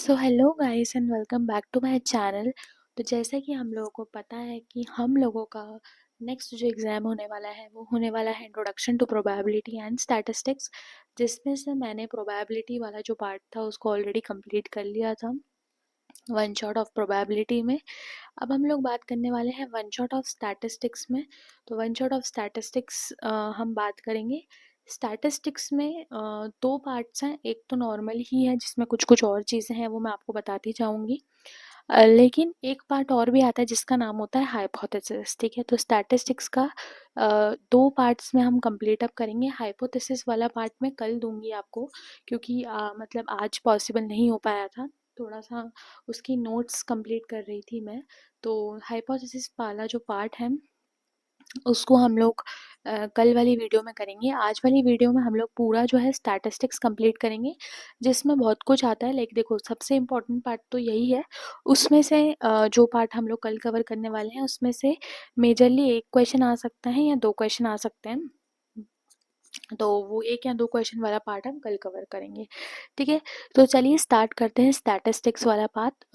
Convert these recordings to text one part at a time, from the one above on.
So hello guys and welcome back to my channel. तो जैसा कि हम लोगों को पता है कि हम लोगों का नेक्स्ट जो एग्ज़ाम होने वाला है वो होने वाला है introduction to probability and statistics, जिसमें से मैंने प्रोबेबिलिटी वाला जो पार्ट था उसको ऑलरेडी कंप्लीट कर लिया था वन शॉट ऑफ प्रोबेबिलिटी में। अब हम लोग बात करने वाले हैं वन शॉट ऑफ स्टैटिस्टिक्स में। तो वन शॉट ऑफ स्टैटिस्टिक्स हम बात करेंगे। स्टैटिस्टिक्स में दो पार्ट्स हैं, एक तो नॉर्मल ही है जिसमें कुछ कुछ और चीज़ें हैं वो मैं आपको बताती जाऊंगी, लेकिन एक पार्ट और भी आता है जिसका नाम होता है हाइपोथेसिस। ठीक है, तो स्टैटिस्टिक्स का दो पार्ट्स में हम कंप्लीट अप करेंगे। हाइपोथेसिस वाला पार्ट मैं कल दूंगी आपको, क्योंकि मतलब आज पॉसिबल नहीं हो पाया था, थोड़ा सा उसकी नोट्स कंप्लीट कर रही थी मैं। तो हाइपोथेसिस वाला जो पार्ट है उसको हम लोग कल वाली वीडियो में करेंगे। आज वाली वीडियो में हम लोग पूरा जो है स्टैटिस्टिक्स कंप्लीट करेंगे, जिसमें बहुत कुछ आता है। लाइक देखो, सबसे इम्पोर्टेंट पार्ट तो यही है। उसमें से जो पार्ट हम लोग कल कवर करने वाले हैं उसमें से मेजरली एक क्वेश्चन आ सकता है या दो क्वेश्चन आ सकते हैं। तो वो एक या दो क्वेश्चन वाला पार्ट हम कल कवर करेंगे। ठीक है, तो चलिए स्टार्ट करते हैं स्टैटिस्टिक्स वाला पार्ट।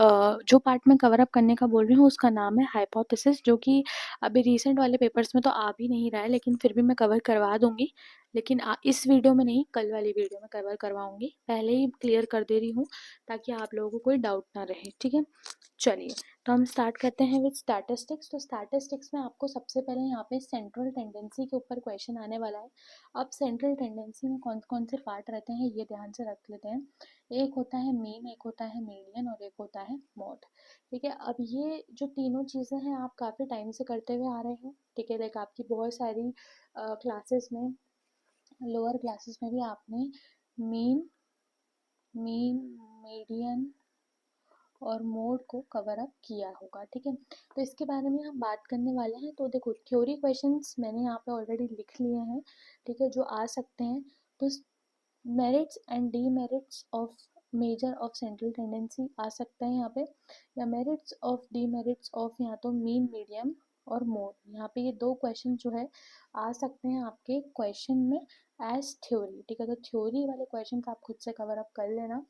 जो पार्ट मैं कवर अप करने का बोल रही हूँ उसका नाम है हाइपोथेसिस, जो कि अभी रिसेंट वाले पेपर्स में तो आ भी नहीं रहा है, लेकिन फिर भी मैं कवर करवा दूंगी। लेकिन इस वीडियो में नहीं, कल वाली वीडियो में कवर करवाऊंगी। पहले ही क्लियर कर दे रही हूँ ताकि आप लोगों को कोई डाउट ना रहे। ठीक है, चलिए तो हम स्टार्ट करते हैं विद स्टैटिस्टिक्स। तो स्टैटिस्टिक्स में आपको सबसे पहले यहाँ पे सेंट्रल टेंडेंसी के ऊपर क्वेश्चन आने वाला है। अब सेंट्रल टेंडेंसी में कौन कौन से पार्ट रहते हैं ये ध्यान से रख लेते हैं। एक होता है मीन, एक होता है मीडियन और एक होता है मोड। ठीक है, अब ये जो तीनों चीज़ें हैं आप काफ़ी टाइम से करते हुए आ रहे हो। ठीक है, लाइक आपकी बहुत सारी क्लासेस में, लोअर क्लासेस में भी आपने मीन, मीडियन और मोड को कवर अप किया होगा। ठीक है, तो इसके बारे में हम बात करने वाले हैं। तो देखो, थ्योरी क्वेश्चंस मैंने यहाँ पे ऑलरेडी लिख लिए हैं। ठीक है, जो आ सकते हैं। तो merits and demerits of measure of central tendency आ सकता है यहाँ पे, या मेरिट्स ऑफ डीमेरिट्स ऑफ यहाँ तो मीन, मीडियम और मोड। यहाँ पे ये दो क्वेश्चन जो है आ सकते हैं आपके क्वेश्चन में एज थ्योरी। ठीक है, तो थ्योरी वाले क्वेश्चन आप खुद से कवर अप कर लेना,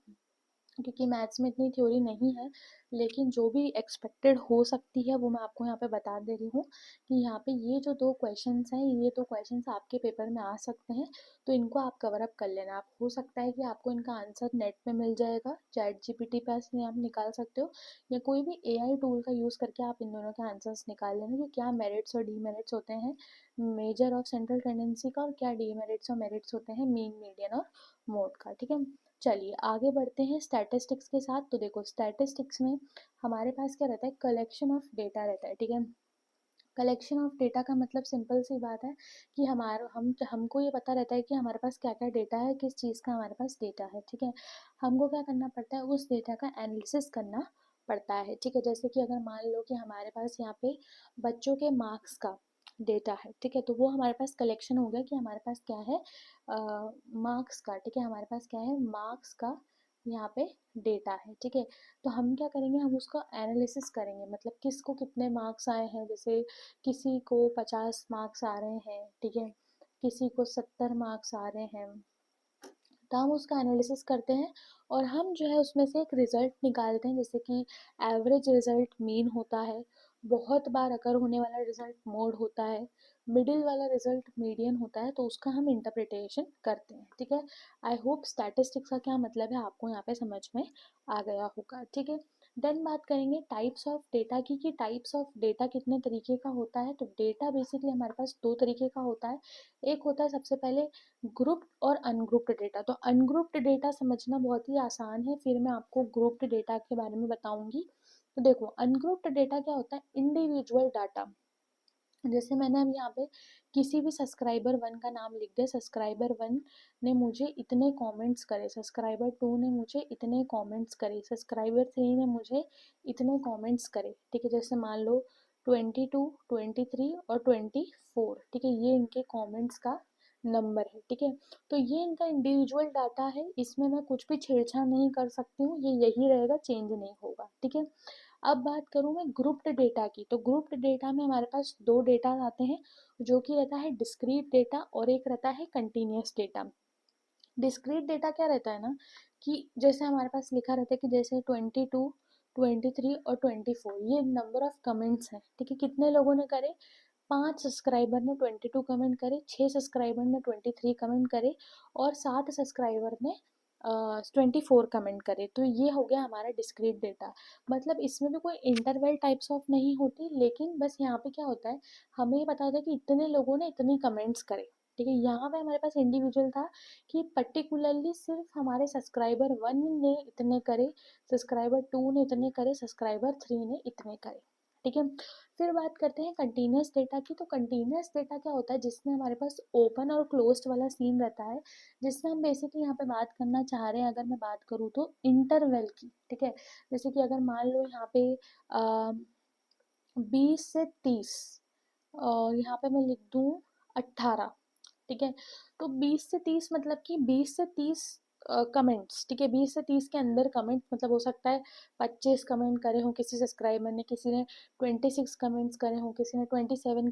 क्योंकि मैथ्स में इतनी थ्योरी नहीं है। लेकिन जो भी एक्सपेक्टेड हो सकती है वो मैं आपको यहाँ पे बता दे रही हूँ कि यहाँ पे ये जो दो क्वेश्चंस हैं, ये दो क्वेश्चंस आपके पेपर में आ सकते हैं। तो इनको आप कवर अप कर लेना। आप हो सकता है कि आपको इनका आंसर नेट पे मिल जाएगा, चैट जीपीटी पे से आप निकाल सकते हो, या कोई भी एआई टूल का यूज़ करके आप इन दोनों के आंसर्स निकाल लेना कि क्या मेरिट्स और डीमेरिट्स होते हैं मेजर ऑफ सेंट्रल टेंडेंसी का, और क्या डीमेरिट्स और मेरिट्स होते हैं मीन, मीडियन और मोड का। ठीक है, चलिए आगे बढ़ते हैं स्टैटिस्टिक्स के साथ। तो देखो, स्टैटिस्टिक्स में हमारे पास क्या रहता है, कलेक्शन ऑफ डेटा रहता है। ठीक है, कलेक्शन ऑफ डेटा का मतलब सिंपल सी बात है कि हमको ये पता रहता है कि हमारे पास क्या क्या डेटा है, किस चीज़ का हमारे पास डेटा है। ठीक है, हमको क्या करना पड़ता है, उस डेटा का एनालिसिस करना पड़ता है। ठीक है, जैसे कि अगर मान लो कि हमारे पास यहाँ पे बच्चों के मार्क्स का डेटा है। ठीक है, तो वो हमारे पास कलेक्शन हो गया कि हमारे पास क्या है, मार्क्स का। ठीक है, हमारे पास क्या है, मार्क्स का यहाँ पे डेटा है। ठीक है, तो हम क्या करेंगे, हम उसका एनालिसिस करेंगे, मतलब किसको कितने मार्क्स आए हैं। जैसे किसी को 50 मार्क्स आ रहे हैं, ठीक है, किसी को 70 मार्क्स आ रहे हैं। तो हम उसका एनालिसिस करते हैं और हम जो है उसमें से एक रिजल्ट निकालते हैं। जैसे कि एवरेज रिजल्ट मीन होता है, बहुत बार अकर होने वाला रिजल्ट मोड होता है, मिडिल वाला रिजल्ट मीडियन होता है। तो उसका हम इंटरप्रिटेशन करते हैं। ठीक है, आई होप स्टैटिस्टिक्स का क्या मतलब है आपको यहाँ पे समझ में आ गया होगा। ठीक है, देन बात करेंगे टाइप्स ऑफ डेटा की, कि टाइप्स ऑफ डेटा कितने तरीके का होता है। तो डेटा बेसिकली हमारे पास दो तरीके का होता है। एक होता है सबसे पहले ग्रुप्ड और अनग्रुप्ड डेटा। तो अनग्रुप्ड डेटा समझना बहुत ही आसान है, फिर मैं आपको ग्रुप्ड डेटा के बारे में बताऊंगी। तो देखो, अनग्रुप्ड डेटा क्या होता है, इंडिविजुअल डाटा। जैसे मैंने अब यहाँ पे किसी भी सब्सक्राइबर वन का नाम लिख दिया, सब्सक्राइबर वन ने मुझे इतने कमेंट्स करे, सब्सक्राइबर टू ने मुझे इतने कमेंट्स करे, सब्सक्राइबर थ्री ने मुझे इतने कमेंट्स करे। ठीक है, जैसे मान लो 22, 23 और 24। ठीक है, ये इनके कमेंट्स का नंबर है। ठीक है, तो ये इनका इंडिविजुअल डाटा है, इसमें मैं कुछ भी छेड़छाड़ नहीं कर सकती हूँ, ये यही रहेगा, चेंज नहीं होगा। ठीक है, अब बात करूँ मैं ग्रुप्ड डेटा की। तो ग्रुप्ड डेटा में हमारे पास दो डेटा आते हैं, जो कि रहता है डिस्क्रीट डेटा और एक रहता है कंटिन्यूस डेटा। डिस्क्रीट डेटा क्या रहता है ना, कि जैसे हमारे पास लिखा रहता है कि जैसे 22, 23 और 24 ये नंबर ऑफ कमेंट्स हैं, ठीक है। कितने लोगों ने करे, 5 सब्सक्राइबर ने 22 कमेंट करे, 6 सब्सक्राइबर ने 23 कमेंट करे और 7 सब्सक्राइबर ने 24 कमेंट करे। तो ये हो गया हमारा डिस्क्रीट डेटा। मतलब इसमें भी कोई इंटरवल टाइप्स ऑफ नहीं होती, लेकिन बस यहाँ पे क्या होता है, हमें ये पता होता है कि इतने लोगों ने इतनी कमेंट्स करे, ठीक है। यहाँ पे हमारे पास इंडिविजुअल था कि पर्टिकुलरली सिर्फ हमारे सब्सक्राइबर 1 ने इतने करे, सब्सक्राइबर 2 ने इतने करे, सब्सक्राइबर 3 ने इतने करे, ठीक है। फिर बात करते हैं कंटिन्यूस डेटा की। तो कंटिन्यूस डेटा क्या होता है, जिसमें हमारे पास ओपन और क्लोज्ड वाला सीन रहता है, जिसमें हम बेसिकली यहाँ पे बात करना चाह रहे हैं, अगर मैं बात करूँ तो इंटरवल की, ठीक है। जैसे कि अगर मान लो यहाँ पे 20 से 30 और यहाँ पे मैं लिख दूँ 18, ठीक है। तो 20 से 30 मतलब कि 20 से 30 कमेंट्स, ठीक है। 20 से 30 के अंदर कमेंट मतलब हो सकता है 25 कमेंट करे हो किसी सब्सक्राइबर ने, किसी ने 26 कमेंट्स करे हो, किसी ने 27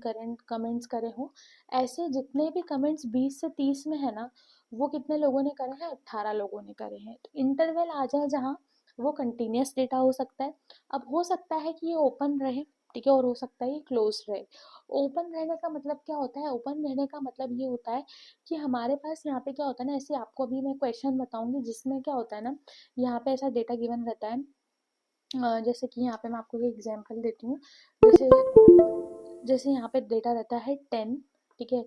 कमेंट्स करे हो। ऐसे जितने भी कमेंट्स 20 से 30 में है ना, वो कितने लोगों ने करे हैं, 18 लोगों ने करे हैं। तो इंटरवल आ जाए जहाँ, वो कंटिन्यूस डेटा हो सकता है। अब हो सकता है कि ये ओपन रहे, ठीक है, और हो सकता है ये क्लोज रहे। ओपन रहने का मतलब क्या होता है, ओपन रहने का मतलब ये होता है कि हमारे पास यहाँ पे क्या होता है ना, ऐसे आपको अभी मैं क्वेश्चन बताऊंगी जिसमें क्या होता है ना, यहाँ पे ऐसा डेटा गिवन रहता है। जैसे कि यहाँ पे मैं आपको एक एग्जांपल देती हूँ। जैसे जैसे यहाँ पे डेटा रहता है 10, ठीक है,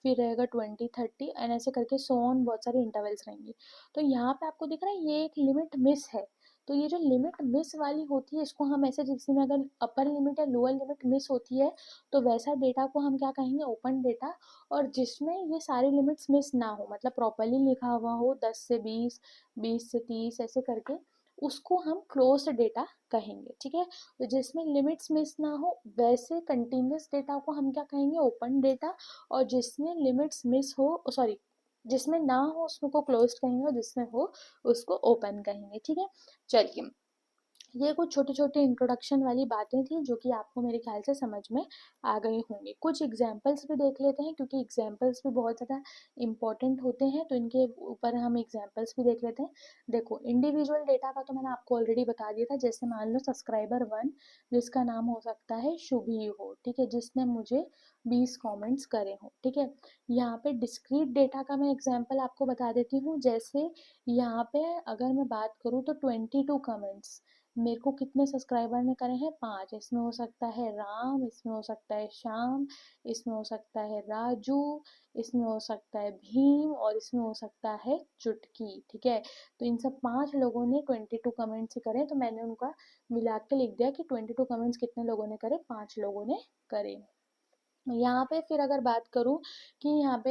फिर रहेगा 20, 30 एंड ऐसे करके सो ऑन, बहुत सारे इंटरवल्स रहेंगे। तो यहाँ पे आपको दिख रहा है ये एक लिमिट मिस है। तो ये जो लिमिट मिस वाली होती है, इसको हम ऐसे, जिसमें अगर अपर लिमिट या लोअर लिमिट मिस होती है, तो वैसा डेटा को हम क्या कहेंगे, ओपन डेटा। और जिसमें ये सारी लिमिट्स मिस ना हो, मतलब प्रॉपरली लिखा हुआ हो 10 से 20, 20 से 30 ऐसे करके, उसको हम क्लोज्ड डेटा कहेंगे, ठीक है। तो जिसमें लिमिट्स मिस ना हो वैसे कंटिन्यूस डेटा को हम क्या कहेंगे, ओपन डेटा। और जिसमें लिमिट्स मिस हो, सॉरी, जिसमें ना हो उसको क्लोज कहेंगे, और जिसमें हो उसको ओपन कहेंगे, ठीक है। चलिए, ये कुछ छोटे छोटे इंट्रोडक्शन वाली बातें थी जो कि आपको मेरे ख्याल से समझ में आ गई होंगी। कुछ एग्जाम्पल्स भी देख लेते हैं, क्योंकि एग्जाम्पल्स भी बहुत ज़्यादा इंपॉर्टेंट होते हैं, तो इनके ऊपर हम एग्जाम्पल्स भी देख लेते हैं। देखो, इंडिविजुअल डेटा का तो मैंने आपको ऑलरेडी बता दिया था। जैसे मान लो सब्सक्राइबर 1, जिसका नाम हो सकता है शुभी हो, ठीक है, जिसने मुझे 20 कमेंट्स करे हो, ठीक है। यहाँ पे डिस्क्रीट डेटा का मैं एग्जाम्पल आपको बता देती हूँ। जैसे यहाँ पे अगर मैं बात करूँ तो 22 कमेंट्स मेरे को कितने सब्सक्राइबर ने करे हैं, 5। इसमें हो सकता है राम, इसमें हो सकता है श्याम, इसमें हो सकता है राजू, इसमें हो सकता है भीम, और इसमें हो सकता है चुटकी, ठीक है। तो इन सब 5 लोगों ने 22 कमेंट्स करे, तो मैंने उनका मिला के लिख दिया कि 22 कमेंट्स कितने लोगों ने करे, 5 लोगों ने करे। यहाँ पे फिर अगर बात करूँ कि यहाँ पे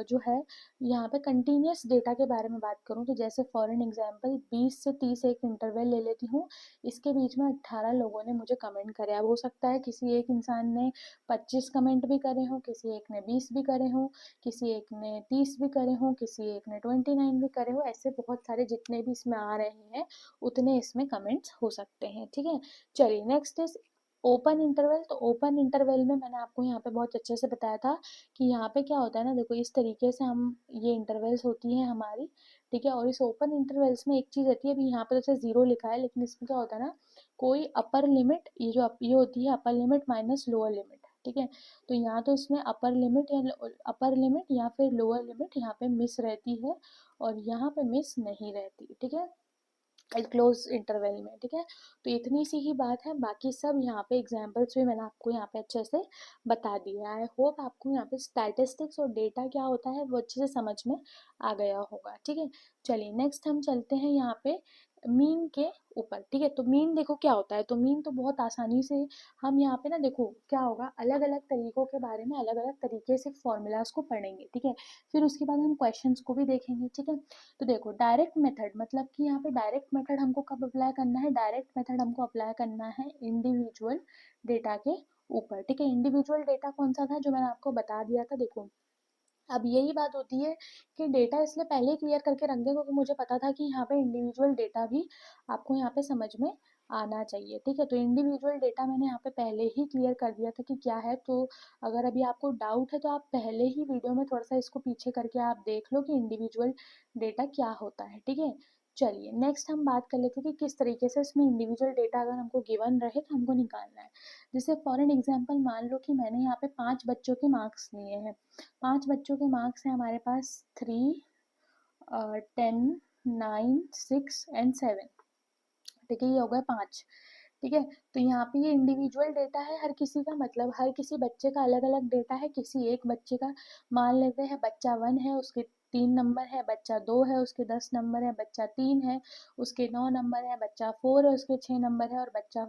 जो है, यहाँ पे कंटिन्यूस डेटा के बारे में बात करूँ, तो जैसे फॉर एन एग्जांपल 20 से 30 एक इंटरवल ले लेती हूँ। इसके बीच में 18 लोगों ने मुझे कमेंट करे। अब हो सकता है किसी एक इंसान ने 25 कमेंट भी करे हों, किसी एक ने 20 भी करे हों, किसी एक ने 30 भी करे हों, किसी एक ने 29 भी करे हों। ऐसे बहुत सारे जितने भी इसमें आ रहे हैं उतने इसमें कमेंट्स हो सकते हैं, ठीक है। चलिए, नेक्स्ट इज ओपन इंटरवल। तो ओपन इंटरवल में मैंने आपको यहाँ पे बहुत अच्छे से बताया था कि यहाँ पे क्या होता है ना, देखो इस तरीके से हम, ये इंटरवल्स होती हैं हमारी, ठीक है। और इस ओपन इंटरवल्स में एक चीज़ रहती है, अभी यहाँ पे जैसे 0 लिखा है, लेकिन इसमें क्या होता है ना, कोई अपर लिमिट, ये जो ये होती है upper limit minus lower limit, ठीक है। तो यहाँ तो इसमें अपर लिमिट या फिर लोअर लिमिट यहाँ पे मिस रहती है, और यहाँ पे मिस नहीं रहती, ठीक है, क्लोज इंटरवल में, ठीक है। तो इतनी सी ही बात है, बाकी सब यहाँ पे एग्जाम्पल्स भी मैंने आपको यहाँ पे अच्छे से बता दिया है। आई होप आपको यहाँ पे स्टैटिस्टिक्स और डेटा क्या होता है वो अच्छे से समझ में आ गया होगा, ठीक है। चलिए, नेक्स्ट हम चलते हैं यहाँ पे मीन के ऊपर, ठीक है। तो मीन देखो क्या होता है, तो मीन तो बहुत आसानी से हम यहाँ पे ना, देखो क्या होगा, अलग अलग तरीकों के बारे में अलग अलग तरीके से फॉर्मूलाज को पढ़ेंगे, ठीक है। फिर उसके बाद हम क्वेश्चंस को भी देखेंगे, ठीक है। तो देखो, डायरेक्ट मेथड मतलब कि यहाँ पे डायरेक्ट मेथड हमको कब अप्लाई करना है, डायरेक्ट मेथड हमको अप्लाई करना है इंडिविजुअल डेटा के ऊपर, ठीक है। इंडिविजुअल डेटा कौन सा था जो मैंने आपको बता दिया था, देखो अब यही बात होती है कि डेटा इसलिए पहले क्लियर करके रख दें, क्योंकि मुझे पता था कि यहाँ पे इंडिविजुअल डेटा भी आपको यहाँ पे समझ में आना चाहिए। ठीक है, तो इंडिविजुअल डेटा मैंने यहाँ पे पहले ही क्लियर कर दिया था कि क्या है, तो अगर अभी आपको डाउट है तो आप पहले ही वीडियो में थोड़ा सा इसको पीछे करके आप देख लो कि इंडिविजुअल डेटा क्या होता है। ठीक है, चलिए नेक्स्ट हम बात कर लेते हैं कि किस तरीके से इसमें इंडिविजुअल डेटा अगर हमको गिवन रहे तो हमको निकालना है। जैसे फॉर एन एग्जाम्पल मान लो कि मैंने यहाँ पे 5 बच्चों के मार्क्स लिए हैं। 5 बच्चों के मार्क्स हैं हमारे पास 3, 10, 9, 6 एंड 7। ठीक है, ये हो गए 5। ठीक है, तो यहाँ पे ये इंडिविजुअल डेटा है हर किसी का, मतलब हर किसी बच्चे का अलग अलग डेटा है। किसी एक बच्चे का मान लेते हैं बच्चा 1 है उसके 3 नंबर है, बच्चा 2 है उसके 10 नंबर है, बच्चा 3 है उसके 9 नंबर है, बच्चा 4 है उसके 6 नंबर है, और बच्चा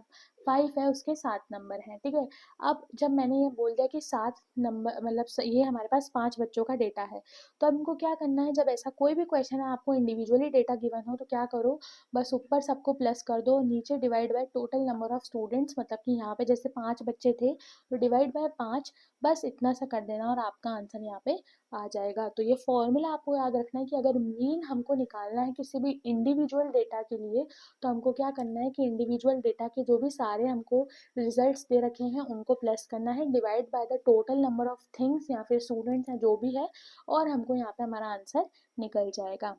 5 है उसके 7 नंबर है। ठीक है, अब जब मैंने ये बोल दिया कि 7 नंबर मतलब ये हमारे पास 5 बच्चों का डेटा है, तो अब हमको क्या करना है, जब ऐसा कोई भी क्वेश्चन है आपको इंडिविजुअली डेटा गिवन हो तो क्या करो, बस ऊपर सबको प्लस कर दो, नीचे divide by total number of students, मतलब कि यहाँ पे जैसे 5 बच्चे थे तो डिवाइड बाय 5, बस इतना सा कर देना और आपका आंसर यहाँ पे आ जाएगा। तो ये फॉर्मूला आपको याद रखना है कि अगर मीन हमको निकालना है किसी भी इंडिविजुअल डेटा के लिए, तो हमको क्या करना है कि इंडिविजुअल डेटा के जो भी सारे हमको रिजल्ट्स दे रखे हैं उनको प्लस करना है, divide by the total number of things या फिर स्टूडेंट्स हैं जो भी है, और हमको यहाँ पे हमारा आंसर निकल जाएगा।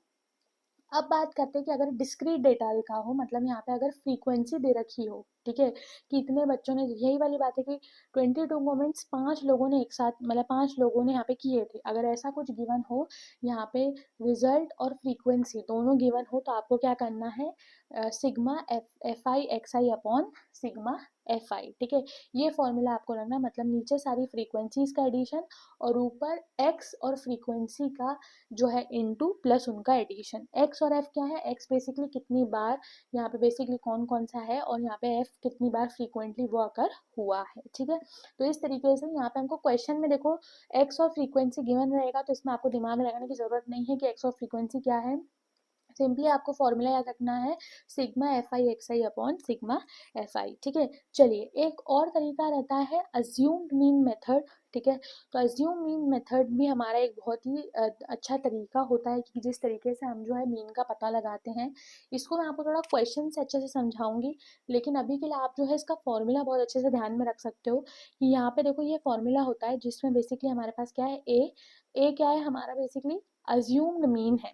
अब बात करते हैं कि अगर डिस्क्रीट डेटा लिखा हो, मतलब यहाँ पे अगर फ्रीक्वेंसी दे रखी हो, ठीक है, कि इतने बच्चों ने, यही वाली बात है कि 22 मोमेंट्स 5 लोगों ने एक साथ, मतलब 5 लोगों ने यहाँ पे किए थे, अगर ऐसा कुछ गिवन हो यहाँ पे, रिजल्ट और फ्रीक्वेंसी दोनों गिवन हो, तो आपको क्या करना है, sigma F I x I upon sigma F I. ठीक है, ये फॉर्मूला आपको रखना है, मतलब नीचे सारी फ्रीक्वेंसीज का एडिशन और ऊपर एक्स और फ्रीक्वेंसी का जो है इनटू प्लस उनका एडिशन। एक्स और एफ क्या है, एक्स बेसिकली कितनी बार यहाँ पे बेसिकली कौन कौन सा है, और यहाँ पे एफ कितनी बार फ्रीक्वेंटली वो अकर हुआ है। ठीक है, तो इस तरीके से यहाँ पे हमको क्वेश्चन में देखो एक्स और फ्रीक्वेंसी गिवन रहेगा, तो इसमें आपको दिमाग लगाने की जरूरत नहीं है कि एक्स और फ्रीक्वेंसी क्या है, सिंपली आपको फॉर्मूला याद रखना है, sigma F I x I upon sigma F I. ठीक है, चलिए एक और तरीका रहता है अज्यूम्ड मीन मेथड। ठीक है, तो अज्यूम मीन मेथड भी हमारा एक बहुत ही अच्छा तरीका होता है कि जिस तरीके से हम जो है मीन का पता लगाते हैं। इसको मैं आपको थोड़ा क्वेश्चन से अच्छे से समझाऊंगी, लेकिन अभी के लिए आप जो है इसका फॉर्मूला बहुत अच्छे से ध्यान में रख सकते हो कि यहाँ पे देखो ये फॉर्मूला होता है जिसमें बेसिकली हमारे पास क्या है, ए क्या है हमारा, बेसिकली अज्यूम्ड मीन है।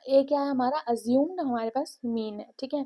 ए क्या है हमारा, अज्यूम्ड हमारे पास मीन है। ठीक है,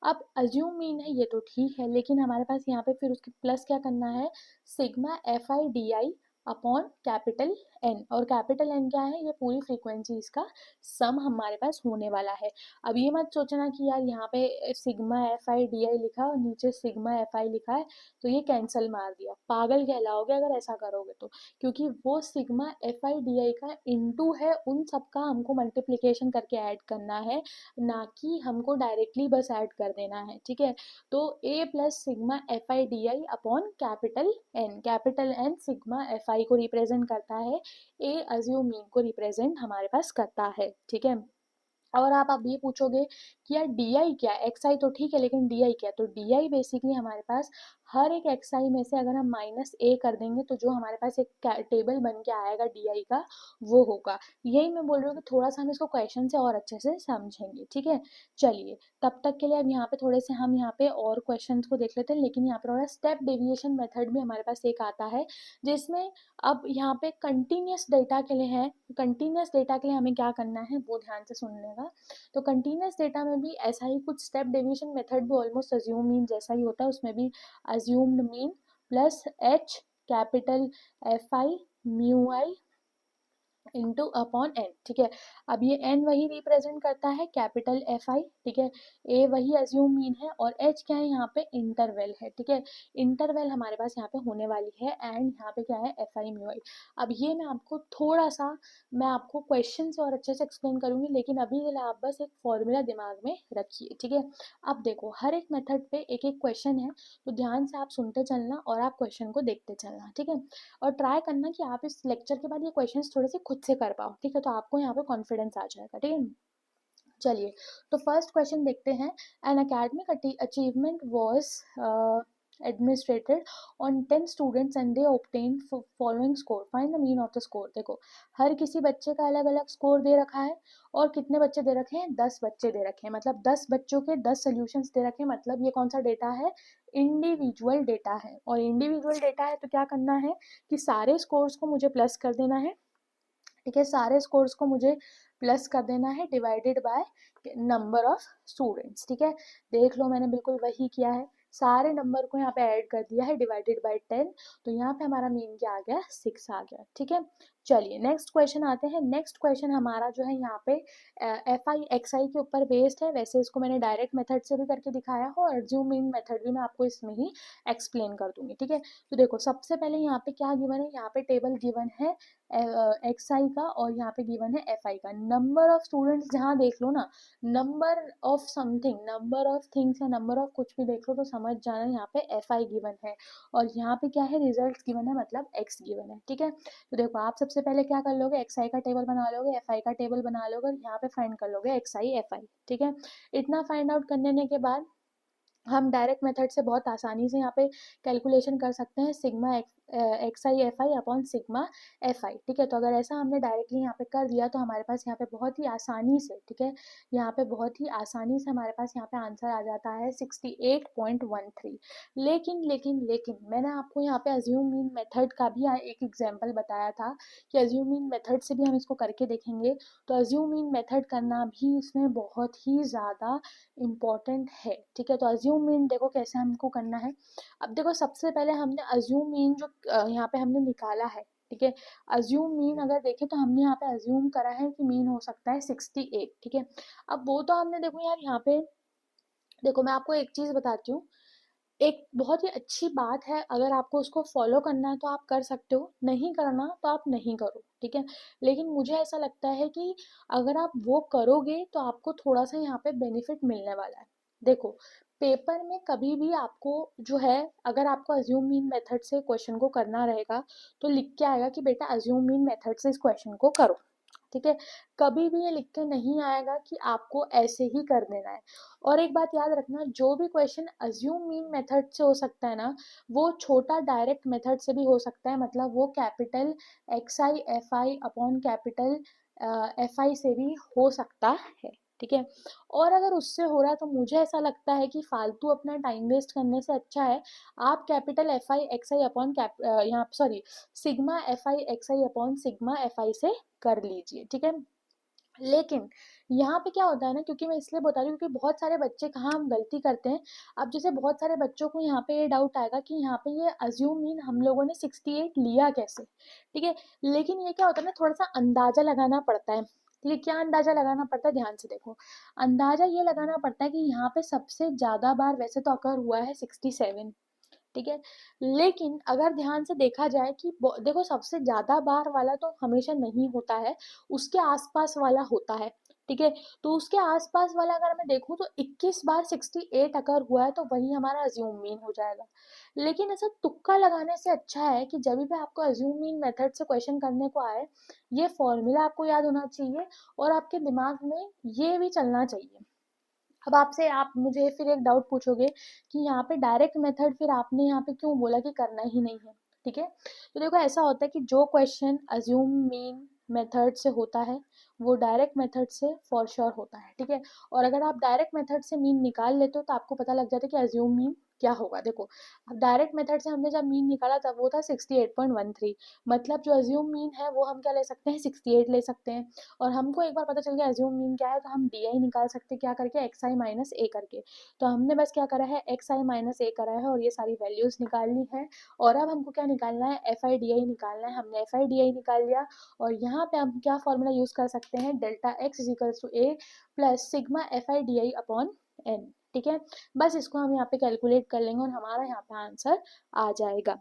अब अज्यूम मीन है ये तो ठीक है, लेकिन हमारे पास यहाँ पे फिर उसके प्लस क्या करना है, sigma F I D I upon capital N, और कैपिटल एन क्या है, ये पूरी फ्रीक्वेंसी इसका सम हमारे पास होने वाला है। अब ये मत सोचना कि यार यहाँ पे sigma F I D I लिखा और नीचे सिग्मा एफ आई लिखा है तो ये कैंसल मार दिया, पागल कहलाओगे अगर ऐसा करोगे तो, क्योंकि वो sigma F I D i का इनटू है, उन सबका हमको मल्टीप्लिकेशन करके ऐड करना है, ना कि हमको डायरेक्टली बस ऐड कर देना है। ठीक है, तो A plus sigma F I D I upon capital N sigma F I को रिप्रेजेंट करता है, ए अज्यूम मीन को रिप्रेजेंट हमारे पास करता है। ठीक है, और आप अब ये पूछोगे कि यार डी आई क्या है, एक्स आई तो ठीक है लेकिन डी आई क्या है, तो डी आई बेसिकली हमारे पास हर एक एक्स आई में से अगर हम माइनस ए कर देंगे तो जो हमारे पास एक टेबल बन के आएगा डी आई का, वो होगा। यही मैं बोल रही हूँ कि थोड़ा सा हम इसको क्वेश्चन से और अच्छे से समझेंगे। ठीक है, चलिए तब तक के लिए अब यहाँ पे थोड़े से हम यहाँ पे और क्वेश्चन को देख लेते हैं, लेकिन यहाँ पे थोड़ा स्टेप डेविएशन मेथड भी हमारे पास एक आता है, जिसमें अब यहाँ पे कंटिन्यूस डेटा के लिए है, कंटिन्यूस डेटा के लिए हमें क्या करना है वो ध्यान से सुन लेगा। तो कंटिन्यूस डेटा में भी ऐसा ही कुछ स्टेप डेविएशन मेथड भी ऑलमोस्ट अज्यूम मीन जैसा ही होता है, उसमें भी assumed mean plus h capital F I mu i into upon n. ठीक है, अब ये एन वही रिप्रेजेंट करता है कैपिटल एफ आई। ठीक है, ए वही अज्यूम मीन है, और एच क्या है यहाँ पे, इंटरवल है। ठीक है, इंटरवल हमारे पास यहाँ पे होने वाली है, एंड यहाँ पे क्या है, एफ आई म्यू आई। अब ये मैं आपको थोड़ा सा, मैं आपको क्वेश्चन से और अच्छे से एक्सप्लेन करूंगी, लेकिन अभी के लिए आप बस एक फॉर्मूला दिमाग में रखिए। ठीक है, अब देखो हर एक मेथड पे एक एक क्वेश्चन है, तो ध्यान से आप सुनते चलना और आप क्वेश्चन को देखते चलना। ठीक है, और ट्राई करना कि आप इस लेक्चर के बाद ये क्वेश्चंस थोड़े से खुद से कर पाओ। ठीक है, तो आपको यहाँ पे कॉन्फिडेंस आ जाएगा। ठीक है, चलिए तो फर्स्ट क्वेश्चन देखते हैं, N academic achievement was administrated on 10 students and they obtained following score, find the mean of the score। देखो हर किसी बच्चे का अलग अलग स्कोर दे रखा है और कितने बच्चे दे रखे हैं, 10 बच्चे दे रखे हैं, मतलब 10 बच्चों के 10 सॉल्यूशंस दे रखे हैं, मतलब ये कौन सा डेटा है, इंडिविजुअल डेटा है। और इंडिविजुअल डेटा है तो क्या करना है कि सारे स्कोर्स को मुझे प्लस कर देना है, ठीक है, सारे स्कोर्स को मुझे प्लस कर देना है divided by number of students, ठीक है। देख लो मैंने बिल्कुल वही किया है, सारे नंबर को यहाँ पे ऐड कर दिया है डिवाइडेड बाय 10, तो यहाँ पे हमारा मीन क्या आ गया, 6 आ गया, ठीक है। चलिए नेक्स्ट क्वेश्चन आते हैं। नेक्स्ट क्वेश्चन हमारा जो है यहाँ पे एफ आई एक्स आई के ऊपर बेस्ड है, वैसे इसको मैंने डायरेक्ट मेथड से भी करके दिखाया हो और अज्यूम मीन मेथड भी मैं आपको इसमें ही एक्सप्लेन कर दूंगी, ठीक है। तो देखो सबसे पहले यहाँ पे क्या गिवन है, यहाँ पे टेबल गिवन है एक्स आई का और यहाँ पे गिवन है एफ आई का। नंबर ऑफ स्टूडेंट्स जहाँ देख लो ना, number of something, number of things या नंबर ऑफ कुछ भी देख लो तो समझ जाना यहाँ पे एफ आई गिवन है और यहाँ पे क्या है, रिजल्ट गिवन है, मतलब एक्स गिवन है, ठीक है। तो देखो आप सबसे पहले क्या कर लोगे, एक्स आई का टेबल बना लोगे, एफ आई का टेबल बना लोगे और यहाँ पे फाइंड कर लोगे एक्स आई एफ आई, ठीक है। इतना फाइंड आउट करने के बाद हम डायरेक्ट मेथड से बहुत आसानी से यहाँ पे कैलकुलेशन कर सकते हैं, sigma x I F I upon sigma F I, ठीक है। तो अगर ऐसा हमने डायरेक्टली यहाँ पे कर दिया तो हमारे पास यहाँ पे बहुत ही आसानी से, ठीक है, यहाँ पे बहुत ही आसानी से हमारे पास यहाँ पे आंसर आ जाता है 68.13। लेकिन लेकिन लेकिन मैंने आपको यहाँ पे अज्यूम मीन मेथड का भी एक एग्जाम्पल बताया था कि अज्यूम मीन मेथड से भी हम इसको करके देखेंगे, तो अज्यूम मीन मेथड करना भी इसमें बहुत ही ज़्यादा इम्पॉर्टेंट है, ठीक है। तो अज्यूम मीन देखो कैसे हमको करना है। अब देखो सबसे पहले हमने अज्यूम मीन जो यहाँ पे हमने निकाला है, ठीक है, अज्यूम मीन अगर देखें तो हमने यहाँ पे अज्यूम करा है कि मीन हो सकता है 68, ठीक है। अब वो तो हमने देखो यार यहाँ पे देखो मैं आपको एक चीज बताती हूँ, एक बहुत ही अच्छी बात है, अगर आपको उसको फॉलो करना है तो आप कर सकते हो, नहीं करना तो आप नहीं करो, ठीक है। लेकिन मुझे ऐसा लगता है कि अगर आप वो करोगे तो आपको थोड़ा सा यहाँ पे बेनिफिट मिलने वाला है। देखो पेपर में कभी भी आपको जो है, अगर आपको अज्यूम मीन मेथड से क्वेश्चन को करना रहेगा तो लिख के आएगा कि बेटा अज्यूम मीन मेथड से इस क्वेश्चन को करो, ठीक है। कभी भी ये लिख के नहीं आएगा कि आपको ऐसे ही कर देना है। और एक बात याद रखना, जो भी क्वेश्चन अज्यूम मीन मेथड से हो सकता है ना, वो छोटा डायरेक्ट मेथड से भी हो सकता है, मतलब वो capital x I F I upon capital F I से भी हो सकता है, ठीक है। और अगर उससे हो रहा है तो मुझे ऐसा लगता है कि फालतू अपना टाइम वेस्ट करने से अच्छा है आप capital F I x I upon यहाँ sorry sigma F I x I upon sigma F I से कर लीजिए, ठीक है। लेकिन यहाँ पे क्या होता है ना, क्योंकि मैं इसलिए बता रही हूँ क्योंकि बहुत सारे बच्चे कहाँ हम गलती करते हैं। अब जैसे बहुत सारे बच्चों को यहाँ पे ये डाउट आएगा कि यहाँ पे ये अज्यूम मीन हम लोगों ने 68 लिया कैसे, ठीक है। लेकिन ये क्या होता है ना, थोड़ा सा अंदाजा लगाना पड़ता है, ठीक है। क्या अंदाजा लगाना पड़ता है, ध्यान से देखो, अंदाजा ये लगाना पड़ता है कि यहाँ पे सबसे ज्यादा बार वैसे तो अकर हुआ है 67, ठीक है। लेकिन अगर ध्यान से देखा जाए कि देखो सबसे ज्यादा बार वाला तो हमेशा नहीं होता है, उसके आसपास वाला होता है, ठीक है। तो उसके आसपास वाला अगर मैं देखूं तो 21 बार 68 अगर हुआ है तो वही हमारा अज्यूम मीन हो जाएगा। लेकिन ऐसा तुक्का लगाने से अच्छा है कि जब भी आपको अज्यूम मीन मेथड से क्वेश्चन करने को आए, ये फॉर्मूला आपको याद होना चाहिए और आपके दिमाग में ये भी चलना चाहिए। अब आपसे आप मुझे फिर एक डाउट पूछोगे कि यहाँ पे डायरेक्ट मेथड फिर आपने यहाँ पे क्यों बोला कि करना ही नहीं है, ठीक है। तो देखो ऐसा होता है कि जो क्वेश्चन अज्यूम मीन मेथड से होता है वो डायरेक्ट मेथड से फॉर श्योर होता है, ठीक है। और अगर आप डायरेक्ट मेथड से मीन निकाल लेते हो तो आपको पता लग जाता है कि अज्यूम मीन क्या होगा। देखो अब डायरेक्ट मेथड से हमने जब मीन निकाला तब वो था 68.13, मतलब जो अज्यूम मीन है वो हम क्या ले सकते हैं, 68 ले सकते हैं। और हमको एक बार पता चल गया अज्यूम मीन क्या है तो हम डी आई निकाल सकते हैं, क्या करके, एक्स आई माइनस ए करके। तो हमने बस क्या करा है, एक्स आई माइनस ए करा है और ये सारी वैल्यूज निकालनी है। और अब हमको क्या निकालना है, एफ आई डी आई निकालना है। हमने एफ आई डी आई निकाल लिया और यहाँ पे हम क्या फॉर्मूला यूज कर सकते हैं, delta x equals to a plus sigma F I D I upon n, ठीक है। बस इसको हम यहाँ पे कैलकुलेट कर लेंगे और हमारा यहाँ पे आंसर आ जाएगा,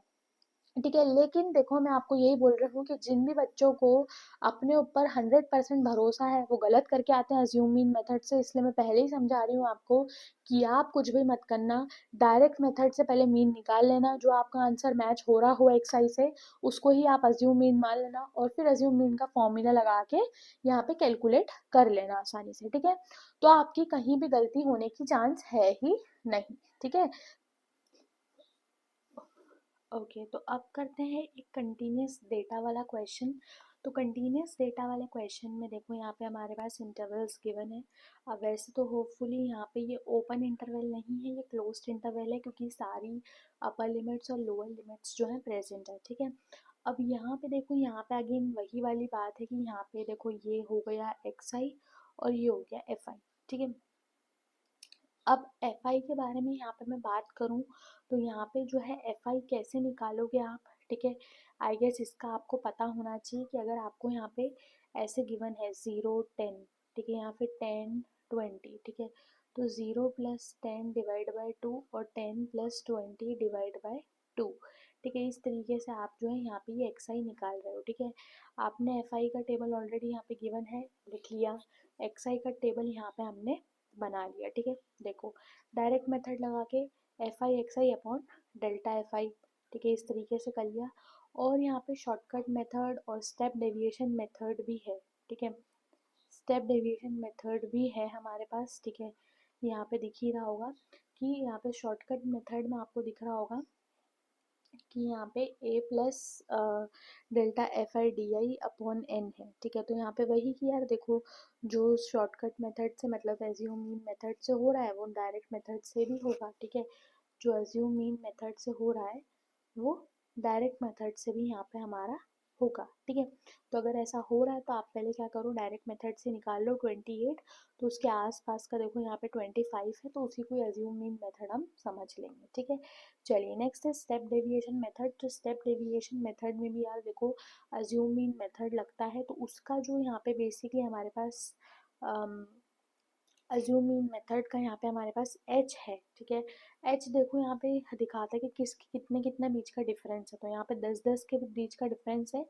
ठीक है। लेकिन देखो मैं आपको यही बोल रही हूँ कि जिन भी बच्चों को अपने ऊपर 100% भरोसा है वो गलत करके आते हैं अज्यूम मीन मेथड से, इसलिए मैं पहले ही समझा रही हूँ आपको कि आप कुछ भी मत करना, डायरेक्ट मेथड से पहले मीन निकाल लेना, जो आपका आंसर मैच हो रहा हो एक्स आई से उसको ही आप अज्यूम मीन मान लेना और फिर अज्यूम मीन का फॉर्मूला लगा के यहाँ पे कैलकुलेट कर लेना आसानी से, ठीक है। तो आपकी कहीं भी गलती होने की चांस है ही नहीं, ठीक है। ओके, तो अब करते हैं एक कंटिन्यूस डेटा वाला क्वेश्चन। तो कंटिन्यूस डेटा वाले क्वेश्चन में देखो यहाँ पे हमारे पास इंटरवल्स गिवन है। अब वैसे तो होपफुली यहाँ पे ये ओपन इंटरवल नहीं है, ये क्लोज्ड इंटरवल है, क्योंकि सारी अपर लिमिट्स और लोअर लिमिट्स जो है प्रेजेंट है, ठीक है। अब यहाँ पे देखो, यहाँ पे अगेन वही वाली बात है कि यहाँ पे देखो ये हो गया एक्स आई और ये हो गया एफ आई, ठीक है। अब एफ आई के बारे में यहाँ पे मैं बात करूँ तो यहाँ पे जो है एफ आई कैसे निकालोगे आप, ठीक है। आई गेस इसका आपको पता होना चाहिए कि अगर आपको यहाँ पे ऐसे गिवन है 0 10, ठीक है, यहाँ पे 10 20, ठीक है। तो 0 + 10 डिवाइड बाय 2 और 10 + 20 डिवाइड बाय 2, ठीक है। इस तरीके से आप जो है यहाँ पे ये एक्स आई निकाल रहे हो, ठीक है। आपने एफ आई का टेबल ऑलरेडी यहाँ पे गिवन है, लिख लिया। एक्स आई का टेबल यहाँ पे हमने बना लिया, ठीक है। देखो, डायरेक्ट मेथड लगा के F I x I upon delta f आई, ठीक है, इस तरीके से कर लिया। और यहाँ पे शॉर्टकट मेथड और स्टेप डेविएशन मेथड भी है, ठीक है। स्टेप डेविएशन मेथड भी है हमारे पास, ठीक है। यहाँ पे दिख ही रहा होगा कि यहाँ पे शॉर्टकट मेथड में आपको दिख रहा होगा कि यहाँ पे a plus delta f I D I upon n है, ठीक है। तो यहाँ पे वही कि यार देखो, जो शॉर्टकट मेथड से मतलब एज्यूम मीन मेथड से हो रहा है वो डायरेक्ट मेथड से भी होगा, ठीक है। जो एज्यूम मीन मेथड से हो रहा है वो डायरेक्ट मेथड से भी यहाँ पे हमारा होगा, ठीक है। तो अगर ऐसा हो रहा है तो आप पहले क्या करो, डायरेक्ट मेथड से निकाल लो 28, तो उसके आसपास का देखो यहाँ पे 25 है, तो उसी को एज्यूम मीन मेथड हम समझ लेंगे, ठीक है। चलिए नेक्स्ट है स्टेप डेविएशन मेथड। तो स्टेप डेविएशन मेथड में भी यार देखो अज्यूम मीन मेथड लगता है, तो उसका जो यहाँ पे बेसिकली हमारे पास अज्यूम मीन मेथड का यहाँ पे हमारे पास एच है, ठीक है। एच देखो यहाँ पे दिखाता है कि कितने कितना बीच का डिफरेंस है, तो यहाँ पे 10 10 के बीच का डिफरेंस है,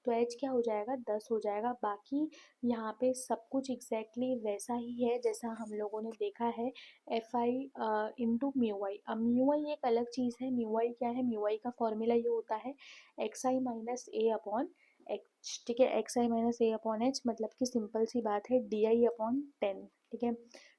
तो एच क्या हो जाएगा, 10 हो जाएगा। बाकी यहाँ पे सब कुछ एग्जैक्टली वैसा ही है जैसा हम लोगों ने देखा है, एफ आई इंटू म्यू आई। अब म्यू आई एक अलग चीज़ है, म्यू आई क्या है, म्यू आई का फॉर्मूला ये होता है x i minus A upon H, ठीक है। X i minus A upon H मतलब कि सिंपल सी बात है डी आई अपॉन 10, ठीक है।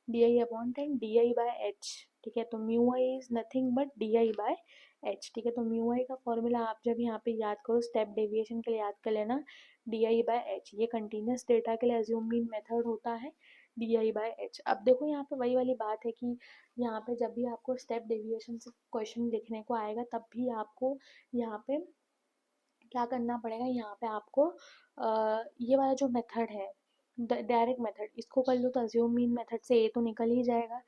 D I upon 10 D I by H, ठीक है। तो mu I is nothing but D I by H, ठीक है। तो म्यू आई का फॉर्मूला आप जब यहाँ पे याद करो स्टेप डेविएशन के लिए याद कर लेना, डी आई बाय एच। ये कंटिन्यूस डेटा के लिए अज्यूम मीन मेथड होता है, डी आई बाय एच। अब देखो यहाँ पे वही वाली बात है कि यहाँ पे जब भी आपको स्टेप डेविएशन से क्वेश्चन लिखने को आएगा तब भी आपको यहाँ पे क्या करना पड़ेगा, यहाँ पे आपको ये वाला जो मेथड है डायरेक्ट मेथड, इसको कर लो तो अज्यूम मीन मेथड से ए तो निकल ही जाएगा,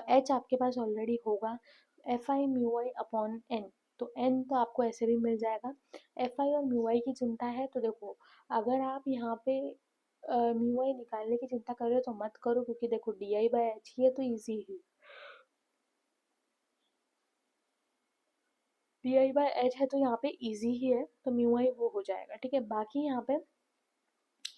एच आपके पास ऑलरेडी होगा, f I mu i upon n, तो एन तो आपको ऐसे भी मिल जाएगा। एफ आई और म्यू आई की चिंता है तो देखो, अगर आप यहाँ पे म्यू आई निकालने की चिंता कर रहे हो तो मत करो, क्योंकि देखो डी आई बाई एच ही है तो ईजी है, डी आई बाई एच है तो यहाँ पे इजी ही है, तो म्यू आई वो हो जाएगा, ठीक है। बाकी यहाँ पे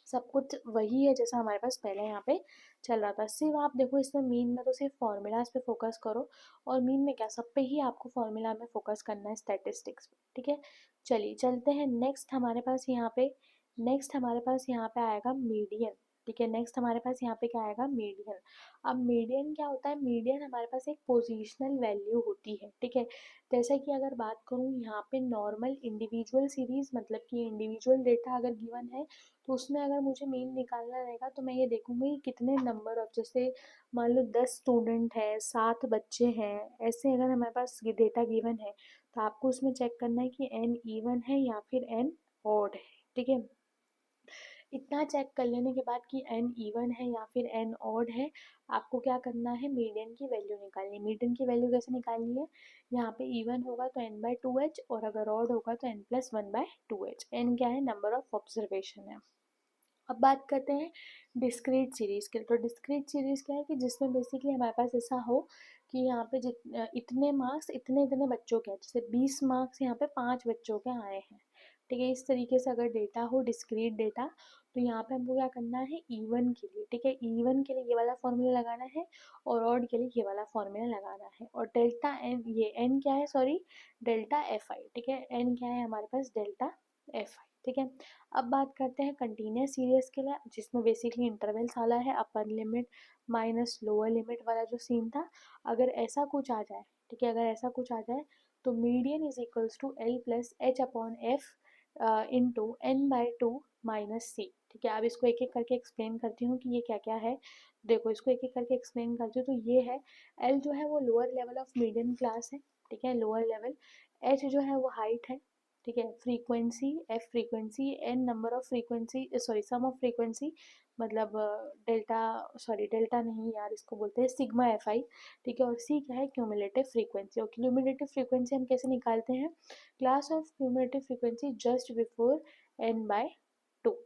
सब कुछ वही है जैसा हमारे पास पहले यहाँ पे चल रहा था। सिर्फ आप देखो इसमें मीन में तो सिर्फ फॉर्मूलाज पे फोकस करो, और मीन में क्या सब पे ही आपको फॉर्मूला में फोकस करना है, स्टैटिस्टिक्स पे, ठीक है। चलिए चलते हैं नेक्स्ट हमारे पास यहाँ पे, नेक्स्ट हमारे पास यहाँ पे आएगा मीडियन, ठीक है। नेक्स्ट हमारे पास यहाँ पे क्या आएगा, मीडियन। अब मीडियन क्या होता है, मीडियन हमारे पास एक पोजिशनल वैल्यू होती है, ठीक है। जैसे कि अगर बात करूँ यहाँ पे नॉर्मल इंडिविजुअल सीरीज मतलब कि इंडिविजुअल डेटा अगर गिवन है तो उसमें अगर मुझे मीन निकालना रहेगा तो मैं ये देखूंगी कितने नंबर ऑफ, जैसे मान लो 10 स्टूडेंट हैं, 7 बच्चे हैं, ऐसे अगर हमारे पास डेटा गिवन है तो आपको उसमें चेक करना है कि एन इवन है या फिर एन ऑड है, ठीक है। इतना चेक कर लेने के बाद कि एन इवन है या फिर एन ऑड है, आपको क्या करना है, मीडियन की वैल्यू निकालनी है। मीडियन की वैल्यू कैसे निकालनी है, यहाँ पे इवन होगा तो एन बाई टू एच, और अगर ऑड होगा तो n plus one by two h. N क्या है, नंबर ऑफ ऑब्जर्वेशन है। अब बात करते हैं डिस्क्रीट सीरीज के। तो डिस्क्रीट सीरीज क्या है कि जिसमें बेसिकली हमारे पास ऐसा हो कि यहाँ पे इतने मार्क्स इतने इतने बच्चों के हैं, जैसे 20 मार्क्स यहाँ पे 5 बच्चों के आए हैं, ठीक है। इस तरीके से अगर डेटा हो डिस्क्रीट डेटा, तो यहाँ पे हमको क्या करना है, इवन के लिए, ठीक है, इवन के लिए ये वाला फॉर्मूला लगाना है, और ऑड के लिए ये वाला फॉर्मूला लगाना है। और डेल्टा एन, ये एन क्या है, सॉरी डेल्टा एफ आई, ठीक है। एन क्या है हमारे पास, डेल्टा एफ आई, ठीक है। अब बात करते हैं कंटिन्यूस सीरीज के लिए, जिसमें बेसिकली इंटरवल्स वाला है, upper limit minus lower limit वाला जो सीन था। अगर ऐसा कुछ आ जाए, ठीक है, अगर ऐसा कुछ आ जाए तो median is equals to L plus H upon F into N by two minus C. ठीक है, अब इसको एक एक करके एक्सप्लेन करती हूँ कि ये क्या क्या है। देखो इसको एक एक करके एक्सप्लेन करती हूँ। तो ये है एल जो है वो lower level of median class है, ठीक है, लोअर लेवल। एच जो है वो हाइट है, ठीक है, frequency f frequency, n number of frequency, sorry sum of frequency, मतलब डेल्टा, सॉरी डेल्टा नहीं यार, इसको बोलते हैं सिग्मा एफ आई। ठीक है, और सी क्या है, क्यूमुलेटिव फ्रीक्वेंसी। और क्यूमुलेटिव फ्रीक्वेंसी हम कैसे निकालते हैं, class of cumulative frequency just before N by two.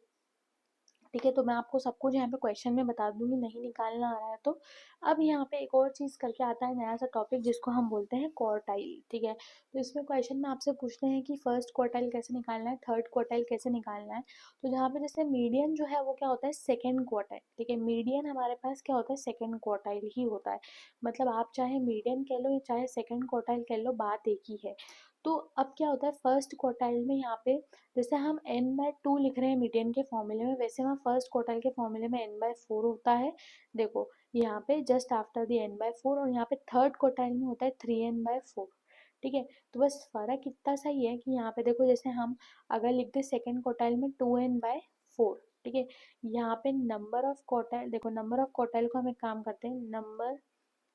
ठीक है, तो मैं आपको सब कुछ यहाँ पे क्वेश्चन में बता दूंगी, नहीं निकालना आ रहा है तो। अब यहाँ पे एक और चीज़ करके आता है नया सा टॉपिक जिसको हम बोलते हैं क्वार्टाइल। ठीक है, तो इसमें क्वेश्चन में आपसे पूछते हैं कि फर्स्ट क्वार्टाइल कैसे निकालना है, थर्ड क्वार्टाइल कैसे निकालना है। तो जहाँ पे जैसे मीडियन जो है वो क्या होता है, सेकेंड क्वार्टाइल। ठीक है, मीडियन हमारे पास क्या होता है, सेकेंड क्वार्टाइल ही होता है। मतलब आप चाहे मीडियन कह लो या चाहे सेकेंड क्वार्टाइल कह लो, बात एक ही है। तो अब क्या होता है फर्स्ट क्वार्टाइल में, यहाँ पे जैसे हम n बाय टू लिख रहे हैं मीडियन के फॉर्मूले में, वैसे वहाँ फर्स्ट क्वार्टाइल के फॉर्मूले में n बाय फोर होता है। देखो यहाँ पे just after the n by four, और यहाँ पे थर्ड क्वार्टाइल में होता है 3n बाय फोर। ठीक है, तो बस फर्क इतना सा ही है कि यहाँ पे देखो जैसे हम अगर लिख दे सेकेंड क्वार्टाइल में 2n बाय फोर। ठीक है, यहाँ पे नंबर ऑफ क्वार्टाइल, देखो नंबर ऑफ क्वार्टाइल को हम एक काम करते हैं, नंबर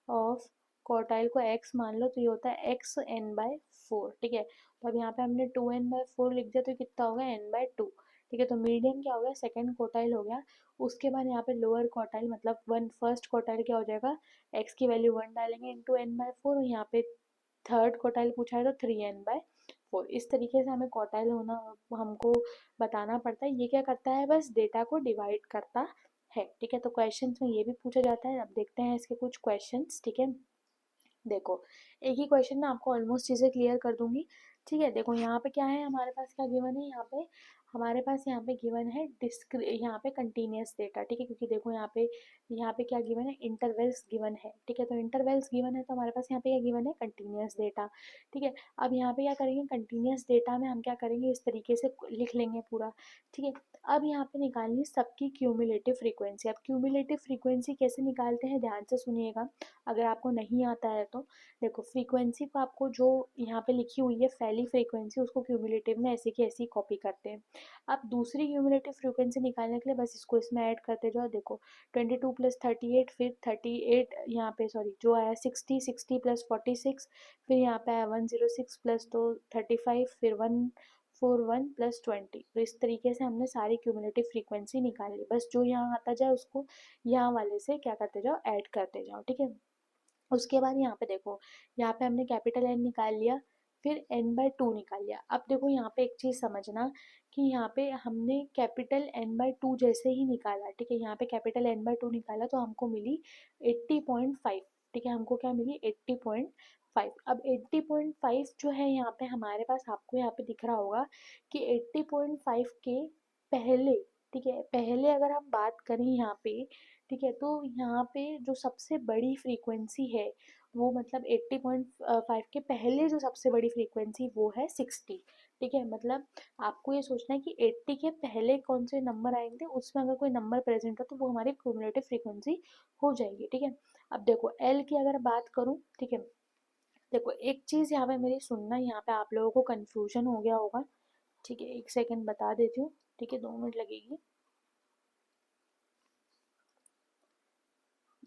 ऑफ क्वार्टाइल को x मान लो, तो ये होता है एक्स एन बाय फोर। ठीक है, तो अब यहाँ पे हमने 2n/4 लिख दिया, तो कितना होगा n/2। ठीक है, तो मीडियन क्या हो गया, सेकंड क्वार्टाइल हो गया। उसके बाद यहाँ पे लोअर क्वार्टाइल मतलब वन, फर्स्ट क्वार्टाइल क्या हो जाएगा, x की वैल्यू 1 डालेंगे इंटू n/4, और यहाँ पे थर्ड क्वार्टाइल पूछा है तो 3n/4। इस तरीके से हमें क्वार्टाइल होना हमको बताना पड़ता है। ये क्या करता है, बस डेटा को डिवाइड करता है। ठीक है, तो क्वेश्चंस में ये भी पूछा जाता है। अब देखते हैं इसके कुछ क्वेश्चंस। ठीक है, देखो एक ही क्वेश्चन में आपको ऑलमोस्ट चीज़ें क्लियर कर दूंगी। ठीक है, देखो यहाँ पे क्या है, हमारे पास क्या गिवन है, यहाँ पे हमारे पास यहाँ पे गिवन है यहाँ पे कंटिन्यूस डेटा। ठीक है, क्योंकि देखो यहाँ पे क्या गिवन है, इंटरवल्स गिवन है। ठीक है, तो इंटरवल्स गिवन है तो हमारे पास यहाँ पे क्या गिवन है, कंटिन्यूस डेटा। ठीक है, अब यहाँ पे क्या करेंगे, कंटिन्यूस डेटा में हम क्या करेंगे, इस तरीके से लिख लेंगे पूरा। ठीक है, अब यहाँ पे निकालनी सबकी क्यूमुलेटिव फ्रीक्वेंसी। अब क्यूमुलेटिव फ्रीक्वेंसी कैसे निकालते हैं, ध्यान से सुनिएगा अगर आपको नहीं आता है तो। देखो फ्रीक्वेंसी को आपको जो यहाँ पे लिखी हुई है फैली फ्रीक्वेंसी, उसको क्यूमुलेटिव में ऐसे की ऐसी कॉपी करते हैं। अब दूसरी क्यूमुलेटिव फ्रीक्वेंसी निकालने के लिए बस इसको इसमें ऐड करते जाओ। देखो 22 प्लस 38, फिर 38 यहाँ पे, सॉरी जो आया 60, 60 प्लस 46, फिर यहाँ पे आया 106 प्लस तो 35, फिर 141 प्लस 20। तो इस तरीके से हमने सारी क्यूमुलेटिव फ्रीक्वेंसी निकाल ली। बस जो यहाँ आता जाए उसको यहाँ वाले से क्या करते जाओ, ऐड करते जाओ। ठीक है, उसके बाद यहाँ पे देखो, यहाँ पे हमने कैपिटल N निकाल लिया, फिर n/2 निकाल लिया। अब देखो यहाँ पे एक चीज़ समझना कि यहाँ पे हमने कैपिटल n/2 जैसे ही निकाला। ठीक है, यहाँ पे कैपिटल n/2 निकाला तो हमको मिली 80.5। ठीक है, हमको क्या मिली, 80.5। अब 80.5 जो है यहाँ पे हमारे पास, आपको यहाँ पे दिख रहा होगा कि 80.5 के पहले, ठीक है, पहले अगर हम बात करें यहाँ पे, ठीक है, तो यहाँ पे जो सबसे बड़ी फ्रीक्वेंसी है वो मतलब 80.5 के पहले जो सबसे बड़ी फ्रीक्वेंसी वो है 60। ठीक है, मतलब आपको ये सोचना है कि 80 के पहले कौन से नंबर आएंगे, उसमें अगर कोई नंबर प्रेजेंट हो तो वो हमारी क्यूमुलेटिव फ्रीक्वेंसी हो जाएगी। ठीक है, अब देखो एल की अगर बात करूँ, ठीक है, देखो एक चीज़ यहाँ पे मेरी सुनना, यहाँ पे आप लोगों को कन्फ्यूजन हो गया होगा। ठीक है, एक सेकेंड बता देती हूँ। ठीक है, 2 मिनट लगेगी।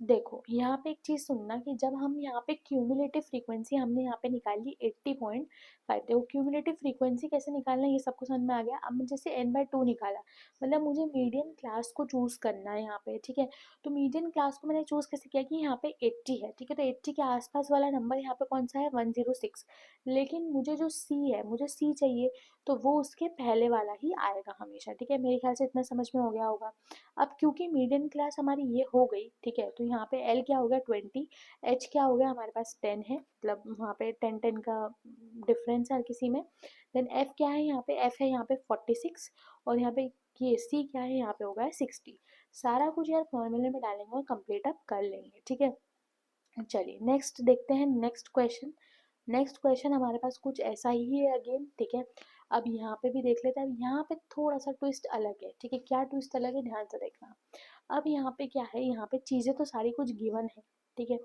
देखो यहाँ पे एक चीज सुनना कि जब हम यहाँ पे क्यूमुलेटिव फ्रीक्वेंसी हमने यहाँ पे निकाली 80.5। देखो क्यूमुलेटिव फ्रीक्वेंसी कैसे निकालना है ये सबको समझ में आ गया। अब जैसे n/2 निकाला, मतलब मुझे मीडियन क्लास को चूज करना है यहाँ पे। ठीक है, तो मीडियन क्लास को मैंने चूज कैसे किया कि यहाँ पे 80 है। ठीक है, तो 80 के आसपास वाला नंबर यहाँ पे कौन सा है, 106। लेकिन मुझे जो सी है, मुझे सी चाहिए, तो वो उसके पहले वाला ही आएगा हमेशा। ठीक है, मेरे ख्याल से इतना समझ में हो गया होगा। अब क्योंकि मीडियन क्लास हमारी ये हो गई, ठीक है, तो यहाँ पे एल क्या हो गया 20, एच क्या हो गया हमारे पास 10 है, मतलब वहाँ पे 10 का डिफरेंस है हर किसी में। देन एफ क्या है, यहाँ पे एफ है यहाँ पे 46, और यहाँ पे ये सी क्या है, यहाँ पे होगा 60। सारा कुछ यार फॉर्मूले में डालेंगे और कंप्लीट अप कर लेंगे। ठीक है, चलिए नेक्स्ट देखते हैं, नेक्स्ट क्वेश्चन। नेक्स्ट क्वेश्चन हमारे पास कुछ ऐसा ही है अगेन। ठीक है, अब यहाँ पे भी देख लेते हैं। अब यहाँ पे थोड़ा सा ट्विस्ट अलग है। ठीक है, क्या ट्विस्ट अलग है, ध्यान से देखना। अब यहाँ पे क्या है, यहाँ पे चीज़ें तो सारी कुछ गिवन है। ठीक है,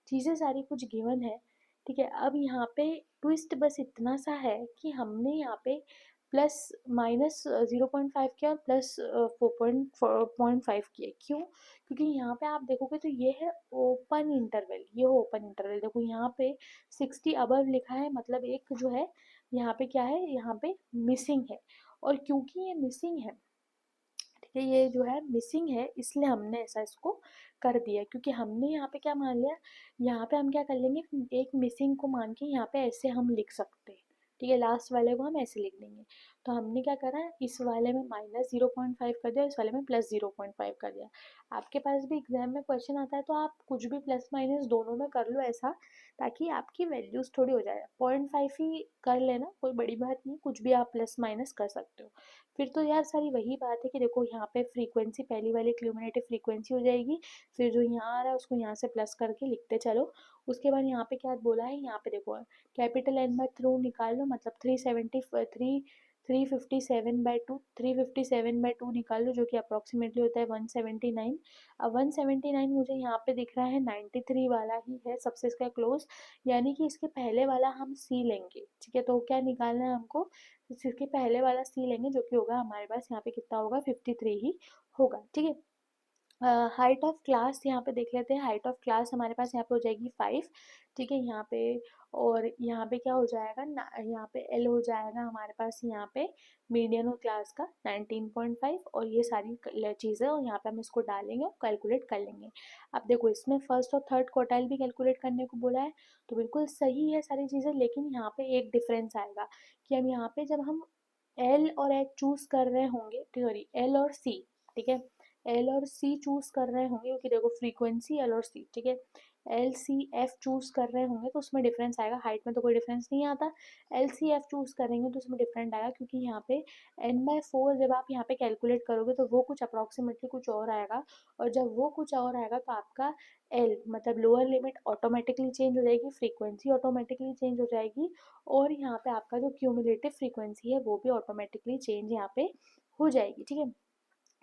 चीज़ें सारी कुछ गिवन है, ठीक है। अब यहाँ पे ट्विस्ट बस इतना सा है कि हमने यहाँ पे प्लस माइनस 0.5 किया और प्लस 4.5 किया। क्यों? क्योंकि यहाँ पे आप देखोगे तो ये है ओपन इंटरवल, ये ओपन इंटरवल। देखो यहाँ पे 60 अबव लिखा है, मतलब एक जो है यहाँ पे क्या है, यहाँ पे मिसिंग है। और क्योंकि ये मिसिंग है, ठीक है, ये जो है मिसिंग है, इसलिए हमने ऐसा इसको कर दिया। क्योंकि हमने यहाँ पे क्या मान लिया, यहाँ पे हम क्या कर लेंगे, एक मिसिंग को मान के यहाँ पे ऐसे हम लिख सकते हैं। ठीक है, लास्ट वाले को हम ऐसे लिख देंगे। तो हमने क्या करा, इस वाले में माइनस 0.5 कर दिया, इस वाले में प्लस 0.5 कर दिया। आपके पास भी एग्जाम में क्वेश्चन आता है तो आप कुछ भी प्लस माइनस दोनों में कर लो ऐसा, ताकि आपकी वैल्यूज थोड़ी हो जाए। 0.5 ही कर लेना, कोई बड़ी बात नहीं, कुछ भी आप प्लस माइनस कर सकते हो। फिर तो यार सारी वही बात है कि देखो यहाँ पे फ्रीक्वेंसी पहली वाली क्यूमुलेटिव फ्रीक्वेंसी हो जाएगी, फिर जो यहाँ आ रहा है उसको यहाँ से प्लस करके लिखते चलो। उसके बाद यहाँ पे क्या बोला है, यहाँ पे देखो कैपिटल एन बाय थ्रू निकाल लो, मतलब 357/2, 357/2 निकाल लो, जो कि अप्रोक्सीमेटली होता है 179। अब 179 मुझे यहाँ पे दिख रहा है 93 वाला ही है सबसे इसका क्लोज, यानी कि इसके पहले वाला हम सी लेंगे। ठीक है, तो क्या निकालना है हमको, इसके पहले वाला सी लेंगे, जो कि होगा हमारे पास यहाँ पे कितना होगा, 53 ही होगा। ठीक है। हाइट ऑफ क्लास यहाँ पे देख लेते हैं। हाइट ऑफ क्लास हमारे पास यहाँ पे हो जाएगी 5। ठीक है, यहाँ पे और यहाँ पे क्या हो जाएगा ना, यहाँ पे एल हो जाएगा हमारे पास यहाँ पे मीडियन ऑफ क्लास का 19.5, और ये सारी चीज़ें, और यहाँ पे हम इसको डालेंगे और कैलकुलेट कर लेंगे। अब देखो इसमें फर्स्ट और थर्ड क्वार्टाइल भी कैलकुलेट करने को बोला है, तो बिल्कुल सही है सारी चीज़ें, लेकिन यहाँ पे एक डिफरेंस आएगा कि हम यहाँ पे जब हम एल और एच चूज कर रहे होंगे, सॉरी एल और सी, ठीक है, एल और सी चूज कर रहे होंगे, क्योंकि देखो फ्रीक्वेंसी एल और सी, ठीक है, एल सी एफ चूज कर रहे होंगे तो उसमें डिफरेंस आएगा। हाइट में तो कोई डिफरेंस नहीं आता। एल सी एफ चूज करेंगे तो उसमें डिफरेंट आएगा, क्योंकि यहाँ पे n/4 जब आप यहाँ पे कैलकुलेट करोगे तो वो कुछ अप्रोक्सीमेटली कुछ और आएगा, और जब वो कुछ और आएगा तो आपका एल मतलब लोअर लिमिट ऑटोमेटिकली चेंज हो जाएगी, फ्रीक्वेंसी ऑटोमेटिकली चेंज हो जाएगी, और यहाँ पे आपका जो क्यूमुलेटिव फ्रीक्वेंसी है वो भी ऑटोमेटिकली चेंज यहाँ पे हो जाएगी। ठीक है,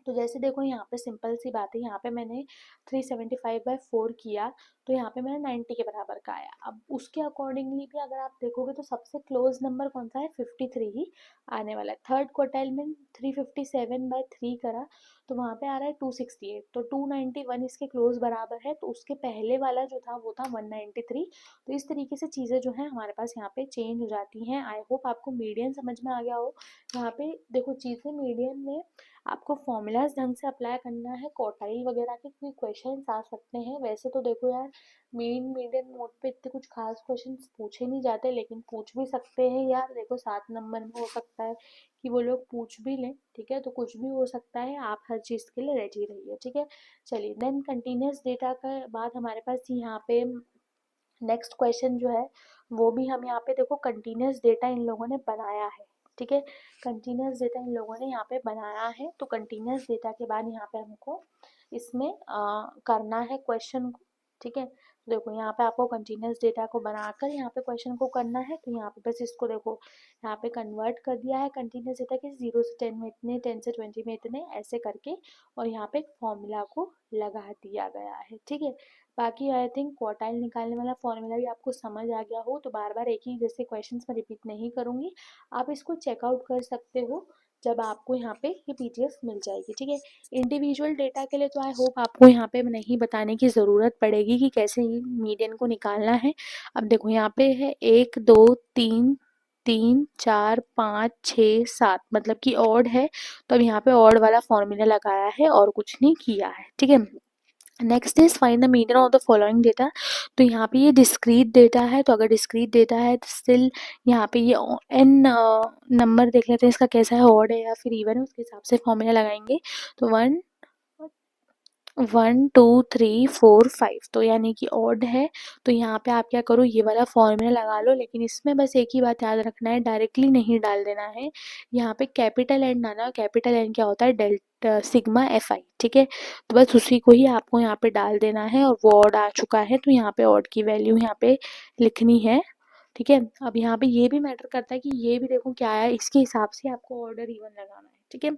तो जैसे देखो यहाँ पे सिंपल सी बात है, यहाँ पे मैंने 375/4 किया, तो यहाँ पे मैंने 90 के बराबर का आया। अब उसके अकॉर्डिंगली भी अगर आप देखोगे तो सबसे क्लोज नंबर कौन सा है, 53 ही आने वाला है। थर्ड क्वार्टाइल में 357/3 करा तो वहाँ पे आ रहा है 268, तो 291 इसके क्लोज बराबर है, तो उसके पहले वाला जो था वो था 193। तो इस तरीके से चीज़ें जो है हमारे पास यहाँ पे चेंज हो जाती हैं। आई होप आपको मीडियन समझ में आ गया हो। यहाँ पे देखो चीज़ें मीडियन में आपको फॉर्मूलाज ढंग से अप्लाई करना है, क्वार्टाइल वगैरह के कोई क्वेश्चन आ सकते हैं। वैसे तो देखो यार मेन मीडियन मोड पे इतने कुछ खास क्वेश्चन पूछे नहीं जाते, लेकिन पूछ भी सकते हैं यार। देखो 7 नंबर में हो सकता है कि वो लोग पूछ भी लें। ठीक है, तो कुछ भी हो सकता है, आप हर चीज़ के लिए रेडी रहिए। ठीक है, चलिए देन कंटिन्यूस डेटा के बाद हमारे पास यहाँ पे नेक्स्ट क्वेश्चन जो है वो भी हम यहाँ पे देखो कंटिन्यूस डेटा इन लोगों ने बनाया है। ठीक है, कंटिन्यूस डेटा इन लोगों ने यहाँ पे बनाया है, तो कंटिन्यूस डेटा के बाद यहाँ पे हमको इसमें करना है क्वेश्चन को। ठीक है, देखो यहाँ पे आपको कंटिन्यूस डेटा को बनाकर यहाँ पे क्वेश्चन को करना है, तो यहाँ पे बस इसको देखो यहाँ पे कन्वर्ट कर दिया है कंटिन्यूस डेटा के 0 से 10 में इतने, 10 से 20 में इतने, ऐसे करके, और यहाँ पे फॉर्मूला को लगा दिया गया है। ठीक है, बाकी आई थिंक क्वार्टाइल निकालने वाला फॉर्मूला भी आपको समझ आ गया हो, तो बार बार एक ही जैसे क्वेश्चंस में रिपीट नहीं करूँगी। आप इसको चेकआउट कर सकते हो जब आपको यहाँ पे ये पीडीएफ मिल जाएगी। ठीक है, इंडिविजुअल डेटा के लिए तो आई होप आपको यहाँ पे नहीं बताने की ज़रूरत पड़ेगी कि कैसे मीडियन को निकालना है। अब देखो यहाँ पे है 1 2 3 3 4 5 6 7, मतलब कि ऑड है, तो अब यहाँ पे ऑड वाला फॉर्मूला लगाया है और कुछ नहीं किया है। ठीक है, next is find the median of the following data. तो यहाँ पे ये डिस्क्रीट डेटा है, तो अगर डिस्क्रीट डेटा है तो स्टिल यहाँ पे ये एन नंबर देख लेते हैं इसका कैसा है, ऑड है या फिर इवन है, उसके हिसाब से फॉर्मूला लगाएंगे। तो 1 1 2 3 4 5, तो यानी कि ऑड है, तो यहाँ पे आप क्या करो ये वाला फॉर्मूला लगा लो, लेकिन इसमें बस एक ही बात याद रखना है, डायरेक्टली नहीं डाल देना है। यहाँ पे कैपिटल एन आना, कैपिटल एन क्या होता है, डेल्टा सिग्मा एफ आई। ठीक है, तो बस उसी को ही आपको यहाँ पे डाल देना है, और वो ऑड आ चुका है तो यहाँ पे ऑड की वैल्यू यहाँ पे लिखनी है। ठीक है, अब यहाँ पे ये भी मैटर करता है कि ये भी देखो क्या है, इसके हिसाब से आपको ऑर्डर इवन लगाना है। ठीक है,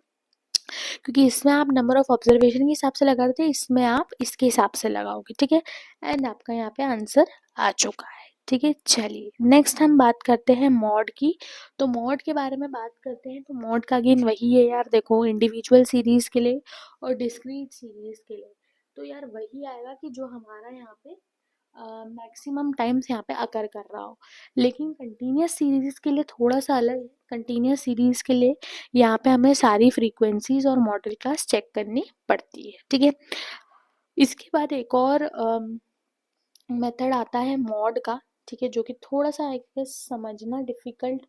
क्योंकि इसमें आप नंबर ऑफ ऑब्जर्वेशन के हिसाब से लगा रहे थे, इसमें आप इसके हिसाब से लगाओगे। ठीक है, एंड आपका यहाँ पे आंसर आ चुका है। ठीक है, चलिए नेक्स्ट हम बात करते हैं मॉड की। तो मॉड के बारे में बात करते हैं, तो मॉड का अगेन वही है यार, देखो इंडिविजुअल सीरीज के लिए और डिस्क्रीट सीरीज के लिए तो यार वही आएगा कि जो हमारा यहाँ पे मैक्सिमम टाइम्स यहाँ पे अकर कर रहा हो। लेकिन कंटिन्यूस सीरीज के लिए थोड़ा सा अलग है। कंटिन्यूस सीरीज के लिए यहाँ पे हमें सारी फ्रीक्वेंसीज और मॉडल क्लास चेक करनी पड़ती है, ठीक है। इसके बाद एक और मेथड आता है मॉड का, ठीक है, जो कि थोड़ा सा आई गेस समझना डिफिकल्ट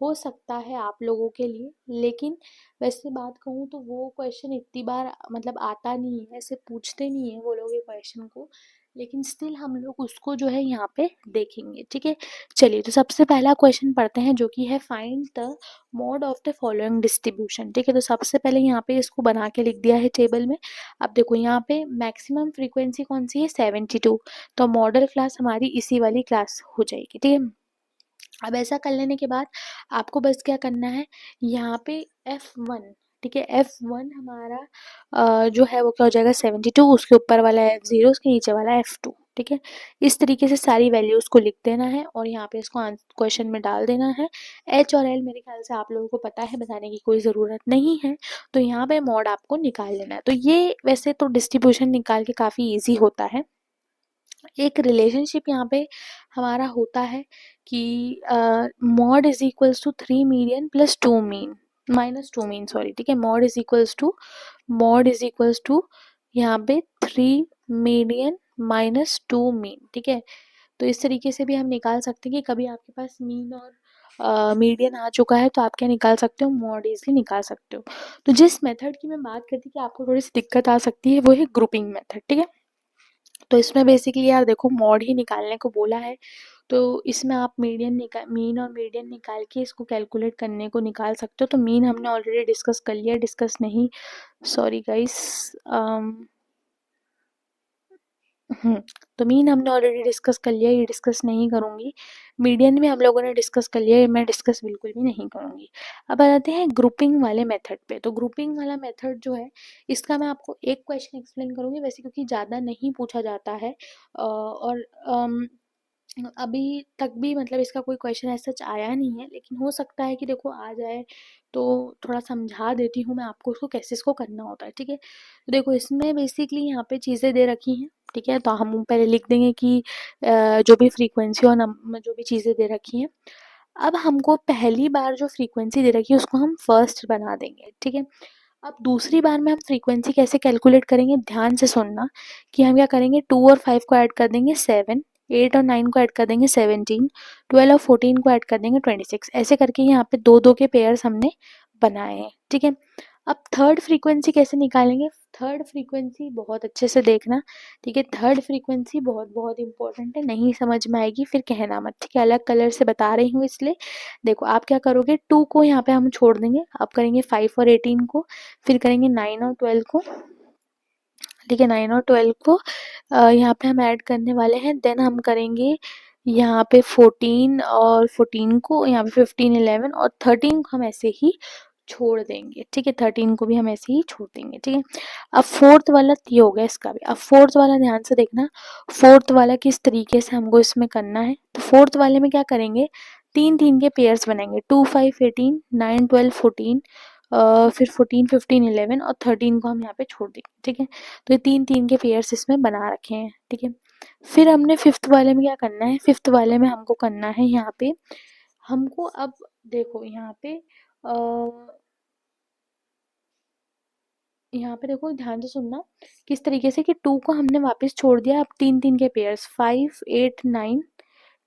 हो सकता है आप लोगों के लिए। लेकिन वैसे बात कहूँ तो वो क्वेश्चन इतनी बार मतलब आता नहीं है, ऐसे पूछते नहीं है वो लोग ये क्वेश्चन को, लेकिन स्टिल हम लोग उसको जो है यहाँ पे देखेंगे, ठीक है। चलिए तो सबसे पहला क्वेश्चन पढ़ते हैं जो कि है find the mode of the following distribution, ठीक है। तो सबसे पहले यहाँ पे इसको बना के लिख दिया है टेबल में। अब देखो यहाँ पे मैक्सिमम फ्रीक्वेंसी कौन सी है, 72, तो मॉडल क्लास हमारी इसी वाली क्लास हो जाएगी, ठीक है। अब ऐसा कर लेने के बाद आपको बस क्या करना है, यहाँ पे F1, ठीक है, F1 हमारा जो है वो क्या हो जाएगा 72, उसके ऊपर वाला F0, उसके नीचे वाला F2, ठीक है। इस तरीके से सारी वैल्यूज को लिख देना है और यहाँ पे इसको क्वेश्चन में डाल देना है। H और L मेरे ख्याल से आप लोगों को पता है, बताने की कोई ज़रूरत नहीं है। तो यहाँ पे मॉड आपको निकाल लेना है। तो ये वैसे तो डिस्ट्रीब्यूशन निकाल के काफ़ी ईजी होता है। एक रिलेशनशिप यहाँ पे हमारा होता है कि mode is equals to 3 median plus 2 mean minus 2 mean, sorry, ठीक है। मॉड इज इक्वल्स टू यहाँ पे 3 मीडियन माइनस 2 मीन, ठीक है। तो इस तरीके से भी हम निकाल सकते हैं कि कभी आपके पास मीन और मीडियन आ चुका है तो आप क्या निकाल सकते हो, मॉड इजली निकाल सकते हो। तो जिस मेथड की मैं बात करती कि आपको थोड़ी सी दिक्कत आ सकती है वो है ग्रुपिंग मेथड, ठीक है। तो इसमें बेसिकली यार देखो मॉड ही निकालने को बोला है, तो इसमें आप मीन और मीडियन निकाल के इसको कैलकुलेट करने को निकाल सकते हो। तो मीन हमने ऑलरेडी डिस्कस कर लिया, डिस्कस नहीं, सॉरी गाइस, तो मीन हमने ऑलरेडी डिस्कस कर लिया, ये डिस्कस नहीं करूँगी। मीडियन भी हम लोगों ने डिस्कस कर लिया, ये मैं डिस्कस बिल्कुल भी नहीं करूँगी। अब आ जाते हैं ग्रुपिंग वाले मेथड पे। तो ग्रुपिंग वाला मेथड जो है इसका मैं आपको एक क्वेश्चन एक्सप्लेन करूँगी वैसे, क्योंकि ज़्यादा नहीं पूछा जाता है और अभी तक भी मतलब इसका कोई क्वेश्चन ऐसा सच आया नहीं है, लेकिन हो सकता है कि देखो आ जाए। तो थोड़ा समझा देती हूँ मैं आपको उसको कैसे इसको करना होता है, ठीक है। तो देखो इसमें बेसिकली यहाँ पे चीज़ें दे रखी हैं, ठीक है। तो हम पहले लिख देंगे कि जो भी फ्रीक्वेंसी और जो भी चीज़ें दे रखी हैं, अब हमको पहली बार जो फ्रीक्वेंसी दे रखी है उसको हम फर्स्ट बना देंगे, ठीक है। अब दूसरी बार में हम फ्रीक्वेंसी कैसे कैलकुलेट करेंगे, ध्यान से सुनना कि हम क्या करेंगे, 2 और 5 को ऐड कर देंगे 7, 8 और 9 को ऐड कर देंगे 17, 12 और 14 को ऐड कर देंगे 26। ऐसे करके यहाँ पे दो दो के पेयर्स हमने बनाए हैं, ठीक है। अब थर्ड फ्रीक्वेंसी कैसे निकालेंगे, थर्ड फ्रीक्वेंसी बहुत अच्छे से देखना, ठीक है। थर्ड फ्रीक्वेंसी बहुत बहुत इंपॉर्टेंट है, नहीं समझ में आएगी फिर कहना मत, ठीक है। अलग कलर से बता रही हूँ इसलिए। देखो आप क्या करोगे, 2 को यहाँ पे हम छोड़ देंगे, अब करेंगे 5 और 18 को, फिर करेंगे 9 और 12 को, ठीक है। 9 और 12 को यहाँ पे हम ऐड करने वाले हैं। देन हम करेंगे यहाँ पे 14 और 14 को, यहाँ पे 15, 11 और 13 को हम ऐसे ही छोड़ देंगे, ठीक है। 13 को भी हम ऐसे ही छोड़ देंगे, ठीक है। अब फोर्थ वाला ये हो गया इसका भी। अब फोर्थ वाला ध्यान से देखना, फोर्थ वाला किस तरीके से हमको इसमें करना है। तो फोर्थ वाले में क्या करेंगे, तीन तीन के पेयर्स बनाएंगे, 2, 5, 18, 9, 12, 14, फिर 14, 15, 11 और 13 को हम यहाँ पे छोड़ देंगे, ठीक है। तो ये तीन तीन के पेयर्स इसमें बना रखे हैं, ठीक है। फिर हमने फिफ्थ वाले में क्या करना है, फिफ्थ वाले में हमको करना है यहाँ पे, हमको अब देखो यहाँ पे देखो ध्यान से सुनना किस तरीके से कि 2 को हमने वापस छोड़ दिया। अब तीन तीन के पेयर्स 5, 8, 9,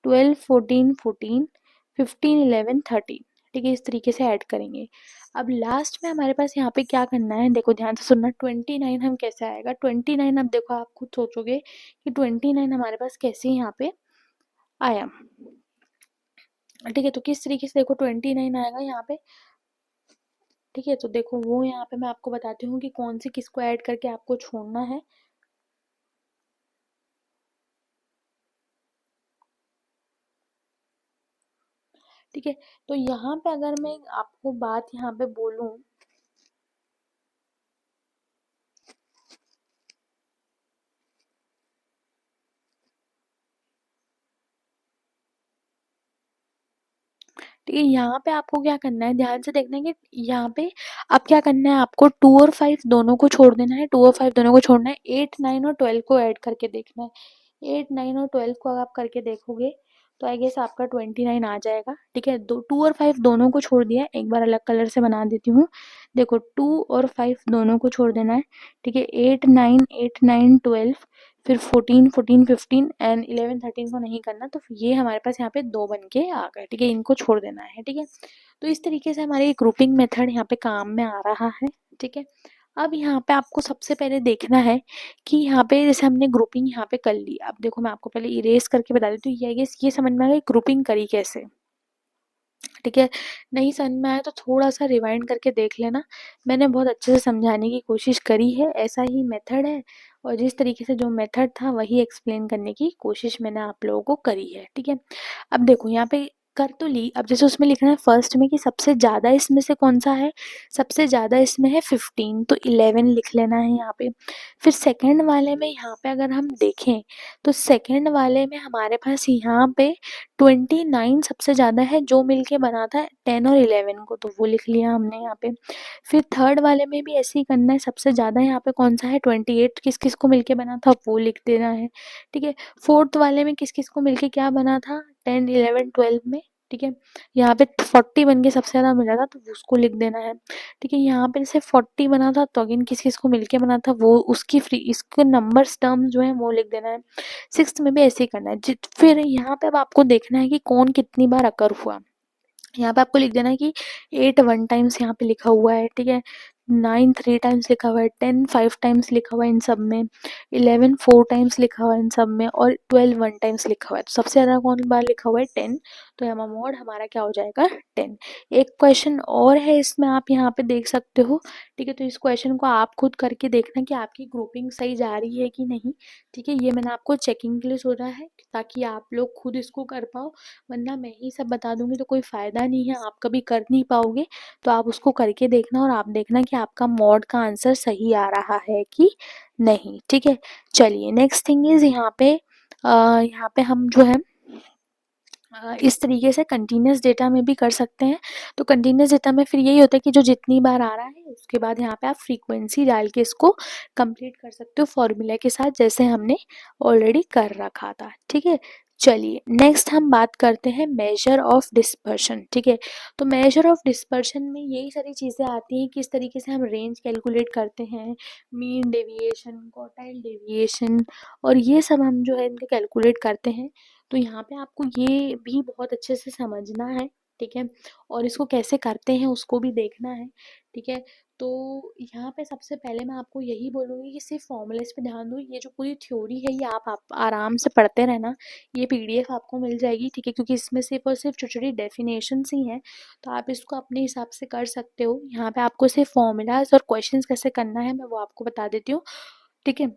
12, 14, 14, 15, 11, 13, ठीक है। इस तरीके से ऐड करेंगे। अब लास्ट में हमारे पास यहाँ पे क्या करना है, देखो ध्यान से सुनना, 29 हम कैसे आएगा, 29 अब देखो आप खुद सोचोगे कि 29 हमारे पास कैसे यहाँ पे आया, ठीक है। तो किस तरीके से देखो 29 आएगा यहाँ पे, ठीक है। तो देखो वो यहाँ पे मैं आपको बताती हूँ कि कौन सी किसको ऐड करके आपको छोड़ना है, ठीक है। तो यहाँ पे अगर मैं आपको बात यहाँ पे बोलूँ, ठीक है। यहाँ पे आपको क्या करना है, ध्यान से देखना है कि यहाँ पे अब क्या करना है, आपको 2 और 5 दोनों को छोड़ देना है, 2 और 5 दोनों को छोड़ना है, 8 9 और 12 को ऐड करके देखना है। 8 9 और 12 को अगर आप करके देखोगे तो आई गेस आपका 29 आ जाएगा। ठीक है, 2 और 5 दोनों को छोड़ दिया, एक बार अलग कलर से बना देती हूँ। देखो 2 और 5 दोनों को छोड़ देना है। ठीक है, 8 9 12, फिर 14 14 15 एंड 11 13 को नहीं करना, तो ये हमारे पास यहाँ पे 2 बन के आ गए। ठीक है, इनको छोड़ देना है। ठीक है, तो इस तरीके से हमारी ग्रुपिंग मेथड यहाँ पे काम में आ रहा है। ठीक है, अब यहाँ पे आपको सबसे पहले देखना है कि यहाँ पे जैसे हमने ग्रुपिंग यहाँ पे कर ली। अब देखो मैं आपको पहले इरेज करके बता देती हूँ, ये समझ में आ गई ग्रुपिंग करी कैसे। ठीक है, नहीं समझ में आया तो थोड़ा सा रिवाइंड करके देख लेना, मैंने बहुत अच्छे से समझाने की कोशिश करी है, ऐसा ही मेथड है और जिस तरीके से जो मेथड था वही एक्सप्लेन करने की कोशिश मैंने आप लोगों को करी है। ठीक है, अब देखो यहाँ पे कर तो ली, अब जैसे उसमें लिखना है फर्स्ट में कि सबसे ज़्यादा इसमें से कौन सा है, सबसे ज़्यादा इसमें है 15, तो 11 लिख लेना है यहाँ पे। फिर सेकंड वाले में यहाँ पे अगर हम देखें तो सेकंड वाले में हमारे पास यहाँ पे 29 सबसे ज़्यादा है, जो मिलके बना था 10 और 11 को, तो वो लिख लिया हमने यहाँ पे। फिर थर्ड वाले में भी ऐसे ही करना है, सबसे ज़्यादा यहाँ पे कौन सा है 28, किस किस को मिलके बना था वो लिख देना है। ठीक है, फोर्थ वाले में किस किस को मिलके क्या बना था 10 11 12 में। ठीक है, यहाँ पे 40 बन के सबसे ज़्यादा मिला था तो उसको लिख देना है। ठीक है, यहाँ पे जैसे 40 बना था तो अगेन किस किस को मिलके बना था वो, उसकी फ्री इसके नंबर्स टर्म्स जो है वो लिख देना है। सिक्स्थ में भी ऐसे ही करना है। फिर यहाँ पे अब आपको देखना है कि कौन कितनी बार अकर हुआ, यहाँ पे आपको लिख देना है कि 8 1 टाइम्स यहाँ पे लिखा हुआ है। ठीक है, 9 3 टाइम्स लिखा हुआ है, 10 5 टाइम्स लिखा हुआ है इन सब में, 11 4 टाइम्स लिखा हुआ है इन सब में, और 12 1 टाइम्स लिखा हुआ है। तो सबसे ज़्यादा कौन बार लिखा हुआ है 10, तो यहाँ मोड हमारा क्या हो जाएगा 10। एक क्वेश्चन और है इसमें, आप यहाँ पे देख सकते हो। ठीक है, तो इस क्वेश्चन को आप खुद करके देखना कि आपकी ग्रुपिंग सही जा रही है कि नहीं। ठीक है, ये मैंने आपको चेकिंग के लिए सोचा है ताकि आप लोग खुद इसको कर पाओ, वरना मैं ही सब बता दूंगी तो कोई फ़ायदा नहीं है, आप कभी कर नहीं पाओगे। तो आप उसको करके देखना और आप देखना कि आपका मॉड का आंसर सही आ रहा है कि नहीं। ठीक है, चलिए नेक्स्ट थिंग इज़ यहाँ पे हम जो है इस तरीके से कंटिन्यूस डेटा में भी कर सकते हैं। तो कंटिन्यूस डेटा में फिर यही होता है कि जो जितनी बार आ रहा है उसके बाद यहाँ पे आप फ्रीक्वेंसी डाल के इसको कंप्लीट कर सकते हो फॉर्मूला के साथ, जैसे हमने ऑलरेडी कर रखा था। ठीक है, चलिए नेक्स्ट हम बात करते हैं मेजर ऑफ डिस्पर्शन। ठीक है, तो मेजर ऑफ डिस्पर्शन में यही सारी चीज़ें आती हैं, किस तरीके से हम रेंज कैलकुलेट करते हैं, मीन डेविएशन, क्वार्टाइल डेविएशन, और ये सब हम जो है इनके कैलकुलेट करते हैं। तो यहाँ पे आपको ये भी बहुत अच्छे से समझना है। ठीक है, और इसको कैसे करते हैं उसको भी देखना है। ठीक है, तो यहाँ पे सबसे पहले मैं आपको यही बोलूँगी कि सिर्फ फॉर्मूलेस पे ध्यान दो, ये जो पूरी थ्योरी है ये आप आराम से पढ़ते रहना, ये पीडीएफ आपको मिल जाएगी। ठीक है, क्योंकि इसमें सिर्फ और सिर्फ छोटी छोटी डेफिनेशंस ही हैं, तो आप इसको अपने हिसाब से कर सकते हो। यहाँ पे आपको सिर्फ फॉर्मूलाज और क्वेश्चंस कैसे करना है मैं वो आपको बता देती हूँ। ठीक है,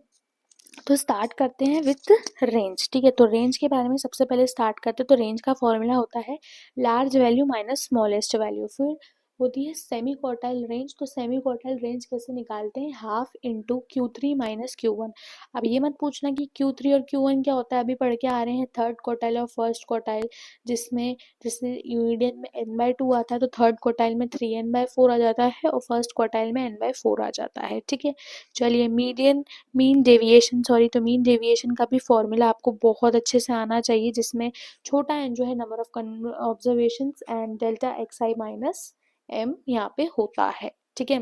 तो स्टार्ट करते हैं विथ रेंज। ठीक है, तो रेंज के बारे में सबसे पहले स्टार्ट करते हैं। तो रेंज का फॉर्मूला होता है large value minus smallest value, फिर होती है सेमी क्वार्टाइल रेंज। तो सेमी क्वार्टाइल रेंज कैसे निकालते हैं, half into Q3 minus Q1। अब ये मत पूछना कि Q3 और Q1 क्या होता है, अभी पढ़ के आ रहे हैं थर्ड क्वार्टाइल और फर्स्ट क्वार्टाइल, जिसमें जैसे मीडियन में n/2 आता है तो थर्ड क्वार्टाइल में 3n/4 आ जाता है और फर्स्ट क्वार्टाइल में n/4 आ जाता है। ठीक है, चलिए मीन डेविएशन तो मीन डेविएशन का भी फॉर्मूला आपको बहुत अच्छे से आना चाहिए, जिसमें छोटा एन जो है number of observations and delta XI minus M यहाँ पे होता है। ठीक है,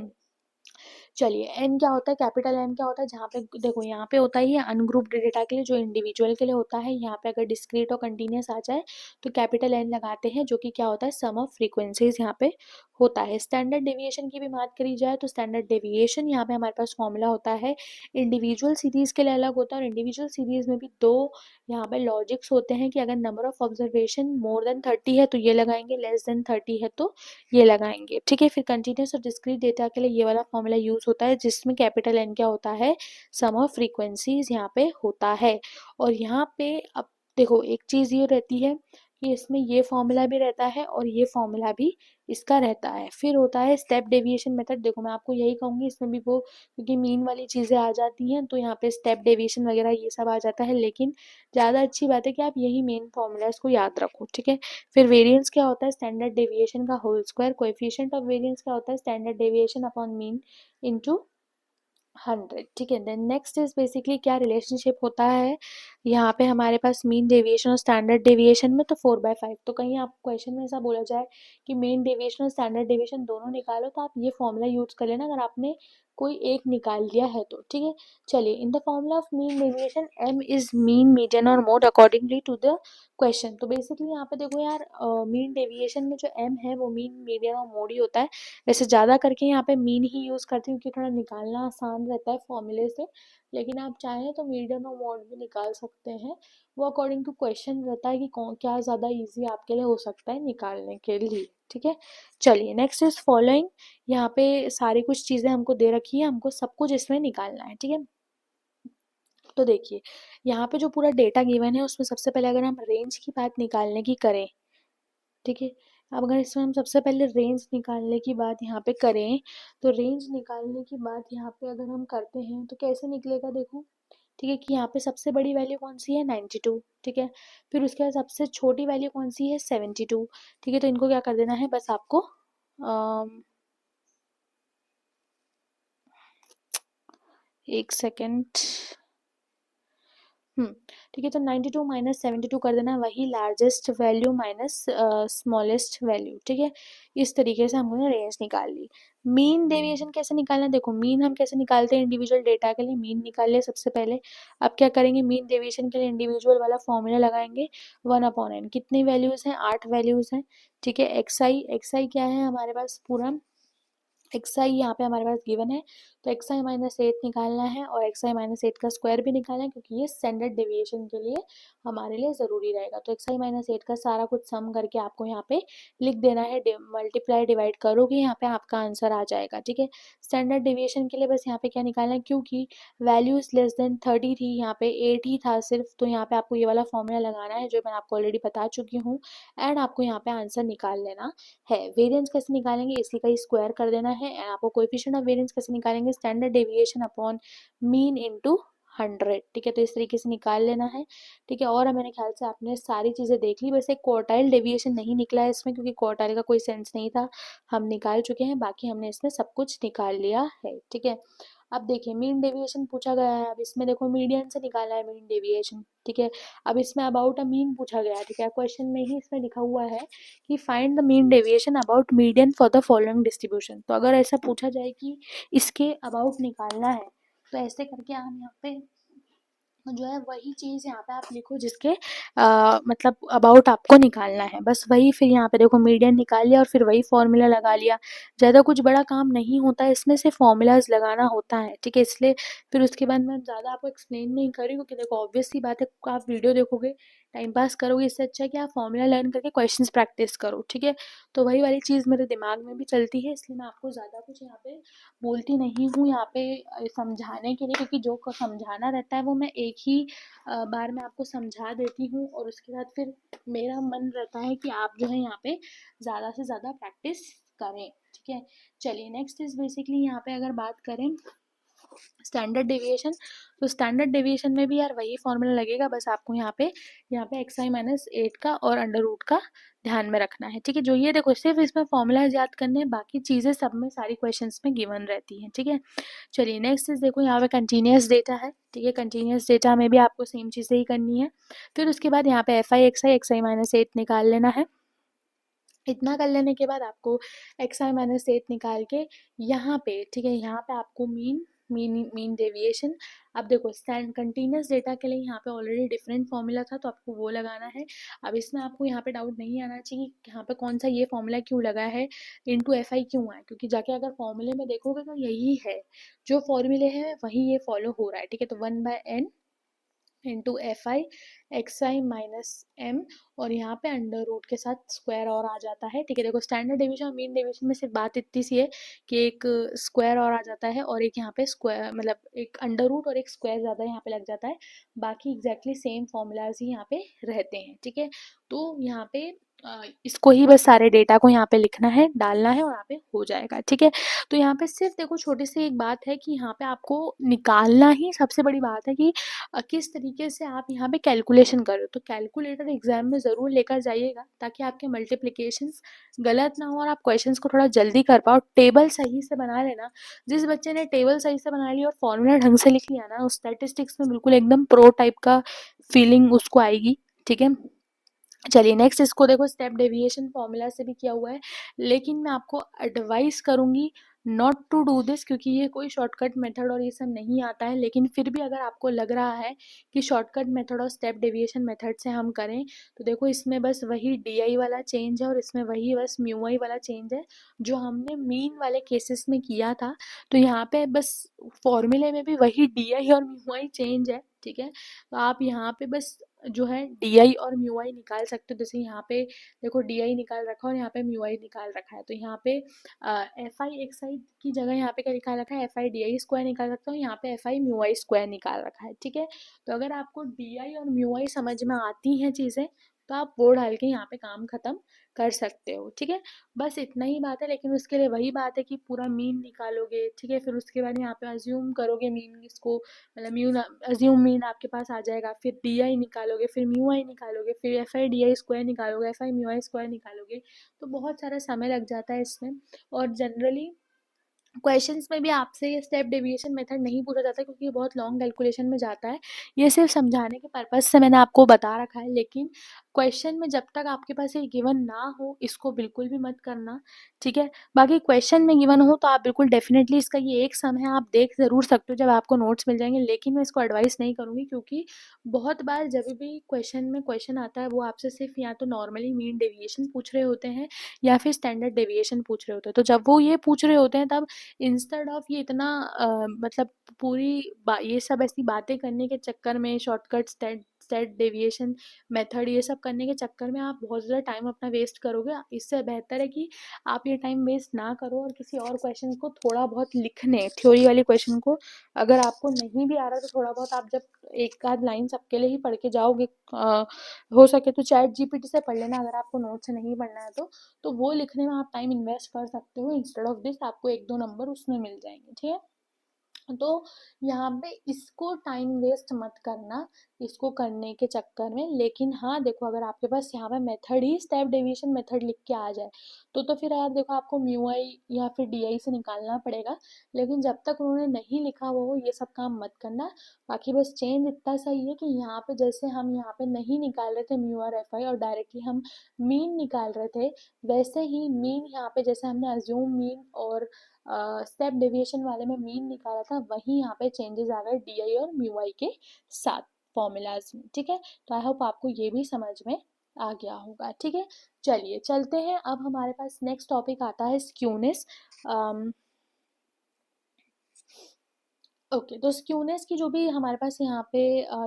चलिए एन क्या होता है, कैपिटल एन क्या होता है, जहाँ पे देखो यहाँ पे होता है ये अनग्रुप्ड डेटा के लिए, जो इंडिविजुअल के लिए होता है। यहाँ पे अगर डिस्क्रीट और कंटिन्यूस आ जाए तो कैपिटल एन लगाते हैं, जो कि क्या होता है सम ऑफ फ्रीक्वेंसीज यहाँ पे होता है। स्टैंडर्ड डेविएशन की भी बात करी जाए तो स्टैंडर्ड डेविएशन यहाँ पे हमारे पास फॉर्मूला होता है, इंडिविजुअल सीरीज के लिए अलग होता है, और इंडिविजुअल सीरीज में भी दो यहाँ पे लॉजिक्स होते हैं कि अगर number of observation more than 30 है तो ये लगाएंगे, लेस देन 30 है तो ये लगाएंगे। ठीक है, फिर कंटिन्यूस और डिस्क्रीट डेटा के लिए ये वाला फॉर्मूला यूज होता है, जिसमें कैपिटल एन क्या होता है, सम ऑफ फ्रीक्वेंसीज यहाँ पे होता है। और यहाँ पे अब देखो एक चीज ये रहती है कि इसमें ये फॉर्मूला भी रहता है और ये फॉर्मूला भी इसका रहता है। फिर होता है स्टेप डेविएशन मेथड। देखो मैं आपको यही कहूँगी, इसमें भी वो क्योंकि मीन वाली चीज़ें आ जाती हैं तो यहाँ पे स्टेप डेविएशन वगैरह ये सब आ जाता है, लेकिन ज़्यादा अच्छी बात है कि आप यही मेन फॉर्मूला इसको याद रखो, ठीक है। फिर वेरिएंस क्या होता है, स्टैंडर्ड डेविएशन का whole square. Coefficient of variance क्या होता है, standard deviation upon mean into 100, ठीक है। देन नेक्स्ट इज बेसिकली क्या रिलेशनशिप होता है यहाँ पे हमारे पास मीन डेविएशन और स्टैंडर्ड डेविएशन में, तो 4/5। तो कहीं आप क्वेश्चन में ऐसा बोला जाए कि मेन डेविएशन और स्टैंडर्ड डेविएशन दोनों निकालो, तो आप ये फॉर्मूला यूज कर लेना अगर आपने कोई एक निकाल लिया है तो, ठीक है। चलिए, in the formula of mean deviation m is mean median और mode accordingly to the question. तो बेसिकली यहाँ पे देखो यार, मीन डेविएशन में जो m है वो मीन मीडियन और मोड ही होता है। वैसे ज़्यादा करके यहाँ पे मीन ही यूज़ करती हूँ क्योंकि थोड़ा निकालना आसान रहता है फॉर्मूले से, लेकिन आप चाहें तो मीडियन और मोड भी निकाल सकते हैं। वो अकॉर्डिंग टू क्वेश्चन रहता है कि कौन क्या ज़्यादा इजी आपके लिए हो सकता है निकालने के लिए, ठीक है। चलिए, नेक्स्ट इज फॉलोइंग। यहाँ पे सारी कुछ चीज़ें हमको दे रखी है, हमको सब कुछ इसमें निकालना है, ठीक है। तो देखिए, यहाँ पे जो पूरा डेटा गिवन है उसमें सबसे पहले अगर हम रेंज की बात निकालने की करें, ठीक है। अब अगर इसमें हम सबसे पहले रेंज निकालने की बात यहाँ पे करें, तो रेंज निकालने की बात यहाँ पे अगर हम करते हैं तो कैसे निकलेगा, देखो, ठीक है, कि यहाँ पे सबसे बड़ी वैल्यू कौन सी है, 92, ठीक है। फिर उसके बाद सबसे छोटी वैल्यू कौन सी है, 72, ठीक है। तो इनको क्या कर देना है, बस आपको एक सेकेंड, ठीक है। तो 92 माइनस 72 कर देना, वही largest value minus smallest value, ठीक है। इस तरीके से हमने रेंज निकाल ली। मीन डेविएशन कैसे निकालना है, देखो मीन हम कैसे निकालते हैं, इंडिविजुअल डेटा के लिए मीन निकाल लिया सबसे पहले। अब क्या करेंगे, मीन डेविएशन के लिए इंडिविजुअल वाला फॉर्मूला लगाएंगे, 1/n। कितनी वैल्यूज हैं, 8 वैल्यूज हैं, ठीक है। एक्स आई क्या है हमारे पास, पूरा एक्स आई यहाँ पे हमारे पास गिवन है, तो एक्स आई माइनस 8 निकालना है और एक्स आई माइनस 8 का स्क्वायर भी निकालना है क्योंकि ये स्टैंडर्ड डेविएशन के लिए हमारे लिए ज़रूरी रहेगा। तो एक्स आई माइनस 8 का सारा कुछ सम करके आपको यहाँ पे लिख देना है, मल्टीप्लाई डिवाइड करोगे यहाँ पे आपका आंसर आ जाएगा, ठीक है। स्टैंडर्ड डेविएशन के लिए बस यहाँ पे क्या निकालना है, क्योंकि वैल्यूज लेस देन 30 थी, यहाँ पे 8 ही था सिर्फ, तो यहाँ पे आपको ये वाला फॉर्मूला लगाना है जो मैं आपको ऑलरेडी बता चुकी हूँ, एंड आपको यहाँ पे आंसर निकाल लेना है। वेरिएंस कैसे निकालेंगे, इसी का ही स्क्वायर कर देना है। एंड आपको कोएफिशिएंट ऑफ वेरिएंस कैसे निकालेंगे, standard deviation upon mean into 100, ठीक है। तो इस तरीके से निकाल लेना है, ठीक है। और मेरे ख्याल से आपने सारी चीज़ें देख ली, वैसे क्वार्टाइल डेविएशन नहीं निकला है इसमें क्योंकि क्वार्टाइल का कोई सेंस नहीं था, हम निकाल चुके हैं, बाकी हमने इसमें सब कुछ निकाल लिया है, ठीक है। अब देखिए, मीन डेविएशन पूछा गया है, अब इसमें देखो मीडियन से निकालना है मीन डेविएशन, ठीक है। अब इसमें अबाउट अ मीन पूछा गया है, ठीक है। क्वेश्चन में ही इसमें लिखा हुआ है कि find the mean deviation about median for the following distribution. तो अगर ऐसा पूछा जाए कि इसके अबाउट निकालना है, तो ऐसे करके हम यहाँ पे जो है वही चीज़ यहाँ पे आप लिखो जिसके मतलब अबाउट आपको निकालना है, बस वही। फिर यहाँ पे देखो मीडियन निकाल लिया और फिर वही फॉर्मूला लगा लिया, ज़्यादा कुछ बड़ा काम नहीं होता है इसमें, से फॉर्मूलाज लगाना होता है, ठीक है। इसलिए फिर उसके बाद मैं ज़्यादा आपको एक्सप्लेन नहीं करी क्योंकि देखो ऑब्वियस सी बात है, आप वीडियो देखोगे टाइम पास करोगे, इससे अच्छा है कि आप फॉर्मूला लर्न करके क्वेश्चंस प्रैक्टिस करो, ठीक है। तो वही वाली चीज़ मेरे दिमाग में भी चलती है, इसलिए मैं आपको ज़्यादा कुछ यहाँ पे बोलती नहीं हूँ यहाँ पे समझाने के लिए, क्योंकि जो समझाना रहता है वो मैं एक ही बार में आपको समझा देती हूँ और उसके बाद फिर मेरा मन रहता है कि आप जो है यहाँ पे ज़्यादा से ज़्यादा प्रैक्टिस करें, ठीक है। चलिए, नेक्स्ट इज बेसिकली यहाँ पे अगर बात करें स्टैंडर्ड डेविएशन, तो स्टैंडर्ड डेविएशन में भी यार वही फॉर्मूला लगेगा, बस आपको यहाँ पे एक्स आई माइनस 8 का और अंडर रूट का ध्यान में रखना है, ठीक है। जो ये देखो सिर्फ इसमें फॉर्मूला याद करने हैं, बाकी चीज़ें सब में सारी क्वेश्चंस में गिवन रहती हैं, ठीक है। चलिए, नेक्स्ट इज देखो यहाँ पे कंटिन्यूस डेटा है, ठीक है। कंटिन्यूस डेटा में भी आपको सेम चीज़ें ही करनी है। फिर उसके बाद यहाँ पे एक्स आई माइनस 8 निकाल लेना है। इतना कर लेने के बाद आपको एक्स आई माइनस 8 निकाल के यहाँ पे, ठीक है, यहाँ पे आपको मीन डेविएशन। अब देखो स्टैंड कंटिन्यूस डेटा के लिए यहाँ पे ऑलरेडी डिफरेंट फॉर्मूला था तो आपको वो लगाना है। अब इसमें आपको यहाँ पे डाउट नहीं आना चाहिए कि यहाँ पे कौन सा ये फॉर्मूला क्यों लगा है, इनटू एफ आई क्यों आया, क्योंकि जाके अगर फॉर्मूले में देखोगे तो यही है, जो फॉर्मूले है वही ये फॉलो हो रहा है, ठीक है। तो 1/n into f I x i minus m, और यहाँ पे अंडर रूट के साथ स्क्वायर और आ जाता है। ठीक है, देखो स्टैंडर्ड डेविएशन और मीन डेविएशन में सिर्फ बात इतनी सी है कि एक स्क्वायर और आ जाता है और एक यहाँ पे स्क्वायर मतलब एक अंडर रूट और एक स्क्वायर ज़्यादा यहाँ पे लग जाता है, बाकी एग्जैक्टली सेम फॉर्मूलाज ही यहाँ पे रहते हैं। ठीक है, तो यहाँ पे इसको ही बस सारे डेटा को यहाँ पे लिखना है, डालना है और यहाँ पे हो जाएगा। ठीक है, तो यहाँ पे सिर्फ देखो छोटी सी एक बात है कि यहाँ पे आपको निकालना ही सबसे बड़ी बात है कि किस तरीके से आप यहाँ पे कैलकुलेशन कर रहे हो। तो कैलकुलेटर एग्जाम में ज़रूर लेकर जाइएगा ताकि आपके मल्टीप्लिकेशंस गलत ना हो और आप क्वेश्चंस को थोड़ा जल्दी कर पाओ। टेबल सही से बना लेना, जिस बच्चे ने टेबल सही से बना ली और फॉर्मूला ढंग से लिख लिया ना, उस स्टैटिस्टिक्स में बिल्कुल एकदम प्रो टाइप का फीलिंग उसको आएगी। ठीक है, चलिए नेक्स्ट इसको देखो, स्टेप डेविएशन फॉर्मूला से भी किया हुआ है, लेकिन मैं आपको एडवाइस करूंगी नॉट टू डू दिस, क्योंकि ये कोई शॉर्टकट मेथड और ये सब नहीं आता है। लेकिन फिर भी अगर आपको लग रहा है कि शॉर्टकट मेथड और स्टेप डेविएशन मेथड से हम करें, तो देखो इसमें बस वही डी आई वाला चेंज है और इसमें वही बस म्यू आई वाला चेंज है जो हमने मीन वाले केसेस में किया था। तो यहाँ पे बस फॉर्मूले में भी वही डी आई और म्यू आई चेंज है। ठीक है, तो आप यहाँ पे बस जो है डी आई और म्यू आई निकाल सकते हो। जैसे यहाँ पे देखो डी आई निकाल रखा है और यहाँ पे म्यू आई निकाल रखा है, तो यहाँ पे एफ आई एक्स आई की जगह यहाँ पे क्या निकाल रखा है, F I D I square निकाल रखा हूँ, यहाँ पे F I mu I square निकाल रखा है। ठीक है, तो अगर आपको डी आई और म्यू आई समझ में आती हैं चीज़ें, तो आप वो डाल के यहाँ पे काम खत्म कर सकते हो। ठीक है, बस इतना ही बात है, लेकिन उसके लिए वही बात है कि पूरा मीन निकालोगे। ठीक है, फिर उसके बाद यहाँ पे अज्यूम करोगे मीन इसको, मतलब म्यू अज्यूम मीन आपके पास आ जाएगा, फिर डी आई निकालोगे, फिर म्यू आई निकालोगे, फिर F I D I square निकालोगे, F I mu I square निकालोगे, तो बहुत सारा समय लग जाता है इसमें। और जनरली क्वेश्चंस में भी आपसे ये स्टेप डेविएशन मेथड नहीं पूछा जाता क्योंकि ये बहुत लॉन्ग कैलकुलेशन में जाता है। ये सिर्फ समझाने के पर्पज़ से मैंने आपको बता रखा है, लेकिन क्वेश्चन में जब तक आपके पास ये गिवन ना हो इसको बिल्कुल भी मत करना। ठीक है, बाकी क्वेश्चन में गिवन हो तो आप बिल्कुल डेफिनेटली इसका ये एक सम है आप देख ज़रूर सकते हो जब आपको नोट्स मिल जाएंगे, लेकिन मैं इसको एडवाइस नहीं करूँगी क्योंकि बहुत बार जब भी क्वेश्चन में क्वेश्चन आता है वो आपसे सिर्फ या तो नॉर्मली मीन डेविएशन पूछ रहे होते हैं या फिर स्टैंडर्ड डेविएशन पूछ रहे होते हैं। तो जब वो ये पूछ रहे होते हैं तब इंस्टेड ऑफ ये इतना मतलब ये सब ऐसी बातें करने के चक्कर में, shortcut state state deviation method ये सब करने के चक्कर में आप बहुत ज़्यादा टाइम अपना वेस्ट करोगे। इससे बेहतर है कि आप ये टाइम वेस्ट ना करो और किसी और क्वेश्चन को थोड़ा बहुत लिखने, थ्योरी वाले क्वेश्चन को अगर आपको नहीं भी आ रहा तो थोड़ा बहुत आप जब एक आध लाइन सबके लिए ही पढ़ के जाओगे, हो सके तो चैट जीपीटी से पढ़ लेना अगर आपको नोट से नहीं पढ़ना है तो वो लिखने में आप टाइम इन्वेस्ट कर सकते हो। इंस्टेड ऑफ दिस आपको एक दो नंबर उसमें मिल जाएंगे। ठीक है, तो यहाँ पे इसको टाइम वेस्ट मत करना इसको करने के चक्कर में। लेकिन हाँ देखो, अगर आपके पास यहाँ पे मेथड ही स्टेप डेविएशन मेथड लिख के आ जाए तो फिर यार देखो आपको म्यू आई या फिर डी आई से निकालना पड़ेगा। लेकिन जब तक उन्होंने नहीं लिखा हुआ हो ये सब काम मत करना। बाकी बस चेंज इतना सही है कि यहाँ पे जैसे हम यहाँ पे नहीं निकाल रहे थे म्यू और एफ आई और डायरेक्टली हम मीन निकाल रहे थे, वैसे ही मीन यहाँ पे जैसे हमने अज्यूम मीन और स्टेप डेविएशन वाले में मीन निकाला था वहीं यहाँ पे चेंजेस आ गए डी आई और म्यू आई के साथ फॉर्मूलाज में। ठीक है, तो आई होप आपको ये भी समझ में आ गया होगा। ठीक है, चलिए चलते हैं, अब हमारे पास नेक्स्ट टॉपिक आता है स्क्यूनेस। ओके, तो स्क्यूनेस की जो भी हमारे पास यहाँ पे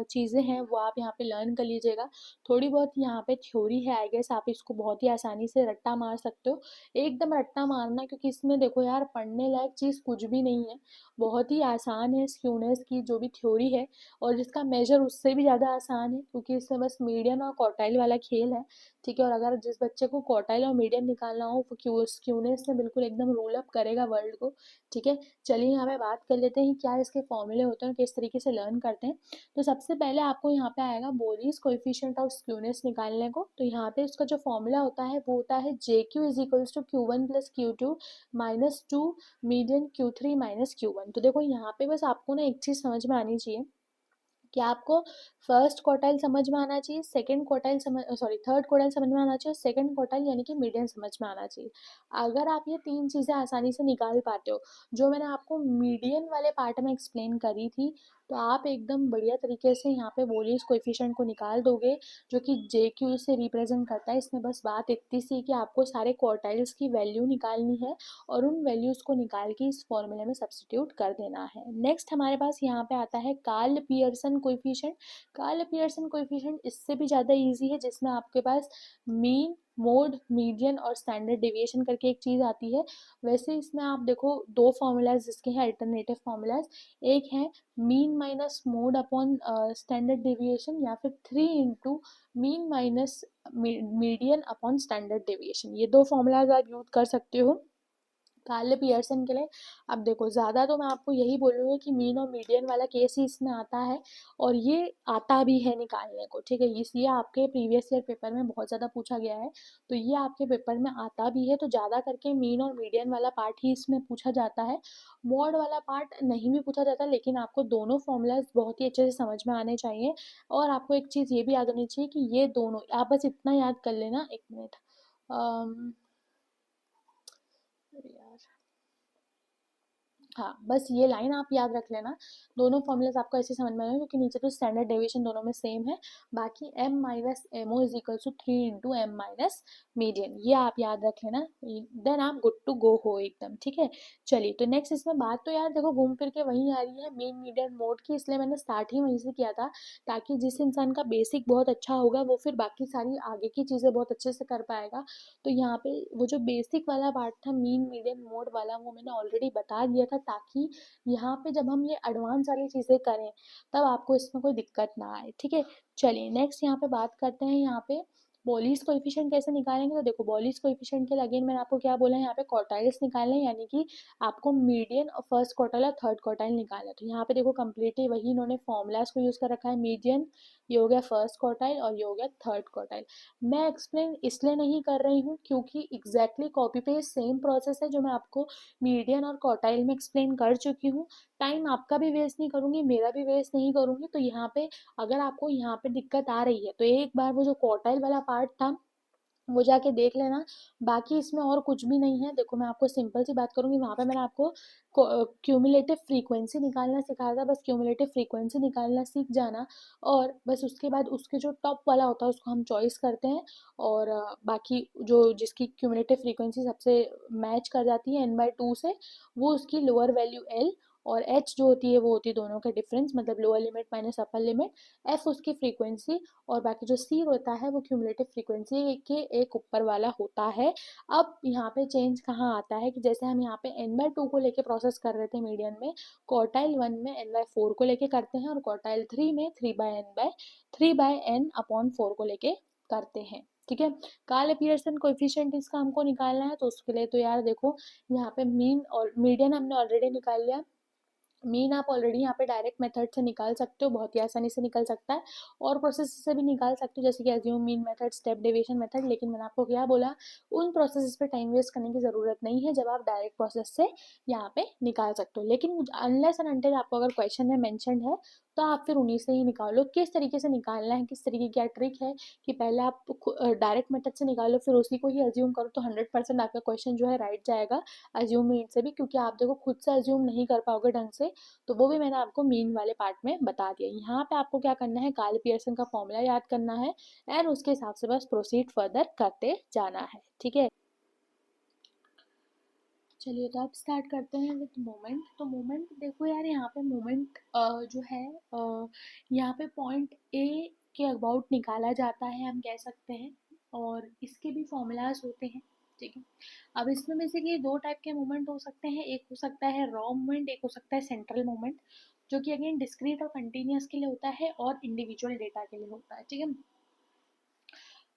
चीज़ें हैं वो आप यहाँ पे लर्न कर लीजिएगा। थोड़ी बहुत यहाँ पे थ्योरी है, आई गेस आप इसको बहुत ही आसानी से रट्टा मार सकते हो। एकदम रट्टा मारना, क्योंकि इसमें देखो यार पढ़ने लायक चीज़ कुछ भी नहीं है, बहुत ही आसान है स्क्यूनेस की जो भी थ्योरी है, और जिसका मेजर उससे भी ज़्यादा आसान है क्योंकि इसमें बस मीडियन और क्वार्टाइल वाला खेल है। ठीक है, और अगर जिस बच्चे को क्वार्टाइल और मीडियन निकालना हो वो स्क्यूनेस में बिल्कुल एकदम रूल अप करेगा वर्ल्ड को। ठीक है, चलिए यहाँ पे बात कर लेते हैं क्या इसके फॉर्मूले होते हैं, किस तरीके से लर्न करते हैं। तो सबसे पहले आपको यहाँ पे आएगा बोरीज कोएफिशिएंट ऑफ स्क्यूनेस निकालने को। तो यहाँ पे उसका जो फॉर्मूला होता है वो होता है J Q is equals to Q one plus Q two minus two median Q three minus Q one. तो देखो यहाँ पे बस आपको ना एक चीज़ समझ में आनी चाहिए कि आपको फर्स्ट क्वार्टाइल समझ में आना चाहिए, सेकंड क्वार्टाइल समझ सॉरी थर्ड क्वार्टाइल समझ में आना चाहिए, सेकंड क्वार्टाइल यानी कि मीडियन समझ में आना चाहिए। अगर आप ये तीन चीज़ें आसानी से निकाल पाते हो जो मैंने आपको मीडियन वाले पार्ट में एक्सप्लेन करी थी, तो आप एकदम बढ़िया तरीके से यहाँ पे बोलियस कोएफिशिएंट को निकाल दोगे जो कि जे क्यू से रिप्रेजेंट करता है। इसमें बस बात इतनी सी कि आपको सारे क्वार्टाइल्स की वैल्यू निकालनी है और उन वैल्यूज़ को निकाल के इस फॉर्मूले में सब्सटीट्यूट कर देना है। नेक्स्ट हमारे पास यहाँ पे आता है Karl Pearson coefficient. Karl Pearson coefficient इससे भी ज़्यादा इजी है, जिसमें आपके पास मीन, मोड, मीडियन और स्टैंडर्ड डेविएशन करके एक चीज़ आती है। वैसे इसमें आप देखो दो फॉर्मूलाज जिसके हैं अल्टरनेटिव फॉर्मूलाज, एक है mean minus mode upon standard deviation, या फिर 3 into mean minus median upon standard deviation. ये दो फॉर्मूलाज आप यूज कर सकते हो कार्ल पियर्सन के लिए। अब देखो ज़्यादा तो मैं आपको यही बोलूँगी कि मीन और मीडियन वाला केस ही इसमें आता है, और ये आता भी है निकालने को, ठीक है। इसलिए आपके प्रीवियस ईयर पेपर में बहुत ज़्यादा पूछा गया है, तो ये आपके पेपर में आता भी है। तो ज़्यादा करके मीन और मीडियन वाला पार्ट ही इसमें पूछा जाता है, मॉड वाला पार्ट नहीं भी पूछा जाता, लेकिन आपको दोनों फॉर्मूलाज बहुत ही अच्छे से समझ में आने चाहिए। और आपको एक चीज़ ये भी याद आनी चाहिए कि ये दोनों, आप बस इतना याद कर लेना, एक मिनट, अरे यार, हाँ बस ये लाइन आप याद रख लेना। दोनों फॉर्मूलाज आपको ऐसे समझ में आएंगे, क्योंकि नीचे तो स्टैंडर्ड डेविएशन दोनों में सेम है। बाकी m minus m o is equal to 3 into m minus median, ये आप याद रख लेना, देन आप गुड टू गो हो एकदम, ठीक है। चलिए, तो नेक्स्ट इसमें बात तो यार देखो घूम फिर के वहीं आ रही है मीन मीडियन मोड की, इसलिए मैंने स्टार्ट ही वहीं से किया था, ताकि जिस इंसान का बेसिक बहुत अच्छा होगा वो फिर बाकी सारी आगे की चीज़ें बहुत अच्छे से कर पाएगा। तो यहाँ पे वो जो बेसिक वाला पार्ट था मीन मीडियन मोड वाला, वो मैंने ऑलरेडी बता दिया था, ताकि यहाँ पे जब हम ये एडवांस वाली चीज़ें करें तब आपको इसमें कोई दिक्कत ना आए, ठीक है। चलिए नेक्स्ट यहाँ पे बात करते हैं, यहाँ पे बोलीज कोएफिशिएंट कैसे निकालेंगे। तो देखो बोलीज कोएफिशिएंट के लिए अगेन मैंने आपको क्या बोला है, यहाँ पे क्वार्टाइल्स निकालना है, यानी कि आपको मीडियन और फर्स्ट क्वार्टाइल और थर्ड क्वार्टाइल निकालना है। तो यहाँ पे देखो कंप्लीटली वही इन्होंने फॉर्मूलाज को यूज कर रखा है, मीडियन, ये हो गया फर्स्ट क्वार्टाइल और ये हो गया थर्ड क्वार्टाइल। मैं एक्सप्लेन इसलिए नहीं कर रही हूँ क्योंकि exactly copy paste same process है जो मैं आपको मीडियन और क्वार्टाइल में एक्सप्लेन कर चुकी हूँ। टाइम आपका भी वेस्ट नहीं करूँगी, मेरा भी वेस्ट नहीं करूँगी। तो यहाँ पे अगर आपको यहाँ पे दिक्कत आ रही है तो एक बार वो जो क्वार्टाइल वाला पार्ट था वो जाके देख लेना। बाकी इसमें और कुछ भी नहीं है। देखो मैं आपको सिंपल सी बात करूंगी, वहां पे मैंने आपको क्यूमुलेटिव फ्रीक्वेंसी निकालना सिखाया था, बस क्यूमुलेटिव फ्रीक्वेंसी निकालना सीख जाना, और बस उसके बाद उसके जो टॉप वाला होता है उसको हम चॉइस करते हैं, और बाकी जो जिसकी क्यूमुलेटिव फ्रीक्वेंसी सबसे मैच कर जाती है n/2 से, वो उसकी लोअर वैल्यू l, और h जो होती है वो होती है दोनों का डिफरेंस, मतलब lower limit minus upper limit, f उसकी फ्रीक्वेंसी, और बाकी जो सी होता है वो क्यूमुलेटिव फ्रीक्वेंसी के एक ऊपर वाला होता है। अब यहाँ पे चेंज कहाँ आता है कि जैसे हम यहाँ पे n/2 को लेके प्रोसेस कर रहे थे मीडियन में, क्वार्टाइल 1 में n/4 को लेके करते हैं, और क्वार्टाइल 3 में 3/n अपॉन 4 को लेके करते हैं, ठीक है। कार्ल पियर्सन कोएफिशिएंट इसका हमको निकालना है, तो उसके लिए तो यार देखो यहाँ पे मीन और मीडियन हमने ऑलरेडी निकाल लिया, मीन आप ऑलरेडी यहाँ पे डायरेक्ट मेथड से निकाल सकते हो, बहुत ही आसानी से निकल सकता है, और प्रोसेस से भी निकाल सकते हो, जैसे कि assume mean method, step deviation method. लेकिन मैंने आपको क्या बोला, उन प्रोसेस पे टाइम वेस्ट करने की ज़रूरत नहीं है जब आप डायरेक्ट प्रोसेस से यहाँ पे निकाल सकते हो। लेकिन अनलेस एंड अनटिल आपको अगर क्वेश्चन में मैंशन है तो आप फिर उन्हीं से ही निकालो। किस तरीके से निकालना है, किस तरीके की क्या ट्रिक है कि पहले आप डायरेक्ट मेथड से निकालो फिर उसी को ही अज्यूम करो, तो 100% आपका क्वेश्चन जो है राइट जाएगा अज्यूम मीन से भी, क्योंकि आप देखो खुद से अज्यूम नहीं कर पाओगे ढंग से। तो वो भी मैंने आपको मीन वाले पार्ट में बता दिया। यहाँ पे आपको क्या करना है, कार्ल पियर्सन का फॉर्मूला याद करना है, एंड उसके हिसाब से बस प्रोसीड फर्दर करते जाना है, ठीक है। चलिए, तो अब स्टार्ट करते हैं विद मोमेंट। तो मोमेंट देखो यार, यहाँ पे मोमेंट जो है यहाँ पे पॉइंट ए के अबाउट निकाला जाता है, हम कह सकते हैं, और इसके भी फॉर्मूलाज होते हैं, ठीक है। अब इसमें बेसिकली दो टाइप के मूवमेंट हो सकते हैं, एक हो सकता है रॉ मूवमेंट, एक हो सकता है सेंट्रल मूवमेंट, जो कि अगेन डिस्क्रीट और कंटिन्यूस के लिए होता है और इंडिविजुअल डेटा के लिए होता है, ठीक है।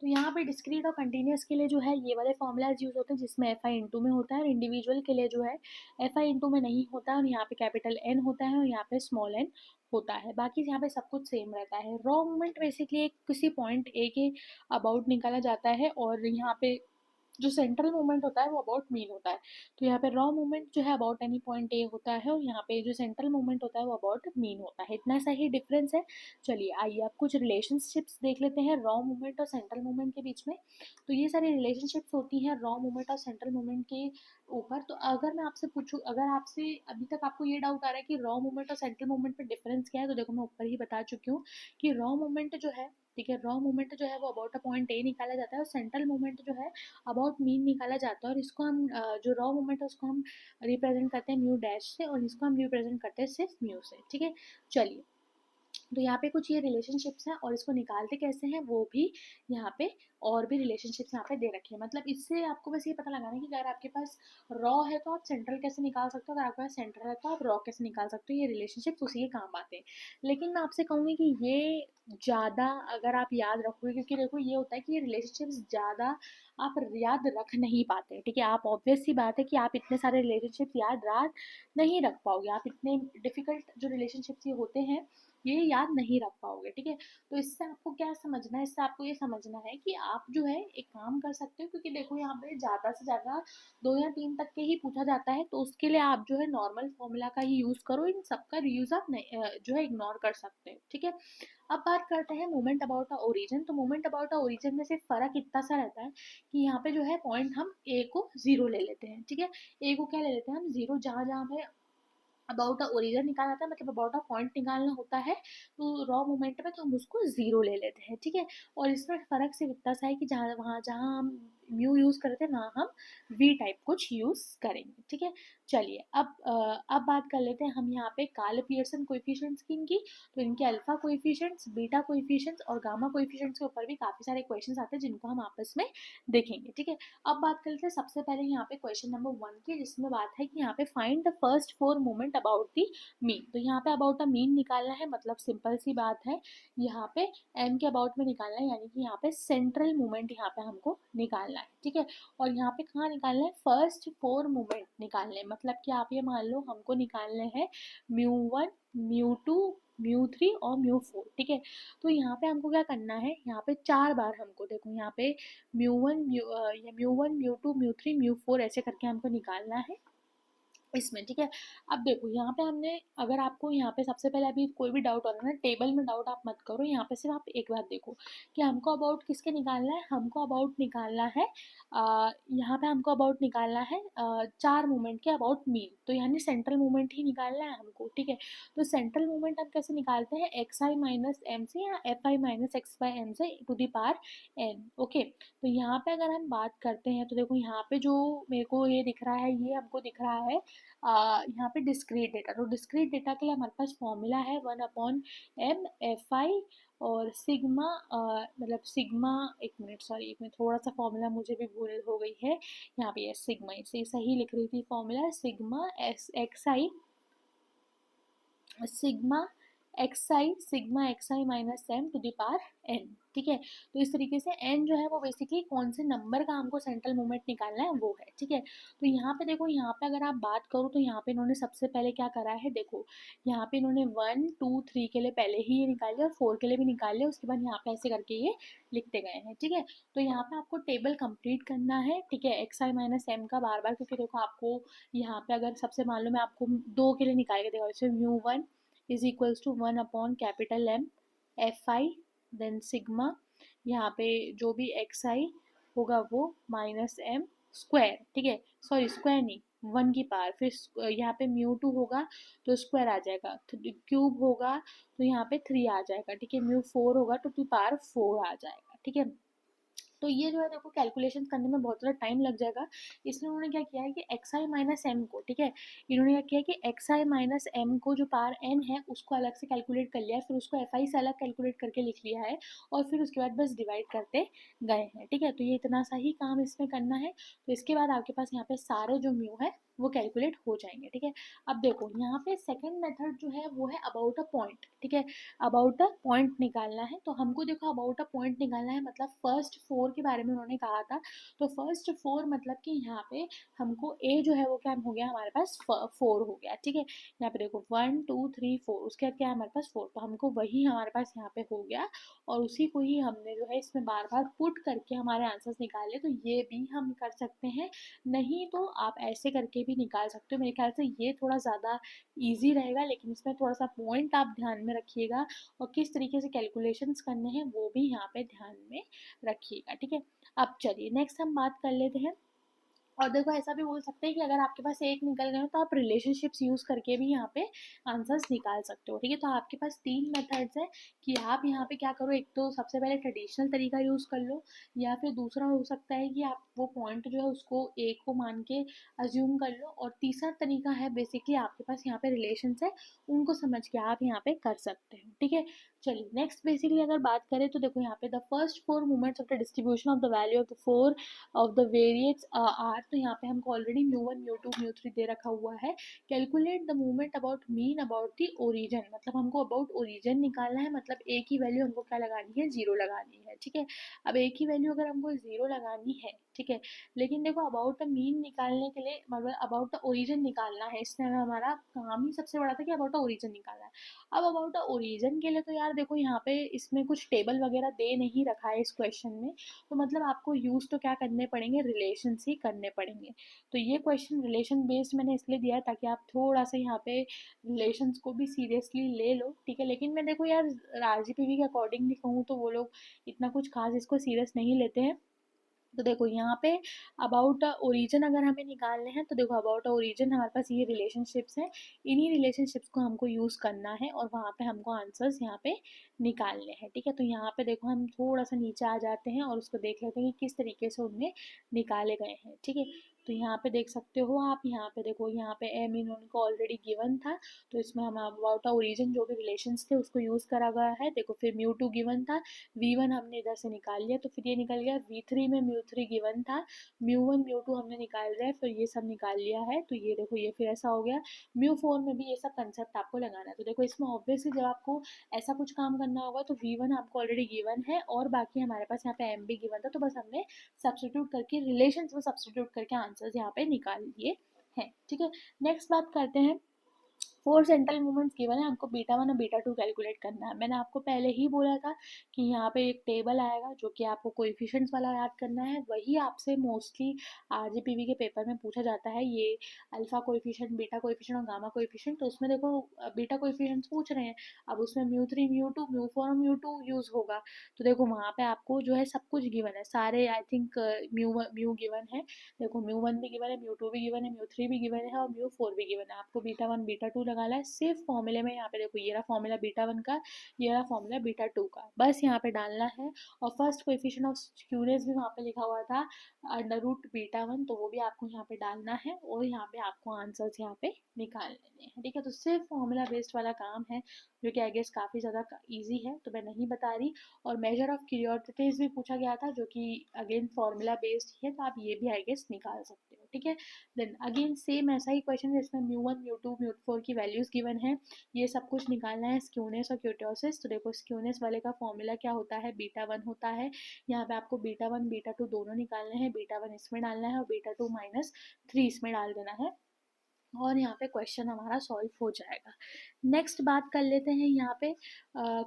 तो यहाँ पे डिस्क्रीट और कंटिन्यूस के लिए जो है ये वाले फॉर्मूलाज यूज होते हैं, जिसमें एफ आई इंटू में होता है, और इंडिविजुअल के लिए जो है एफ आई इंटू में नहीं होता है, और यहाँ पे कैपिटल एन होता है और यहाँ पे स्मॉल एन होता है। बाकी यहाँ पे सब कुछ सेम रहता है। रॉ मूवमेंट बेसिकली एक किसी पॉइंट ए के अबाउट निकाला जाता है, और यहाँ पे जो सेंट्रल मूवमेंट होता है वो अबाउट मीन होता है। तो यहाँ पे रॉ मूवमेंट जो है अबाउट एनी पॉइंट ए होता है, और यहाँ पे जो सेंट्रल मूवमेंट होता है वो अबाउट मीन होता है। इतना सा ही डिफरेंस है। चलिए आइए अब कुछ रिलेशनशिप्स देख लेते हैं रॉ मूवमेंट और सेंट्रल मूवमेंट के बीच में। तो ये सारी रिलेशनशिप्स होती हैं रॉ मूवमेंट और सेंट्रल मूवमेंट के ऊपर। तो अगर मैं आपसे पूछूं, अगर आपसे अभी तक आपको ये डाउट आ रहा है कि रॉ मूवमेंट और सेंट्रल मूवमेंट में डिफरेंस क्या है, तो देखो मैं ऊपर ही बता चुकी हूँ कि रॉ मूवमेंट जो है, ठीक है, रॉ मूवमेंट जो है वो अबाउट अ पॉइंट ए निकाला जाता है, और सेंट्रल मूवमेंट जो है अबाउट मीन निकाला जाता है। और इसको हम जो रॉ मूवमेंट है उसको हम रिप्रेजेंट करते हैं म्यू डैश से, और इसको हम रिप्रेजेंट करते हैं सिर्फ म्यू से, ठीक है। चलिए तो यहाँ पे कुछ ये रिलेशनशिप्स हैं और इसको निकालते कैसे हैं वो भी यहाँ पे, और भी रिलेशनशिप्स यहाँ पे दे रखे हैं। मतलब इससे आपको बस ये पता लगाना है कि अगर आपके पास रॉ है तो आप सेंट्रल कैसे निकाल सकते हो, अगर आपके पास सेंट्रल है तो आप रॉ कैसे निकाल सकते हो। ये रिलेशनशिप्स उसी के काम आते हैं। लेकिन मैं आपसे कहूँगी कि ये ज़्यादा अगर आप याद रखोगे, क्योंकि देखो ये होता है कि ये रिलेशनशिप्स ज़्यादा आप याद रख नहीं पाते, ठीक है। आप ऑब्वियस सी बात है कि आप इतने सारे रिलेशनशिप्स याद नहीं रख पाओगे, आप इतने डिफिकल्ट जो रिलेशनशिप्स ये होते हैं ये याद नहीं रख पाओगे, ठीक है। तो इससे आपको क्या समझना है, इससे आपको ये समझना है कि आप जो है एक काम कर सकते हो, क्योंकि देखो यहाँ पे ज़्यादा से ज़्यादा 2 या 3 तक के ही पूछा जाता है, तो उसके लिए आप जो है नॉर्मल फॉर्मूला का ही यूज़ करो, इन सबका यूज़ आप नहीं जो है इग्नोर कर सकते हो, ठीक है। अब बात करते हैं मोमेंट अबाउट द ओरिजिन। तो मोमेंट अबाउट द ओरिजिन में सिर्फ फ़र्क इतना सा रहता है कि यहाँ पे जो है पॉइंट हम ए को 0 ले लेते हैं, ठीक है। ए को क्या ले लेते हैं हम 0, जहाँ जहाँ पे अबाउट अ ओरिजिन निकाला जाता है, मतलब अबाउट अ पॉइंट निकालना होता है, तो रॉ मोमेंट में तो हम उसको 0 ले लेते हैं, ठीक है। और इसमें फ़र्क सिर्फ इतना सा है कि जहाँ हम म्यू यूज़ करते हैं वहाँ हम वी टाइप कुछ यूज़ करेंगे, ठीक है। चलिए अब बात कर लेते हैं हम यहाँ पे कार्ल पियर्सन कोएफिशिएंट्स की इनकी। तो इनके अल्फा कोएफिशिएंट्स, बीटा कोएफिशिएंट्स और गामा कोएफिशिएंट्स के ऊपर भी काफ़ी सारे क्वेश्चंस आते हैं जिनको हम आपस में देखेंगे, ठीक है। अब बात कर लेते हैं सबसे पहले यहाँ पे क्वेश्चन नंबर 1 की, जिसमें बात है कि यहाँ पे find the first 4 moment about the mean. तो यहाँ पे अबाउट द मीन निकालना है, मतलब सिंपल सी बात है, यहाँ पे एम के अबाउट में निकालना है, यानी कि यहाँ पे सेंट्रल मोमेंट यहाँ पे हमको निकालना है, ठीक है। और यहाँ पे कहाँ निकालना है, फर्स्ट 4 मोमेंट निकालने हैं, मतलब कि आप ये मान लो हमको निकालने हैं म्यू 1, म्यू 2, म्यू 3 और म्यू 4, ठीक है। तो यहाँ पे हमको क्या करना है, यहाँ पे 4 बार हमको देखो यहाँ पे म्यू 1, म्यू 2, म्यू 3, म्यू 4 ऐसे करके हमको निकालना है इसमें, ठीक है। अब देखो यहाँ पे हमने, अगर आपको यहाँ पे सबसे पहले अभी कोई भी डाउट हो रहा है ना, टेबल में डाउट आप मत करो, यहाँ पे सिर्फ आप एक बात देखो कि हमको अबाउट किसके निकालना है, हमको अबाउट निकालना है यहाँ पे हमको अबाउट निकालना है 4 मूवमेंट के अबाउट मीन, तो यानी सेंट्रल मूवमेंट ही निकालना है हमको, ठीक है। तो सेंट्रल मूवमेंट हम कैसे निकालते हैं, एक्स आई माइनस एम से या F I minus X by M से to the power N, okay. तो यहाँ पे अगर हम बात करते हैं तो देखो यहाँ पे जो मेरे को ये दिख रहा है, ये हमको दिख रहा है यहाँ पे डिस्क्रीट डेटा। तो डिस्क्रीट डेटा के लिए हमारे पास फॉर्मूला है 1/m f(i) और सिग्मा, मतलब सिग्मा, एक मिनट सॉरी, एक मिनट, थोड़ा सा फॉर्मूला मुझे भी भूल हो गई है यहाँ पे, सिग्मा इसे सही लिख रही थी, formula sigma s x i, sigma x i minus m to the power n, ठीक है। तो इस तरीके से एन जो है वो बेसिकली कौन से नंबर का हमको सेंट्रल मोमेंट निकालना है वो है, ठीक है। तो यहाँ पे देखो, यहाँ पे अगर आप बात करो तो यहाँ पे इन्होंने सबसे पहले क्या करा है, देखो यहाँ पे इन्होंने 1 2 3 के लिए पहले ही ये निकाल लिया और 4 के लिए भी निकाल लिया, उसके बाद यहाँ पे ऐसे करके ये लिखते गए हैं, ठीक है। तो यहाँ पे आपको टेबल कंप्लीट करना है, ठीक है, एक्स आई माइनस एम का बार बार, क्योंकि देखो आपको यहाँ पे अगर सबसे मान लो मैं आपको 2 के लिए निकाल के देखा, जैसे म्यू 1 इज इक्वल्स टू 1/कैपिटल M f(i) देन सिग्मा, यहाँ पे जो भी x(i) होगा वो माइनस m स्क्वायर, ठीक है, सॉरी स्क्वायर नहीं, 1 की पावर, फिर यहाँ पे म्यू 2 होगा तो स्क्वायर आ जाएगा, क्यूब होगा तो यहाँ पे 3 आ जाएगा, ठीक है, म्यू 4 होगा तो 2 पावर 4 आ जाएगा, ठीक है। तो ये जो है देखो कैलकुलेशन करने में बहुत ज़्यादा टाइम लग जाएगा, इसलिए उन्होंने क्या किया है कि एक्स आई माइनस एम को, ठीक है, इन्होंने क्या किया कि एक्स आई माइनस एम को जो पावर एन है उसको अलग से कैलकुलेट कर लिया है, फिर उसको एफ आई से अलग कैलकुलेट करके लिख लिया है और फिर उसके बाद बस डिवाइड करते गए हैं, ठीक है। तो ये इतना सा ही काम इसमें करना है, तो इसके बाद आपके पास यहाँ पे सारे जो म्यू है वो कैलकुलेट हो जाएंगे, ठीक है। अब देखो यहाँ पे सेकेंड मेथड जो है वो है अबाउट अ पॉइंट, ठीक है, अबाउट अ पॉइंट निकालना है। तो हमको देखो अबाउट अ पॉइंट निकालना है, मतलब फर्स्ट 4 के बारे में उन्होंने कहा था, तो फर्स्ट 4 मतलब कि यहाँ पे हमको ए जो है वो क्या हो गया, हमारे पास 4 हो गया, ठीक है। यहाँ पे देखो 1 2 3 4, उसके बाद क्या है हमारे पास 4, तो हमको वही हमारे पास यहाँ पे हो गया और उसी को ही हमने जो है इसमें बार बार पुट करके हमारे आंसर्स निकाले। तो ये भी हम कर सकते हैं, नहीं तो आप ऐसे करके भी निकाल सकते हो, मेरे ख्याल से ये थोड़ा ज़्यादा ईजी रहेगा, लेकिन इसमें थोड़ा सा पॉइंट आप ध्यान में रखिएगा और किस तरीके से कैलकुलेशंस करने हैं वो भी यहाँ पे ध्यान में रखिएगा, ठीक है। अब चलिए नेक्स्ट हम बात कर लेते हैं और देखो ऐसा भी बोल सकते हैं कि अगर आपके पास एक निकल गए हो तो आप रिलेशनशिप्स यूज़ करके भी यहाँ पे आंसर्स निकाल सकते हो, ठीक है। तो आपके पास 3 मेथड्स हैं कि आप यहाँ पे क्या करो, एक तो सबसे पहले ट्रेडिशनल तरीका यूज़ कर लो, या फिर दूसरा हो सकता है कि आप वो पॉइंट जो है उसको एक को मान के अज्यूम कर लो, और तीसरा तरीका है बेसिकली आपके पास यहाँ पे रिलेशंस है, उनको समझ के आप यहाँ पे कर सकते हो, ठीक है। चलिए नेक्स्ट बेसिकली अगर बात करें तो देखो यहाँ पे the first 4 moments of the distribution of the value of the 4 of the variates are, तो यहाँ पे हमको ऑलरेडी म्यू1 म्यू2 म्यू3 दे रखा हुआ है। Calculate the movement about mean about the origin, मतलब हमको अबाउट ओरिजिन निकालना है, मतलब एक ही वैल्यू हमको क्या लगानी है, जीरो लगानी है, ठीक है। अब एक ही वैल्यू अगर हमको जीरो लगानी है, ठीक है, लेकिन देखो अबाउट द मीन निकालने के लिए मतलब अबाउट द ओरिजिन निकालना है, इसमें हमारा काम ही सबसे बड़ा था कि अबाउट द ओरिजिन निकालना है। अब अबाउट द ओरिजिन के लिए तो यार देखो यहाँ पे इसमें कुछ टेबल वगैरह दे नहीं रखा है इस क्वेश्चन में, तो मतलब आपको यूज़ तो क्या करने पड़ेंगे, रिलेशंस ही करने पड़ेंगे। तो ये क्वेश्चन रिलेशन बेस्ड मैंने इसलिए दिया है ताकि आप थोड़ा सा यहाँ पे रिलेशंस को भी सीरियसली ले लो, ठीक है। लेकिन मैं देखो यार आरजीपीवी के अकॉर्डिंगली कहूँ तो वो लोग इतना कुछ खास इसको सीरियस नहीं लेते हैं। तो देखो यहाँ पे अबाउट ओरिजिन अगर हमें निकालने हैं तो देखो अबाउट ओरिजिन हमारे पास ये रिलेशनशिप्स हैं, इन्हीं रिलेशनशिप्स को हमको यूज़ करना है और वहाँ पे हमको आंसर्स यहाँ पे निकालने हैं, ठीक है। तो यहाँ पे देखो हम थोड़ा सा नीचे आ जाते हैं और उसको देख लेते हैं कि किस तरीके से उनमें निकाले गए हैं, ठीक है। तो यहाँ पे देख सकते हो आप, यहाँ पे देखो यहाँ पे एम इन उनको ऑलरेडी गिवन था, तो इसमें हम अबाउट ओरिजिन जो भी रिलेशंस थे उसको यूज़ करा गया है। देखो फिर म्यू टू गिवन था, v1 हमने इधर से निकाल लिया तो फिर ये निकल गया, v3 में म्यू3 गिवन था, म्यू1 म्यू2 हमने निकाल लिया है, फिर ये सब निकाल लिया है, तो ये देखो ये फिर ऐसा हो गया। म्यू4 में भी ये सब कंसेप्ट आपको लगाना है, तो देखो इसमें ऑब्वियसली जब आपको ऐसा कुछ काम करना होगा तो v1 आपको ऑलरेडी गिवन है और बाकी हमारे पास यहाँ पे एम भी गिवन था, तो बस हमने सब्सटीट्यूट करके रिलेशन में सब्सटीट्यूट करके आंसर्स यहाँ पे निकाल लिए हैं, ठीक है। नेक्स्ट बात करते हैं, 4 सेंट्रल मूवमेंट्स गिवन है, हमको बीटा 1 और बीटा 2 कैलकुलेट करना है। मैंने आपको पहले ही बोला था कि यहाँ पे एक टेबल आएगा जो कि आपको कोएफिशिएंट्स वाला याद करना है, वही आपसे मोस्टली आरजीपीवी के पेपर में पूछा जाता है, ये अल्फा कोएफिशिएंट, बीटा कोएफिशिएंट और गामा कोएफिशिएंट। तो उसमें देखो बीटा कोएफिशिएंट्स पूछ रहे हैं, अब उसमें म्यू3 म्यू2 म्यू4 और म्यू2 यूज़ होगा, तो देखो वहाँ पे आपको जो है सब कुछ गिवन है, सारे आई थिंक म्यू गिवन है, देखो म्यू1 भी गिवन है, म्यू2 भी गिवन है, म्यू3 भी गिवन है और म्यू4 भी गिवन है। आपको बीटा 1 बीटा 2 लगाना है, सिर्फ फॉर्मूले में यहाँ पे देखो ये रहा फॉर्मूला बीटा 1 का, ये रहा फॉर्मूला बीटा 2 का, बस यहाँ पे डालना है। और फर्स्ट कोएफिशिएंट ऑफ स्क्यूनेस भी वहाँ पे लिखा हुआ था √बीटा 1, तो वो भी आपको यहाँ पे डालना है और यहाँ पे आपको आंसर्स यहाँ पे निकाल लेने हैं, ठीक है। तो सिर्फ फॉर्मूला बेस्ड वाला काम है जो कि आई गेस काफ़ी ज़्यादा ईजी है, तो मैं नहीं बता रही। और मेजर ऑफ क्यूरियोसिटीज भी पूछा गया था जो कि अगेन फॉर्मूला बेस्ड है, तो आप ये भी आई गेस निकाल सकते हो, ठीक है। देन अगेन सेम ऐसा ही क्वेश्चन है जिसमें म्यू1 म्यू2 म्यू4 की वैल्यूज गिवन है, ये सब कुछ निकालना है, स्क्यूनेस और क्यूटोसिस। तो देखो स्क्यूनेस वाले का फॉर्मूला क्या होता है, बीटा 1 होता है, यहाँ पे आपको बीटा 1 बीटा 2 दोनों निकालने हैं, बीटा 1 इसमें डालना है और बीटा 2 -3 इसमें डाल देना है, और यहाँ पे क्वेश्चन हमारा सॉल्व हो जाएगा। नेक्स्ट बात कर लेते हैं यहाँ पे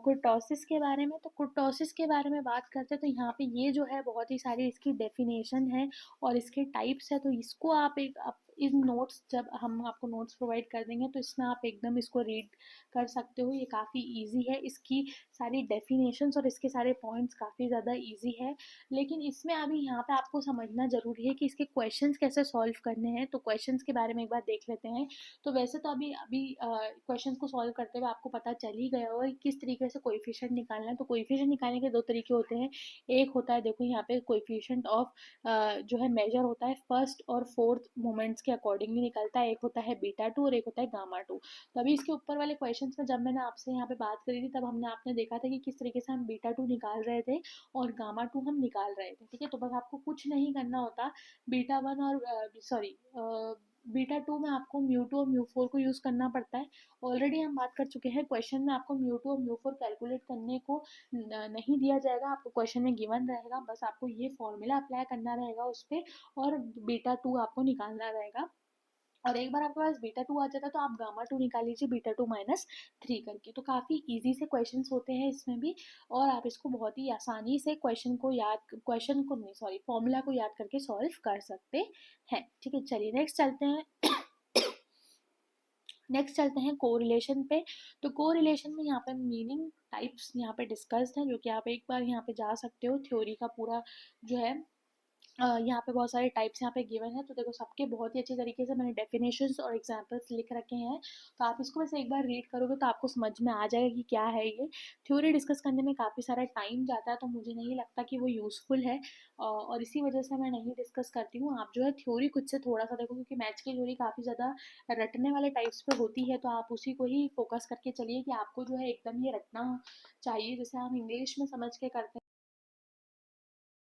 कुर्टोसिस के बारे में। तो कुर्टोसिस के बारे में बात करते हैं तो यहाँ पे ये जो है बहुत ही सारी इसकी डेफिनेशन है और इसके टाइप्स है, तो इसको आप इन नोट्स, जब हम आपको नोट्स प्रोवाइड कर देंगे तो इसमें आप एकदम इसको रीड कर सकते हो, ये काफ़ी ईजी है, इसकी सारी डेफिनेशंस और इसके सारे पॉइंट्स काफ़ी ज़्यादा ईजी है। लेकिन इसमें अभी यहाँ पे आपको समझना ज़रूरी है कि इसके क्वेश्चंस कैसे सॉल्व करने हैं, तो क्वेश्चंस के बारे में एक बार देख लेते हैं। तो वैसे तो अभी अभी क्वेश्चंस को सॉल्व करते हुए आपको पता चल ही गया होगा कि किस तरीके से कोएफिशिएंट निकालना है। तो कोएफिशिएंट निकालने के दो तरीके होते हैं, एक होता है देखो यहाँ पे कोएफिशिएंट ऑफ जो है मेजर होता है फर्स्ट और फोर्थ मोमेंट्स के अकॉर्डिंगली निकलता है, एक होता है बीटा 2 और एक होता है गामा 2। तभी इसके ऊपर वाले क्वेश्चंस में जब मैंने आपसे यहाँ पे बात करी थी तब आपने देखा था कि किस तरीके से हम बीटा 2 निकाल रहे थे और गामा 2 हम निकाल रहे थे, ठीक है। तो बस आपको कुछ नहीं करना होता, बीटा 1 और सॉरी बीटा 2 में आपको म्यू2 और म्यू4 को यूज़ करना पड़ता है। ऑलरेडी हम बात कर चुके हैं, क्वेश्चन में आपको म्यू2 और म्यू4 कैलकुलेट करने को नहीं दिया जाएगा, आपको क्वेश्चन में गिवन रहेगा, बस आपको ये फॉर्मूला अप्लाई करना रहेगा उस पर और बीटा 2 आपको निकालना रहेगा। और एक बार आपके पास बीटा 2 आ जाता है तो आप गामा 2 निकाल लीजिए बीटा 2 -3 करके, तो काफ़ी इजी से क्वेश्चंस होते हैं इसमें भी, और आप इसको बहुत ही आसानी से क्वेश्चन को नहीं सॉरी फॉर्मूला को याद करके सॉल्व कर सकते हैं, ठीक है। चलिए नेक्स्ट चलते हैं नेक्स्ट चलते हैं कोरिलेशन पे। तो कोरिलेशन में यहाँ पे मीनिंग टाइप्स यहाँ पे डिस्कस्ड हैं, जो कि आप एक बार यहाँ पे जा सकते हो, थ्योरी का पूरा जो है यहाँ पे बहुत सारे टाइप्स यहाँ पे गिवन है, तो देखो सबके बहुत ही अच्छे तरीके से मैंने डेफिनेशंस और एग्जांपल्स लिख रखे हैं। तो आप इसको वैसे एक बार रीड करोगे तो आपको समझ में आ जाएगा कि क्या है ये। थ्योरी डिस्कस करने में काफ़ी सारा टाइम जाता है, तो मुझे नहीं लगता कि वो यूज़फुल है, और इसी वजह से मैं नहीं डिस्कस करती हूँ। आप जो है थ्योरी खुद से थोड़ा सा देखो, क्योंकि मैथ्स की थ्योरी काफ़ी ज़्यादा रटने वाले टाइप्स पे होती है, तो आप उसी को ही फोकस करके चलिए कि आपको जो है एकदम ये रटना चाहिए, जैसे हम इंग्लिश में समझ के करते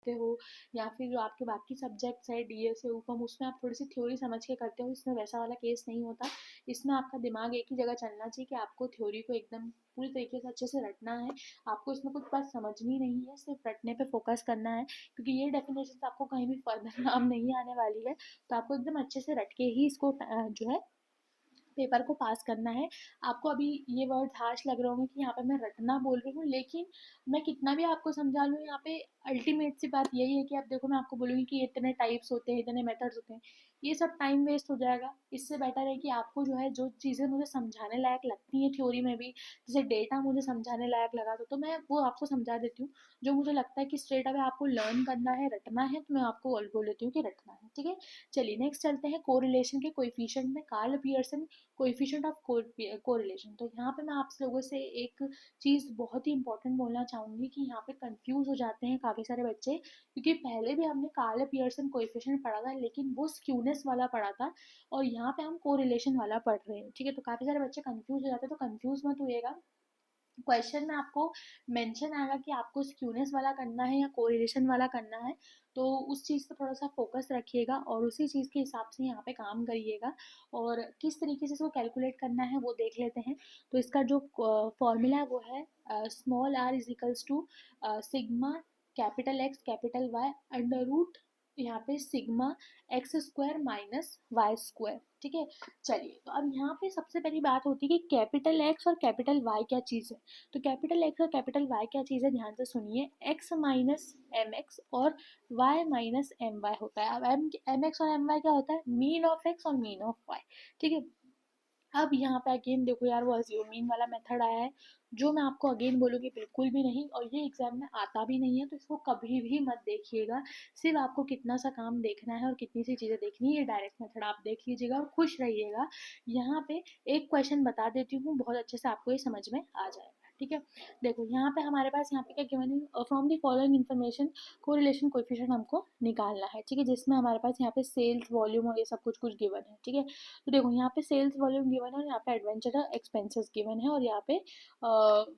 हो, या फिर जो आपके बाकी सब्जेक्ट्स है डीएस है ऊपम, उसमें आप थोड़ी सी थ्योरी समझ के करते हो। इसमें वैसा वाला केस नहीं होता। इसमें आपका दिमाग एक ही जगह चलना चाहिए कि आपको थ्योरी को एकदम पूरी तरीके से अच्छे से रटना है। आपको इसमें कुछ बात समझनी नहीं है, सिर्फ रटने पे फोकस करना है, क्योंकि ये डेफिनेशन आपको कहीं भी फर्दर नाम नहीं आने वाली है। तो आपको एकदम अच्छे से रट के ही इसको जो है पेपर को पास करना है। आपको अभी ये वर्ड हार्श लग रहे होंगे कि यहाँ पे मैं रटना बोल रही हूँ, लेकिन मैं कितना भी आपको समझा लूँ, यहाँ पे अल्टीमेट सी बात यही है कि आप देखो, मैं आपको बोलूँगी कि इतने टाइप्स होते हैं, इतने मेथड्स होते हैं, ये सब टाइम वेस्ट हो जाएगा। इससे बेटर है कि आपको जो है जो चीज़ें मुझे समझाने लायक लगती हैं थ्योरी में भी, जैसे डेटा मुझे समझाने लायक लगा तो मैं वो आपको समझा देती हूँ। जो मुझे लगता है कि स्ट्रेट अवे आपको लर्न करना है, रटना है, तो मैं आपको बोल देती हूँ कि रटना है। ठीक है, चलिए नेक्स्ट चलते हैं कोरिलेशन के कोएफिशिएंट में। Karl Pearson coefficient of correlation. तो यहाँ पे मैं आप लोगों से एक चीज़ बहुत ही इंपॉर्टेंट बोलना चाहूँगी कि यहाँ पे कंफ्यूज हो जाते हैं काफ़ी सारे बच्चे, क्योंकि पहले भी हमने कार्ल पियर्सन कोएफिशिएंट पढ़ा था, लेकिन वो स्क्यूनेस वाला पढ़ा था, और यहाँ पे हम कोरिलेशन वाला पढ़ रहे हैं। ठीक है, तो काफ़ी सारे बच्चे कंफ्यूज हो जाते हैं, तो कंफ्यूज मत होइएगा। क्वेश्चन में आपको मेंशन आएगा कि आपको स्क्यूनेस वाला करना है या कोरिलेशन वाला करना है, तो उस चीज़ पे थोड़ा सा फोकस रखिएगा और उसी चीज़ के हिसाब से यहाँ पे काम करिएगा। और किस तरीके से इसको कैलकुलेट करना है वो देख लेते हैं। तो इसका जो फॉर्मूला है वो है small r is equals to sigma capital X capital Y under root यहाँ पे sigma x square minus y square. ठीक है, चलिए तो अब यहाँ पे सबसे पहली बात होती है कि कैपिटल एक्स और कैपिटल वाई क्या चीज़ है। तो कैपिटल एक्स और कैपिटल वाई क्या चीज़ है, ध्यान से सुनिए। एक्स माइनस एम एक्स और वाई माइनस एम वाई होता है। अब एम एक्स और एम वाई क्या होता है, मीन ऑफ एक्स और मीन ऑफ वाई। ठीक है, अब यहाँ पे अगेन देखो यार, वो अज्यूमिंग वाला मेथड आया है, जो मैं आपको अगेन बोलूँगी बिल्कुल भी नहीं, और ये एग्जाम में आता भी नहीं है, तो इसको कभी भी मत देखिएगा। सिर्फ आपको कितना सा काम देखना है और कितनी सी चीज़ें देखनी है, ये डायरेक्ट मेथड आप देख लीजिएगा और खुश रहिएगा। यहाँ पे एक क्वेश्चन बता देती हूँ, बहुत अच्छे से आपको ये समझ में आ जाएगा। ठीक है, देखो यहाँ पे हमारे पास यहाँ पे क्या गिवन है, from the following information correlation coefficient हमको निकालना है। ठीक है, जिसमें हमारे पास यहाँ पे सेल्स वॉल्यूम और ये सब कुछ कुछ गिवन है। ठीक है, तो देखो यहाँ पे सेल्स वॉल्यूम गिवन है और यहाँ पे एडवेंचर एक्सपेंसेस गिवन है, और यहाँ पे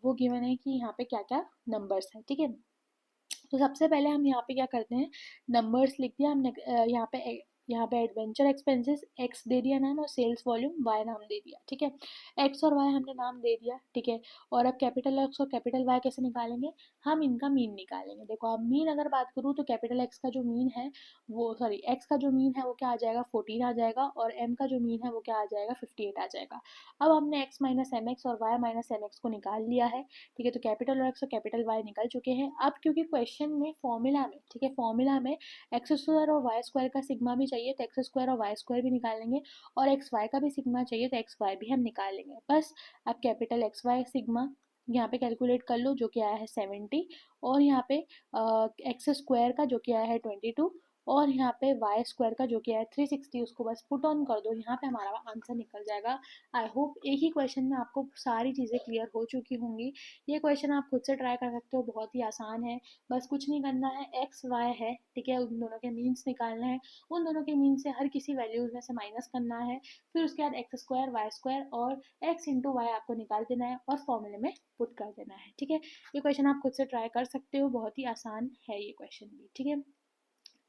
वो गिवन है कि यहाँ पे क्या क्या नंबर्स है। ठीक है, तो सबसे पहले हम यहाँ पे क्या करते हैं, नंबर्स लिख दिया हमने। यहाँ पे एडवेंचर एक्सपेंसेस एक्स दे दिया नाम, और सेल्स वॉल्यूम वाई नाम दे दिया। ठीक है, एक्स और वाई हमने नाम दे दिया। ठीक है, और अब कैपिटल एक्स और कैपिटल वाई कैसे निकालेंगे, हम इनका मीन निकालेंगे। देखो अब मीन अगर बात करूँ तो कैपिटल एक्स का जो मीन है वो, सॉरी, एक्स का जो मीन है वो क्या आ जाएगा, 14 आ जाएगा, और एम का जो मीन है वो क्या आ जाएगा, 58 आ जाएगा। अब हमने एक्स माइनस एम एक्स और वाई माइनस एम एक्स को निकाल लिया है। ठीक है, तो कैपिटल एक्स और कैपिटल वाई निकल चुके हैं। अब क्योंकि क्वेश्चन में फॉर्मूला में, ठीक है, फॉर्मूला में एक्स स्क्वायर और वाई स्क्वायर का सिग्मा भी चाहिए, तो एक्स स्क्वायर और वाई स्क्वायर भी निकालेंगे, और एक्स वाई का भी सिग्मा चाहिए, तो एक्स वाई भी हम निकाल लेंगे। बस अब कैपिटल एक्स वाई सिग्मा यहाँ पे कैलकुलेट कर लो, जो कि आया है 70, और यहाँ पे एक्स स्क्वायर का जो कि आया है 22, और यहाँ पे वाई स्क्वायर का जो कि आया है 360, उसको बस पुट ऑन कर दो, यहाँ पे हमारा आंसर निकल जाएगा। आई होप एक ही क्वेश्चन में आपको सारी चीज़ें क्लियर हो चुकी होंगी। ये क्वेश्चन आप खुद से ट्राई कर सकते हो, बहुत ही आसान है। बस कुछ नहीं करना है, एक्स वाई है, ठीक है, उन दोनों के मीन्स निकालना है, उन दोनों के मीन से हर किसी वैल्यूज में से माइनस करना है, फिर उसके बाद एक्स स्क्वायर वाई स्क्वायर और एक्स इंटू वाई आपको निकाल देना है और फॉर्मूले में पुट कर देना है। ठीक है, ये क्वेश्चन आप खुद से ट्राई कर सकते हो, बहुत ही आसान है ये क्वेश्चन भी। ठीक है,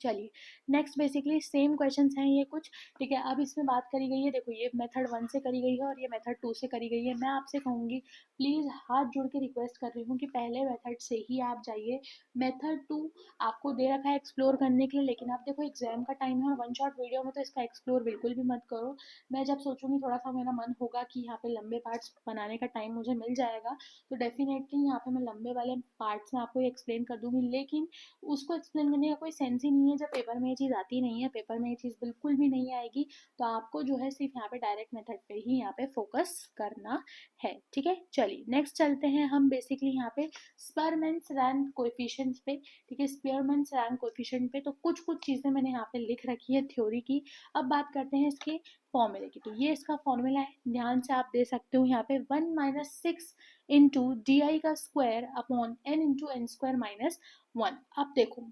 चलिए नेक्स्ट बेसिकली सेम क्वेश्चंस हैं ये कुछ। ठीक है, अब इसमें बात करी गई है, देखो ये मेथड 1 से करी गई है और ये मेथड 2 से करी गई है। मैं आपसे कहूँगी, प्लीज़ हाथ जोड़ के रिक्वेस्ट कर रही हूँ कि पहले मेथड से ही आप जाइए। मेथड 2 आपको दे रखा है एक्सप्लोर करने के लिए, लेकिन आप देखो एग्जाम का टाइम है और वन शॉट वीडियो में तो इसका एक्सप्लोर बिल्कुल भी मत करो। मैं जब सोचूंगी, थोड़ा सा मेरा मन होगा कि यहाँ पे लंबे पार्ट्स बनाने का टाइम मुझे मिल जाएगा, तो डेफिनेटली यहाँ पे मैं लंबे वाले पार्ट्स में आपको एक्सप्लेन कर दूंगी, लेकिन उसको एक्सप्लेन करने का कोई सेंस ही नहीं नहीं है, जब पेपर में ये चीज़ आती नहीं है, पेपर में ये चीज़ बिल्कुल भी नहीं आएगी, तो आपको जो है सिर्फ यहाँ पे डायरेक्ट मेथड पे ही यहाँ पे फोकस करना है। ठीक है, चलिए नेक्स्ट चलते हैं हम बेसिकली यहाँ पे स्परमैन्स रैंक कोएफिशिएंट पे। ठीक है, स्पीयरमैन्स रैंक कोएफिशिएंट पे तो कुछ कुछ चीज़ें मैंने यहाँ पे लिख रखी है थ्योरी की। अब बात करते हैं इसके फॉर्मूले की। तो ये इसका फॉर्मूला है, ध्यान से आप दे सकते हो यहाँ पे 1 माइनस 6 इंटू डी आई का square upon n into n square minus 1। अब देखो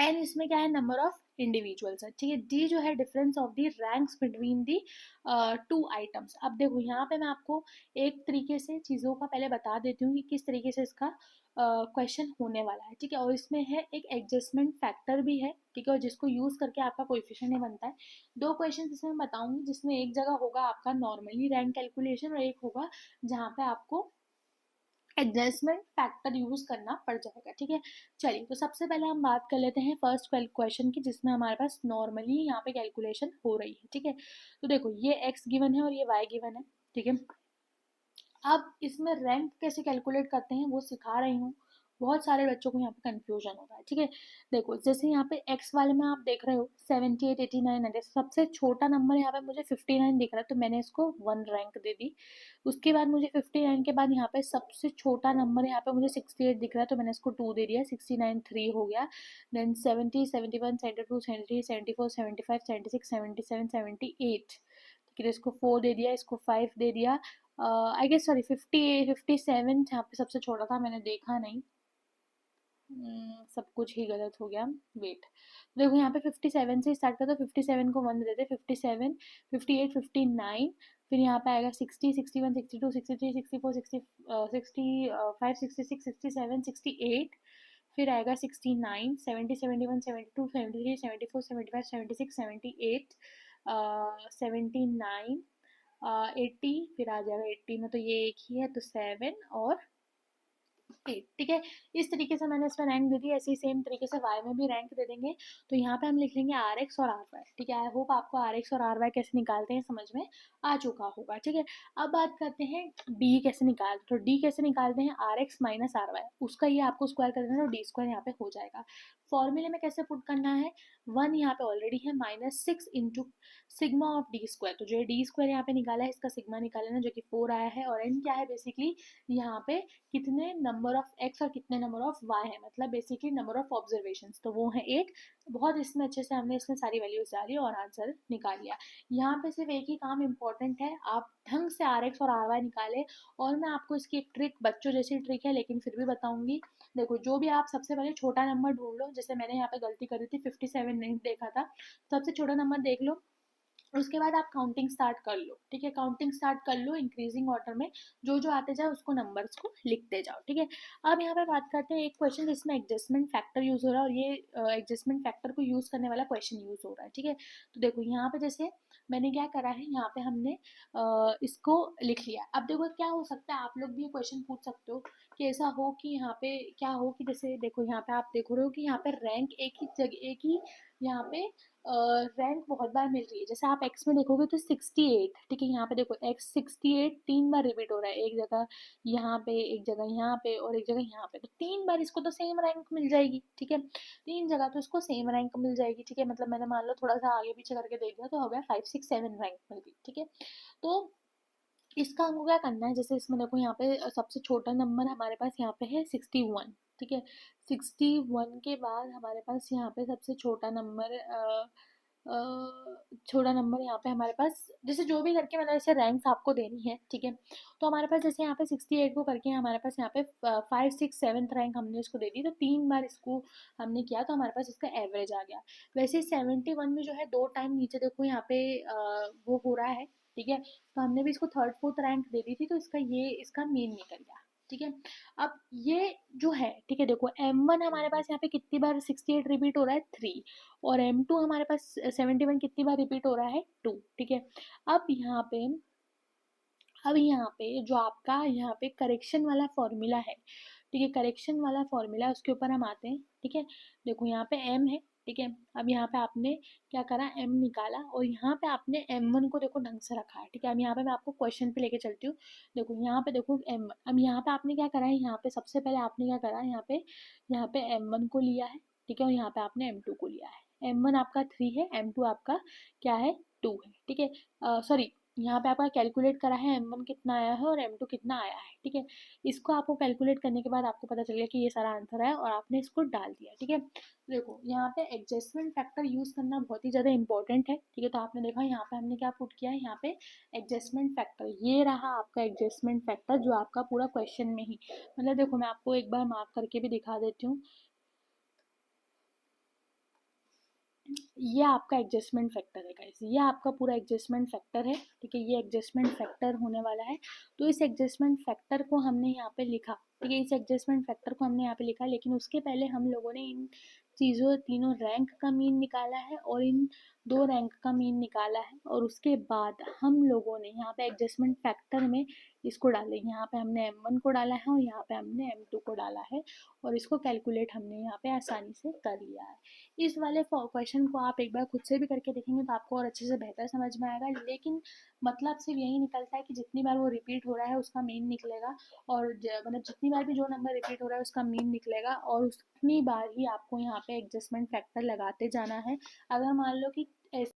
एन इसमें क्या है, नंबर ऑफ इंडिविजुअल्स है। ठीक है, डी जो है difference of the ranks between the two items. अब देखो यहाँ पे मैं आपको एक तरीके से चीज़ों का पहले बता देती हूँ कि किस तरीके से इसका क्वेश्चन होने वाला है। ठीक है, और इसमें है एक एडजस्टमेंट फैक्टर भी है। ठीक है, और जिसको यूज करके आपका कोएफिशिएंट ही बनता है। दो क्वेश्चन इसमें मैं बताऊंगी, जिसमें एक जगह होगा आपका नॉर्मली रैंक कैलकुलेशन और एक होगा जहाँ पे आपको एडजस्टमेंट फैक्टर यूज करना पड़ जाएगा। ठीक है, चलिए तो सबसे पहले हम बात कर लेते हैं फर्स्ट क्वेश्चन की, जिसमें हमारे पास नॉर्मली यहाँ पे कैलकुलेशन हो रही है। ठीक है, तो देखो ये एक्स गिवन है और ये वाई गिवन है। ठीक है, अब इसमें रैंक कैसे कैलकुलेट करते हैं वो सिखा रही हूँ, बहुत सारे बच्चों को यहाँ पे कंफ्यूजन होता है। ठीक है, देखो जैसे यहाँ पे एक्स वाले में आप देख रहे हो 78 89 है, सबसे छोटा नंबर यहाँ पे मुझे 59 दिख रहा है, तो मैंने इसको 1 रैंक दे दी। उसके बाद मुझे 59 के बाद यहाँ पे सबसे छोटा नंबर यहाँ पे मुझे 68 दिख रहा है, तो मैंने इसको 2 दे दिया, 69 3 हो गया। देन 70 71 72 73 74 75 76 77 78। ठीक है, इसको 4 दे दिया, इसको 5 दे दिया। आई गेस सॉरी 57 यहाँ पे सबसे छोटा था, मैंने देखा नहीं। सब कुछ ही गलत हो गया, वेट। देखो यहाँ पे 57 से स्टार्ट करते, 57 को 1 देते, 57 58 59, फिर यहाँ पे आएगा 60 61 62 63 64 65 66 67 68, फिर आएगा 69 70 71 72 73 74 75 76 78 79 80, फिर आ जाएगा 80 में तो ये एक ही है, तो 7 और 8। ठीक है, इस तरीके से मैंने इसमें रैंक दे दी, ऐसे ही सेम तरीके से वाई में भी रैंक दे देंगे। तो यहाँ पे हम लिख लेंगे आर एक्स और आर वाई। ठीक है, आई होप आपको आर एक्स और आर वाई कैसे निकालते हैं समझ में आ चुका होगा। ठीक है, अब बात करते हैं डी कैसे निकालते, तो डी कैसे निकालते हैं, r x minus r y, उसका ये आपको स्क्वायर कर देना, तो डी स्क्वायर यहाँ पे हो जाएगा। फॉर्मूले में कैसे पुट करना है, 1 यहाँ पे ऑलरेडी है, minus 6 into sigma of D square, तो जो डी स्क्वायर यहाँ पे निकाला है इसका सिग्मा निकाला ना, जो कि 4 आया है, और एन क्या है बेसिकली यहाँ पे कितने नंबर ऑफ एक्स और कितने नंबर ऑफ वाई है, मतलब बेसिकली नंबर ऑफ ऑब्जर्वेशन, तो वो है 8। बहुत इसमें अच्छे से हमने इसमें सारी वैल्यूज डाली और आंसर निकाल लिया। यहाँ पे सिर्फ एक ही काम इंपॉर्टेंट है, आप ढंग से आर एक्स और आर वाई निकाले। और मैं आपको इसकी एक ट्रिक, बच्चों जैसी ट्रिक है लेकिन फिर भी बताऊंगी। देखो जो भी आप सबसे पहले छोटा नंबर ढूंढ लो, जैसे मैंने यहाँ पे गलती करी थी 57 नहीं देखा था, सबसे छोटा नंबर देख लो, उसके बाद आप काउंटिंग स्टार्ट कर लो। ठीक है, काउंटिंग स्टार्ट कर लो इंक्रीजिंग ऑर्डर में, जो जो आते जाए उसको नंबर्स को लिखते जाओ। ठीक है, अब यहाँ पे बात करते हैं एक क्वेश्चन जिसमें एडजस्टमेंट फैक्टर यूज हो रहा है, और ये एडजस्टमेंट फैक्टर को यूज करने वाला क्वेश्चन यूज हो रहा है। ठीक है, तो देखो यहाँ पे जैसे मैंने क्या करा है, यहाँ पे हमने इसको लिख लिया। अब देखो क्या हो सकता है, आप लोग भी ये क्वेश्चन पूछ सकते हो कि ऐसा हो कि यहाँ पे क्या हो कि जैसे देखो यहाँ पे आप देख रहे हो कि यहाँ पे रैंक एक ही जगह, एक ही यहाँ पे रैंक बहुत बार मिल रही है। जैसे आप एक्स में देखोगे तो 68। ठीक है, यहाँ पे देखो एक्स 68 3 बार रिपीट हो रहा है, एक जगह यहाँ पे, एक जगह यहाँ पे और एक जगह यहाँ पे, तो 3 बार इसको तो सेम रैंक मिल जाएगी। ठीक है, 3 जगह तो इसको सेम रैंक मिल जाएगी। ठीक है, मतलब मैंने मान लो थोड़ा सा आगे पीछे करके देख दिया तो हो गया 5 6 7 रैंक मिल गई। ठीक है, तो इसका हमको क्या करना है, जैसे इसमें देखो यहाँ पे सबसे छोटा नंबर हमारे पास यहाँ पे है 61। ठीक है, 61 के बाद हमारे पास यहाँ पे सबसे छोटा नंबर छोटा नंबर यहाँ पे हमारे पास, जैसे जो भी करके मतलब ऐसे रैंक्स आपको देनी है। ठीक है, तो हमारे पास जैसे यहाँ पे 68 को करके हमारे पास यहाँ पे 5 6 7 रैंक हमने इसको दे दी, तो 3 बार इसको हमने किया तो हमारे पास इसका एवरेज आ गया। वैसे 71 में जो है 2 टाइम नीचे देखो यहाँ पे वो हो रहा है। ठीक है, तो हमने भी इसको थर्ड फोर्थ रैंक दे दी थी, तो इसका ये इसका मेन निकल गया। ठीक है, अब ये जो है, ठीक है देखो M1 हमारे पास यहाँ पे कितनी बार 68 रिपीट हो रहा है 3, और M2 हमारे पास 71 कितनी बार रिपीट हो रहा है 2। ठीक है, अब यहाँ पे जो आपका यहाँ पे करेक्शन वाला फॉर्मूला है, ठीक है, करेक्शन वाला फॉर्मूला उसके ऊपर हम आते हैं। ठीक है, देखो यहाँ पे m है। ठीक है, अब यहाँ पे आपने क्या करा, m निकाला और यहाँ पे आपने m1 को देखो ढंग से रखा है। ठीक है, अब यहाँ पे मैं आपको क्वेश्चन पे लेके चलती हूँ। देखो यहाँ पे देखो m1, अब यहाँ पे आपने क्या करा है, यहाँ पे सबसे पहले आपने क्या करा है, यहाँ पे m1 को लिया है। ठीक है, और यहाँ पे आपने M2 को लिया है। M1 आपका 3 है, M2 आपका क्या है, 2 है, ठीक है। सॉरी, यहाँ पे आपका कैलकुलेट करा है M1 कितना आया है और M2 कितना आया है, ठीक है। इसको आपको कैलकुलेट करने के बाद आपको पता चल गया कि ये सारा आंसर है और आपने इसको डाल दिया, ठीक है। देखो यहाँ पे एडजस्टमेंट फैक्टर यूज करना बहुत ही ज़्यादा इंपॉर्टेंट है, ठीक है। तो आपने देखा यहाँ पे हमने क्या पुट किया है, यहाँ पे एडजस्टमेंट फैक्टर, ये रहा आपका एडजस्टमेंट फैक्टर जो आपका पूरा क्वेश्चन में ही, मतलब देखो मैं आपको एक बार मार्क करके भी दिखा देती हूँ। ये आपका एडजस्टमेंट फैक्टर है गाइस, ये आपका पूरा एडजस्टमेंट फैक्टर है, ठीक है। ये एडजस्टमेंट फैक्टर होने वाला है। तो इस एडजस्टमेंट फैक्टर को हमने यहाँ पे लिखा, ठीक है। इस एडजस्टमेंट फैक्टर को हमने यहाँ पे लिखा, लेकिन उसके पहले हम लोगों ने इन चीज़ों तीनों रैंक का मीन निकाला है और इन दो रैंक का मीन निकाला है, और उसके बाद हम लोगों ने यहाँ पे एडजस्टमेंट फैक्टर में इसको डाले, यहाँ पे हमने M1 को डाला है और यहाँ पे हमने M2 को डाला है, और इसको कैलकुलेट हमने यहाँ पे आसानी से कर लिया है। इस वाले क्वेश्चन को आप एक बार खुद से भी करके देखेंगे तो आपको और अच्छे से बेहतर समझ में आएगा, लेकिन मतलब सिर्फ यही निकलता है कि जितनी बार वो रिपीट हो रहा है उसका मीन निकलेगा, और मतलब जितनी बार भी जो नंबर रिपीट हो रहा है उसका मीन निकलेगा, और उतनी बार ही आपको यहाँ पे एडजस्टमेंट फैक्टर लगाते जाना है। अगर मान लो कि ऐसे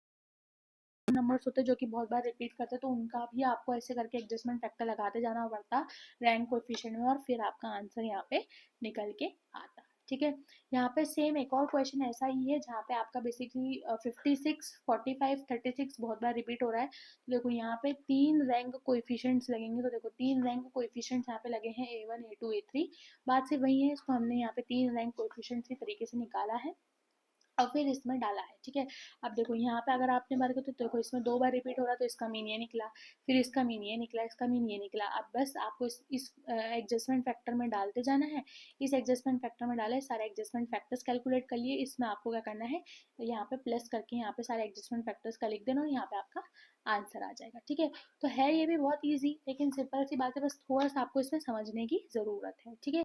नंबर्स होते जो कि बहुत बार रिपीट करते तो उनका भी आपको ऐसे करके एडजस्टमेंट फैक्टर लगाते जाना पड़ता रैंक कोएफिशिएंट में, और फिर आपका आंसर यहाँ पे निकल के आता, ठीक है। यहाँ पे सेम एक और क्वेश्चन ऐसा ही है जहाँ पे आपका बेसिकली 56, 45, 36 बहुत बार रिपीट हो रहा है। तो देखो यहाँ पे 3 रैंक कोएफिशिएंट्स लगेंगे, तो देखो 3 रैंक कोएफिशिएंट्स यहाँ पे लगे हैं A1, A2, A3। बात सिर्फ वही है, इसको हमने यहाँ पे 3 रैंक कोएफिशिएंट्स के तरीके से निकाला है और फिर इसमें डाला है, ठीक है। अब देखो यहाँ पे अगर आपने बार तो देखो इसमें 2 बार रिपीट हो रहा है तो इसका मीन ये निकला, फिर इसका मीन ये निकला, इसका मीन ये निकला। अब बस आपको इस एडजस्टमेंट फैक्टर में डालते जाना है। इस एडजस्टमेंट फैक्टर में डाले, सारे एडजस्टमेंट फैक्टर्स कैलकुलेट कर लिए, इसमें आपको क्या करना है, यहाँ पे प्लस करके यहाँ पे सारे एडजस्टमेंट फैक्टर्स का लिख देना और यहाँ पे आपका आंसर आ जाएगा, ठीक है। तो है ये भी बहुत ईजी, लेकिन सिंपल सी बात है, बस थोड़ा सा आपको इसमें समझने की ज़रूरत है, ठीक है।